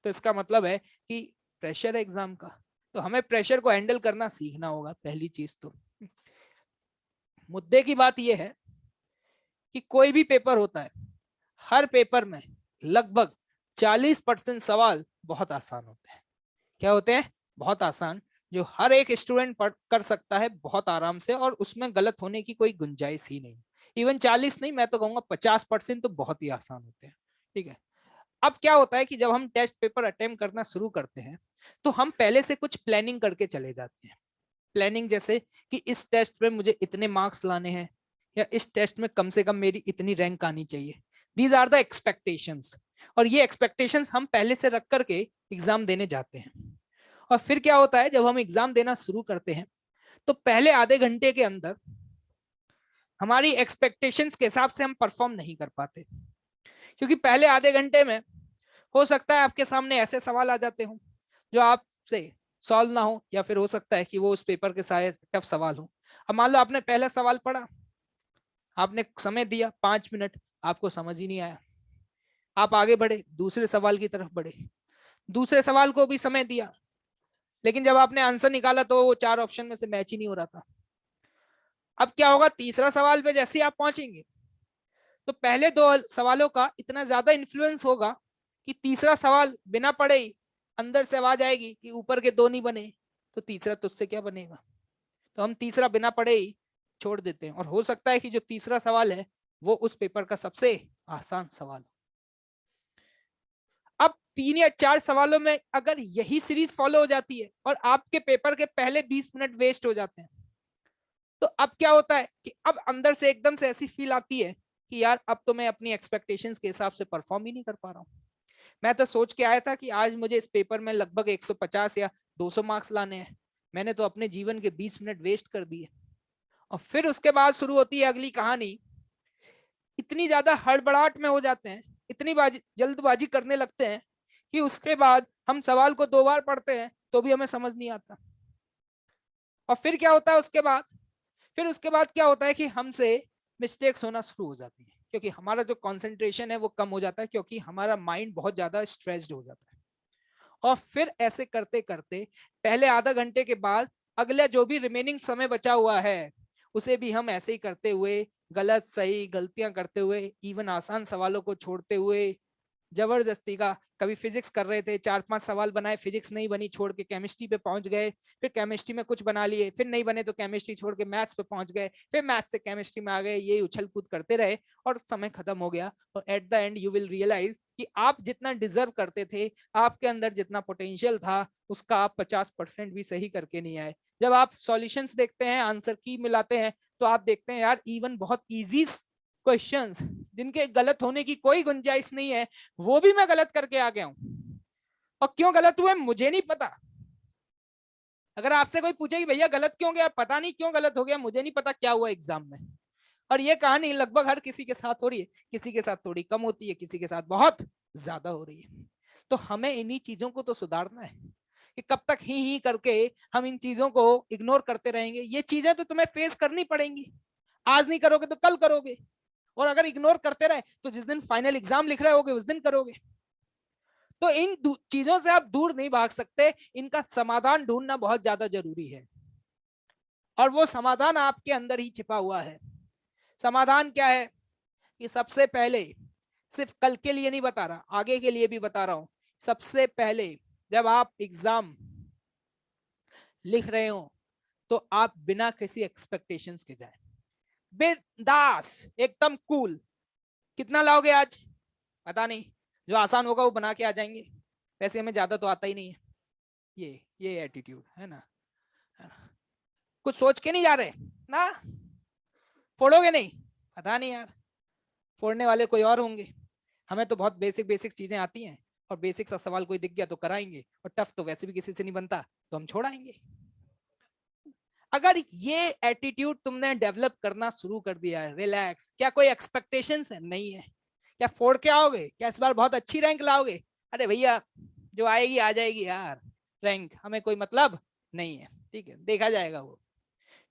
तो इसका मतलब है कि प्रेशर है एग्जाम का। तो हमें प्रेशर को हैंडल करना सीखना होगा, पहली चीज तो। मुद्दे की बात यह है कि कोई भी पेपर होता है, हर पेपर में लगभग 40% सवाल बहुत आसान होते हैं। क्या होते हैं? बहुत आसान, जो हर एक स्टूडेंट पढ़ कर सकता है बहुत आराम से, और उसमें गलत होने की कोई गुंजाइश ही नहीं। इवन 40 नहीं, मैं तो कहूंगा 50% तो बहुत ही आसान होते हैं। ठीक है, अब क्या होता है कि जब हम टेस्ट पेपर अटेम्प्ट करना शुरू करते हैं तो हम पहले से कुछ प्लानिंग करके चले जाते हैं। प्लानिंग जैसे कि इस टेस्ट में मुझे इतने मार्क्स लाने हैं, या इस टेस्ट में कम से कम मेरी इतनी रैंक आनी चाहिए। दीज आर द एक्सपेक्टेशंस, और ये एक्सपेक्टेशंस हम पहले से रख करके एग्जाम देने जाते हैं। और फिर क्या होता है, जब हम एग्जाम देना शुरू करते हैं तो पहले आधे घंटे के अंदर हमारी एक्सपेक्टेशंस के हिसाब से हम परफॉर्म नहीं कर पाते, क्योंकि पहले आधे घंटे में हो सकता है आपके सामने ऐसे सवाल आ जाते हो जो आपसे सॉल्व ना हो, या फिर हो सकता है कि वो उस पेपर के सारे टफ सवाल हो। अब मान लो आपने पहला सवाल पढ़ा, आपने समय दिया 5 मिनट, आपको समझ ही नहीं आया, आप आगे बढ़े, दूसरे सवाल की तरफ बढ़े, दूसरे सवाल को भी समय दिया, लेकिन जब आपने आंसर निकाला तो वो 4 ऑप्शन में से मैच ही नहीं हो रहा था। अब क्या होगा, तीसरा सवाल पे जैसे ही आप पहुंचेंगे तो पहले 2 सवालों का इतना ज्यादा इन्फ्लुएंस होगा कि तीसरा सवाल बिना पढ़े ही अंदर से आवाज आएगी कि ऊपर के 2 नहीं बने तो तीसरा तुझसे क्या बनेगा। तो हम तीसरा बिना पढ़े ही छोड़ देते हैं, और हो सकता है कि जो तीसरा सवाल है वो उस पेपर का सबसे आसान सवाल। अब 3 या 4 सवालों में अगर यही सीरीज फॉलो हो जाती है और आपके पेपर के पहले 20 मिनट वेस्ट हो जाते हैं, तो अब क्या होता है कि अब अंदर से एकदम से ऐसी फील आती है कि यार अब तो मैं अपनी एक्सपेक्टेशंस के हिसाब से परफॉर्म ही नहीं कर पा रहा हूँ। मैं तो सोच के आया था कि आज मुझे इस पेपर में लगभग 150 या 200 मार्क्स लाने हैं, मैंने तो अपने जीवन के 20 मिनट वेस्ट कर दिए। और फिर उसके बाद शुरू होती है अगली कहानी। इतनी ज्यादा हड़बड़ाहट में हो जाते हैं, इतनी जल्दबाजी करने लगते हैं कि उसके बाद हम सवाल को 2 बार पढ़ते हैं तो भी हमें समझ नहीं आता। और फिर क्या होता है उसके बाद, क्या होता है कि हमसे मिस्टेक्स होना शुरू हो जाती है, क्योंकि हमारा जो कंसंट्रेशन है वो कम हो जाता है, क्योंकि हमारा माइंड बहुत ज्यादा स्ट्रेस्ड हो जाता है। और फिर ऐसे करते करते पहले आधा घंटे के बाद अगला जो भी रिमेनिंग समय बचा हुआ है उसे भी हम ऐसे ही करते हुए, गलत सही गलतियां करते हुए, इवन आसान सवालों को छोड़ते हुए, जबरदस्ती का, कभी फिजिक्स कर रहे थे 4-5 सवाल बनाए, फिजिक्स नहीं बनी, छोड़ के केमिस्ट्री पे पहुंच गए, फिर केमिस्ट्री में कुछ बना लिए, फिर नहीं बने तो केमिस्ट्री छोड़ के मैथ्स पे पहुंच गए, फिर मैथ्स से केमिस्ट्री में आ गए, ये उछल कूद करते रहे और समय खत्म हो गया। और at the end you will realise कि आप जितना डिजर्व करते थे, आपके अंदर जितना पोटेंशियल था, उसका आप 50% भी सही करके नहीं आए। जब आप सॉल्यूशंस देखते हैं, आंसर की मिलाते हैं, तो आप देखते हैं यार इवन बहुत इजी क्वेश्चंस जिनके गलत होने की कोई गुंजाइश नहीं है, वो भी मैं गलत करके आ गया हूं। और क्यों गलत हुए मुझे नहीं पता। अगर आपसे कोई पूछे कि भैया गलत क्यों गया, पता नहीं क्यों गलत हो गया, मुझे नहीं पता क्या हुआ एग्जाम में। और ये कहानी लगभग हर किसी के साथ हो रही है, किसी के साथ थोड़ी कम होती है, किसी के साथ बहुत ज्यादा हो रही है। तो हमें इन्हीं चीजों को तो सुधारना है कि कब तक ही करके हम इन चीजों को इग्नोर करते रहेंगे। ये चीजें तो तुम्हें फेस करनी पड़ेंगी, आज नहीं करोगे तो कल करोगे, और अगर इग्नोर करते रहे तो जिस दिन फाइनल एग्जाम लिख रहे होगे उस दिन करोगे। तो इन चीजों से आप दूर नहीं भाग सकते, इनका समाधान ढूंढना बहुत ज्यादा जरूरी है, और वो समाधान आपके अंदर ही छिपा हुआ है। समाधान क्या है कि सबसे पहले, सिर्फ कल के लिए नहीं बता रहा, आगे के लिए भी बता रहा हूं, सबसे पहले जब आप एग्जाम लिख रहे हो तो आप बिना किसी एक्सपेक्टेशंस के जाए, बिंदास, एकदम कूल। कितना लाओगे आज पता नहीं, जो आसान होगा वो बना के आ जाएंगे, वैसे हमें ज्यादा तो आता ही नहीं है। ये एटीट्यूड है ना, कुछ सोच के नहीं जा रहे ना, फोड़ोगे नहीं, पता नहीं यार, फोड़ने वाले कोई और होंगे। हमें तो बहुत बेसिक बेसिक चीजें आती हैं, और बेसिक सा सवाल कोई दिख गया तो कराएंगे, और टफ तो वैसे भी किसी से नहीं बनता तो हम छोड़ाएंगे। अगर ये एटीट्यूड तुमने डेवलप करना शुरू कर दिया है, रिलैक्स, क्या कोई एक्सपेक्टेशंस है? नहीं है। क्या फोड़ के आओगे? क्या इस बार बहुत अच्छी रैंक लाओगे? अरे भैया जो आएगी आ जाएगी यार, रैंक हमें कोई मतलब नहीं है, ठीक है, देखा जाएगा वो,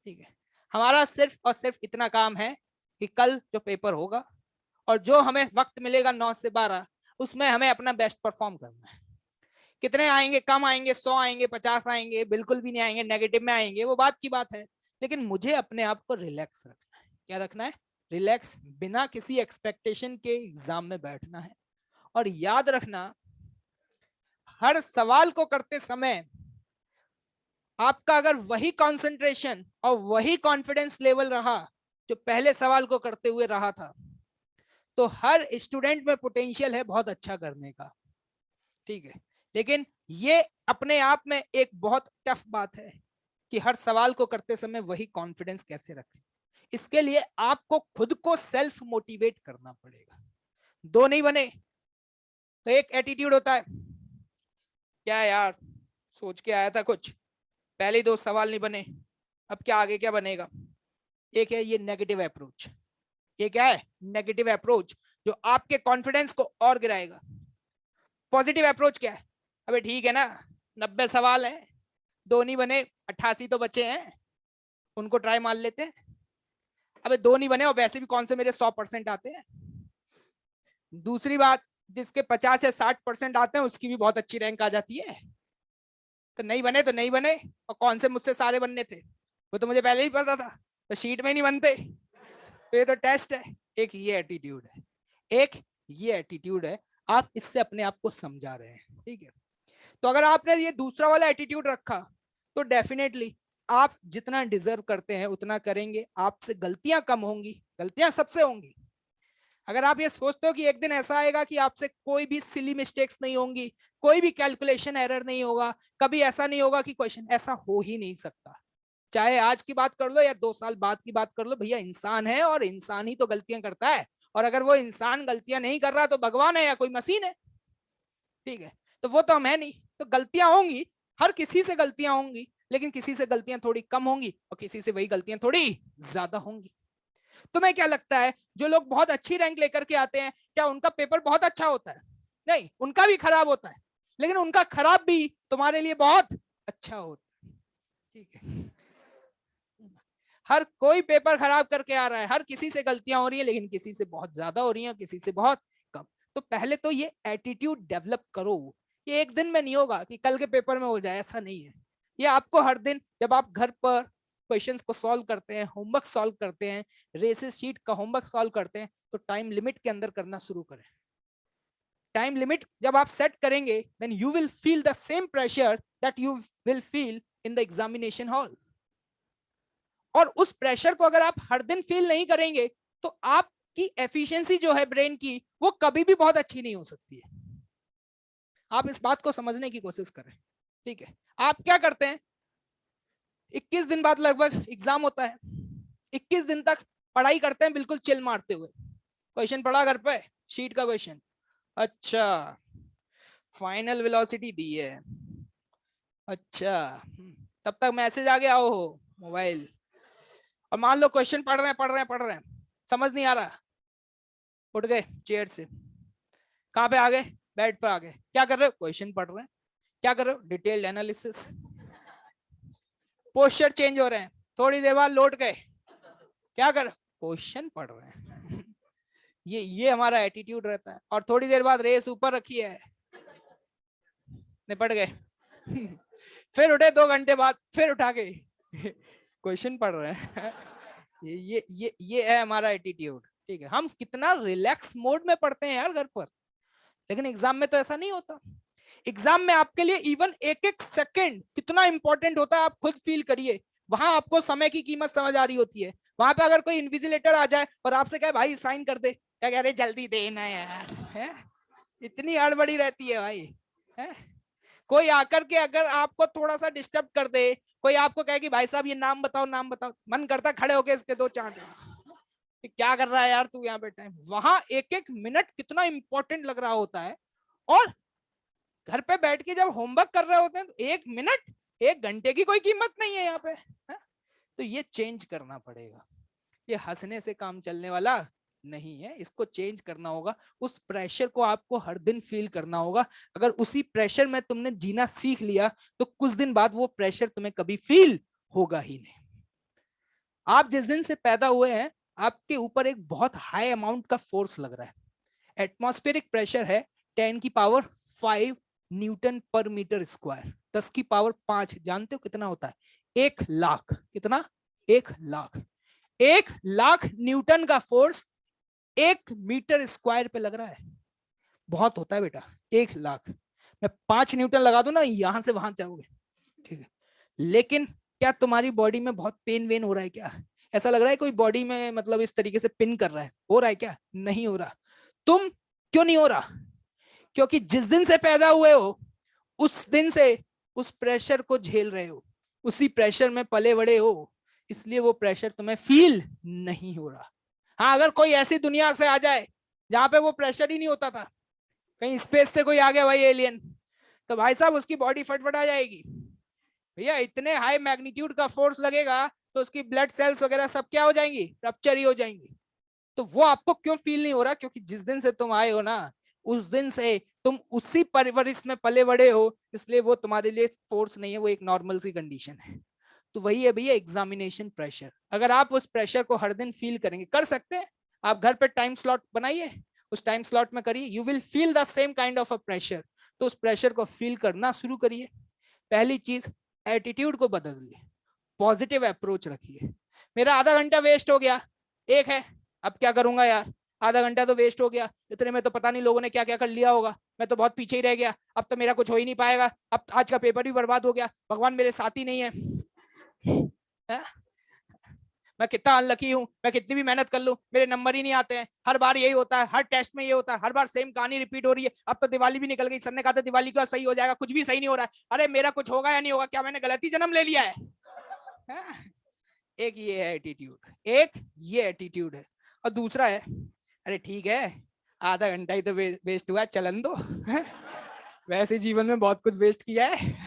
ठीक है। हमारा सिर्फ और सिर्फ इतना काम है कि कल जो पेपर होगा और जो हमें वक्त मिलेगा 9 से 12, उसमें हमें अपना बेस्ट परफॉर्म करना है। कितने आएंगे, कम आएंगे, 100 आएंगे, 50 आएंगे, बिल्कुल भी नहीं आएंगे, नेगेटिव में आएंगे, वो बात की बात है, लेकिन मुझे अपने आप को रिलैक्स रखना है। क्या रखना है? रिलैक्स, बिना किसी एक्सपेक्टेशन के एग्जाम में बैठना है। और याद रखना, हर सवाल को करते समय आपका अगर वही कंसंट्रेशन और वही कॉन्फिडेंस लेवल रहा जो पहले सवाल को करते हुए रहा था, तो हर स्टूडेंट में पोटेंशियल है बहुत अच्छा करने का, ठीक है। लेकिन ये अपने आप में एक बहुत टफ बात है कि हर सवाल को करते समय वही कॉन्फिडेंस कैसे रखें। इसके लिए आपको खुद को सेल्फ मोटिवेट करना पड़ेगा। 2 नहीं बने तो एक एटीट्यूड होता है, क्या यार सोच के आया था कुछ, पहले 2 सवाल नहीं बने, अब क्या आगे क्या बनेगा। एक है ये नेगेटिव अप्रोच, ये क्या है? नेगेटिव अप्रोच, जो आपके कॉन्फिडेंस को और गिराएगा। पॉजिटिव अप्रोच क्या है? अबे ठीक है ना, 90 सवाल है, 2 नहीं बने, 88 तो बचे हैं, उनको ट्राई मार लेते हैं। अबे 2 नहीं बने और वैसे भी कौन से मेरे 100% आते हैं। दूसरी बात, जिसके 50 या 60% आते हैं उसकी भी बहुत अच्छी रैंक आ जाती है। तो नहीं बने तो नहीं बने, और कौन से मुझसे सारे बनने थे वो तो मुझे पहले ही पता था, तो शीट में ही नहीं बनते। तो ये तो टेस्ट है। एक ये एटीट्यूड है, एक ये एटीट्यूड है, आप इससे अपने आप को समझा रहे हैं, ठीक है। तो अगर आपने ये दूसरा वाला एटीट्यूड रखा तो डेफिनेटली आप जितना डिजर्व करते हैं उतना करेंगे, आपसे गलतियां कम होंगी, गलतियां सबसे होंगी। अगर आप ये सोचते हो कि एक दिन ऐसा आएगा कि आपसे कोई भी सिली मिस्टेक्स नहीं होंगी, कोई भी कैलकुलेशन एरर नहीं होगा, कभी ऐसा नहीं होगा कि क्वेश्चन, ऐसा हो ही नहीं सकता। चाहे आज की बात कर लो या 2 साल बाद की बात कर लो, भैया इंसान है और इंसान ही तो गलतियां करता है। और अगर वो इंसान गलतियां नहीं कर रहा तो भगवान है या कोई मशीन है, ठीक है। तो वो तो हम है नहीं, तो गलतियां होंगी, हर किसी से गलतियां होंगी, लेकिन किसी से गलतियां थोड़ी कम होंगी और किसी से वही गलतियां थोड़ी ज्यादा होंगी। तुम्हें क्या लगता है जो लोग बहुत अच्छी रैंक लेकर के आते हैं, क्या उनका पेपर बहुत अच्छा होता है? नहीं, उनका भी खराब होता है, लेकिन उनका खराब भी तुम्हारे लिए बहुत अच्छा होता है, ठीक है। हर कोई पेपर खराब करके आ रहा है, हर किसी से गलतियां हो रही है, लेकिन किसी से बहुत ज्यादा हो रही है, किसी से बहुत कम। तो पहले तो ये एटीट्यूड डेवलप करो। ये एक दिन में नहीं होगा कि कल के पेपर में हो जाए, ऐसा नहीं है। ये आपको हर दिन जब आप घर पर क्वेश्चंस को सॉल्व करते हैं, होमवर्क सॉल्व करते हैं, रेसेस शीट का होमवर्क सॉल्व करते हैं, तो टाइम लिमिट के अंदर करना शुरू करें। टाइम लिमिट जब आप सेट करेंगे, then you will feel the same pressure that you will feel in the examination hall. और उस प्रेशर को अगर आप हर दिन फील नहीं करेंगे तो आपकी एफिशिएंसी जो है ब्रेन की, वो कभी भी बहुत अच्छी नहीं हो सकती है। आप इस बात को समझने की कोशिश करें, ठीक है। आप क्या करते हैं, 21 दिन बाद लगभग एग्जाम होता है, 21 दिन तक पढ़ाई करते हैं बिल्कुल चिल मारते हुए। क्वेश्चन पढ़ा घर पे, शीट का क्वेश्चन, अच्छा फाइनल वेलोसिटी दी है, अच्छा तब तक मैसेज आ गया हो मोबाइल, और मान लो क्वेश्चन पढ़ रहे हैं, समझ नहीं आ रहा, उठ गए चेयर से, कहां पे आ गए, बेड पर आ गए, क्या कर रहे हो, क्वेश्चन पढ़ रहे हैं, क्या कर रहे हो, डिटेल्ड एनालिसिस, पोस्चर चेंज हो रहे हैं, थोड़ी देर बाद लौट गए, क्या कर, क्वेश्चन पढ़ रहे हैं। ये हमारा एटीट्यूड रहता है। और थोड़ी देर बाद रेस ऊपर रखी है, निपट गए। फिर उठे 2 घंटे बाद, फिर उठा के क्वेश्चन पढ़ रहे हैं। ये है हमारा एटीट्यूड, ठीक है। हम कितना रिलैक्स मोड में पढ़ते हैं यार घर पर, लेकिन एग्जाम में तो ऐसा नहीं होता। एग्जाम में आपके लिए इवन एक एक सेकंड कितना इंपॉर्टेंट होता है, आप खुद फील करिए। वहां आपको समय की कीमत समझ आ रही होती है। वहां पे अगर कोई इन्विजिलेटर आ जाए और आपसे कहे भाई साइन कर दे, क्या कह रहे जल्दी देना यार, है इतनी हड़बड़ी रहती है भाई, है? कोई आकर के अगर आपको थोड़ा सा डिस्टर्ब कर दे, कोई आपको कहे कि भाई साहब ये नाम बताओ, नाम बताओ, मन करता खड़े होके इसके 2 चांट, क्या कर रहा है यार तू यहाँ पे, टाइम वहां एक एक मिनट कितना इंपॉर्टेंट लग रहा होता है। और घर पे बैठ के जब होमवर्क कर रहे होते हैं तो 1 मिनट 1 घंटे की कोई कीमत नहीं है यहाँ पे, है? तो ये चेंज करना पड़ेगा। ये हंसने से काम चलने वाला नहीं है, इसको चेंज करना होगा। उस प्रेशर को आपको हर दिन फील करना होगा। अगर उसी प्रेशर में तुमने जीना सीख लिया तो कुछ दिन बाद वो प्रेशर तुम्हें कभी फील होगा ही नहीं। आप जिस दिन से पैदा हुए हैं आपके ऊपर एक बहुत हाई अमाउंट का फोर्स लग रहा है। एटमॉस्फेरिक प्रेशर है 10 की पावर 5 न्यूटन पर मीटर स्क्वायर, 10 की पावर 5। जानते हो कितना होता है? 1 लाख। कितना? 1 लाख। 1 लाख न्यूटन का फोर्स 1 मीटर स्क्वायर पे लग रहा है। बहुत होता है बेटा, 1 लाख। मैं 5 न्यूटन लगा दूं ना, यहां से वहां जाओगे, ठीक है। लेकिन क्या तुम्हारी बॉडी में बहुत पेन वेन हो रहा है क्या? ऐसा लग रहा है कोई बॉडी में मतलब इस तरीके से पिन कर रहा है? हो रहा है क्या? नहीं हो रहा। तुम क्यों नहीं हो रहा? क्योंकि जिस दिन से पैदा हुए हो उस दिन से उस प्रेशर को झेल रहे हो, उसी प्रेशर में पले बड़े हो, इसलिए वो प्रेशर तुम्हें फील नहीं हो रहा। हाँ, अगर कोई ऐसी दुनिया से आ जाए जहां पे वो प्रेशर ही नहीं होता था, कहीं स्पेस से कोई आ गया भाई एलियन, तो भाई साहब उसकी बॉडी फटफटा जाएगी भैया। इतने हाई मैग्नीट्यूड का फोर्स लगेगा तो उसकी ब्लड सेल्स वगैरह सब क्या हो जाएंगी? रप्चर ही हो जाएंगी। तो वो आपको क्यों फील नहीं हो रहा? क्योंकि जिस दिन से तुम आए हो ना, उस दिन से तुम उसी परवरिश में पले बड़े हो, इसलिए वो तुम्हारे लिए फोर्स नहीं है, वो एक नॉर्मल सी कंडीशन है। तो वही है भैया एग्जामिनेशन प्रेशर। अगर आप उस प्रेशर को हर दिन फील करेंगे, कर सकते हैं आप, घर पे टाइम स्लॉट बनाइए उस टाइम स्लॉट में करिए, you will feel the same kind of a pressure. तो उस प्रेशर को फील करना शुरू करिए। पहली चीज, एटीट्यूड को बदलिए, पॉजिटिव अप्रोच रखिए। मेरा आधा घंटा वेस्ट हो गया, एक है, अब क्या करूंगा यार, आधा घंटा तो वेस्ट हो गया, इतने में तो पता नहीं लोगों ने क्या क्या कर लिया होगा, मैं तो बहुत पीछे ही रह गया, अब तो मेरा कुछ हो ही नहीं पाएगा, अब आज का पेपर भी बर्बाद हो गया, भगवान मेरे साथ ही नहीं है? मैं कितना अनलकी हूँ, मैं कितनी भी मेहनत कर लूं मेरे नंबर ही नहीं आते हैं, हर बार यही होता है, हर टेस्ट में ये होता है, हर बार सेम कहानी रिपीट हो रही है, अब तो दिवाली भी निकल गई, सर ने कहा था दिवाली का सही हो जाएगा, कुछ भी सही नहीं हो रहा है, अरे मेरा कुछ होगा या नहीं होगा, क्या मैंने गलती जन्म ले लिया है? एक ये है एटीट्यूड, एक ये एटीट्यूड है। और दूसरा है, अरे ठीक है आधा घंटा ही तो वेस्ट हुआ, चलन दो वैसे जीवन में बहुत कुछ वेस्ट किया है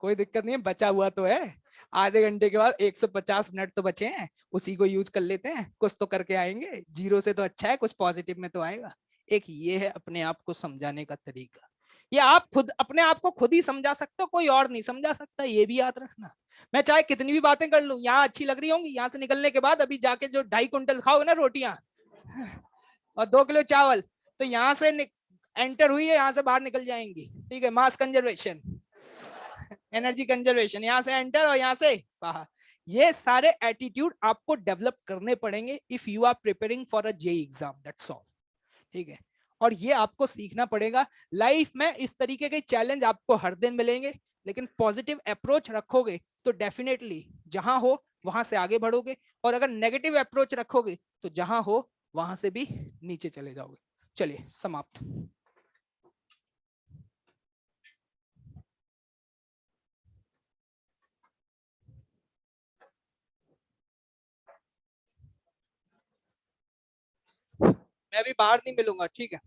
कोई दिक्कत नहीं है, बचा हुआ तो है, आधे घंटे के बाद 150 मिनट तो बचे हैं, उसी को यूज कर लेते हैं, कुछ तो करके आएंगे, जीरो से तो अच्छा है कुछ पॉजिटिव में तो आएगा। एक ये है अपने आप को समझाने का तरीका, ये आप खुद अपने आप को खुद ही समझा सकते हो, कोई और नहीं समझा सकता, ये भी याद रखना। मैं चाहे कितनी भी बातें कर लूं, यहाँ अच्छी लग रही होंगी, यहाँ से निकलने के बाद अभी जाके जो 2.5 कुंटल खाओगे ना रोटियां और 2 किलो चावल, तो यहाँ से एंटर हुई है, यहाँ से बाहर निकल जाएंगी, ठीक है, मास कंजर्वेशन, एनर्जी कंजर्वेशन, यहाँ से एंटर और यहाँ से बाहर। ये सारे एटीट्यूड आपको डेवलप करने पड़ेंगे if you are preparing for a JEE exam, that's all, ठीक है। और ये आपको सीखना पड़ेगा। लाइफ में इस तरीके के चैलेंज आपको हर दिन मिलेंगे, लेकिन पॉजिटिव अप्रोच रखोगे तो डेफिनेटली जहां हो वहां से आगे बढ़ोगे, और अगर नेगेटिव अप्रोच रखोगे तो जहां हो वहां से भी नीचे चले जाओगे। चलिए समाप्त। मैं अभी बाहर नहीं मिलूंगा, ठीक है।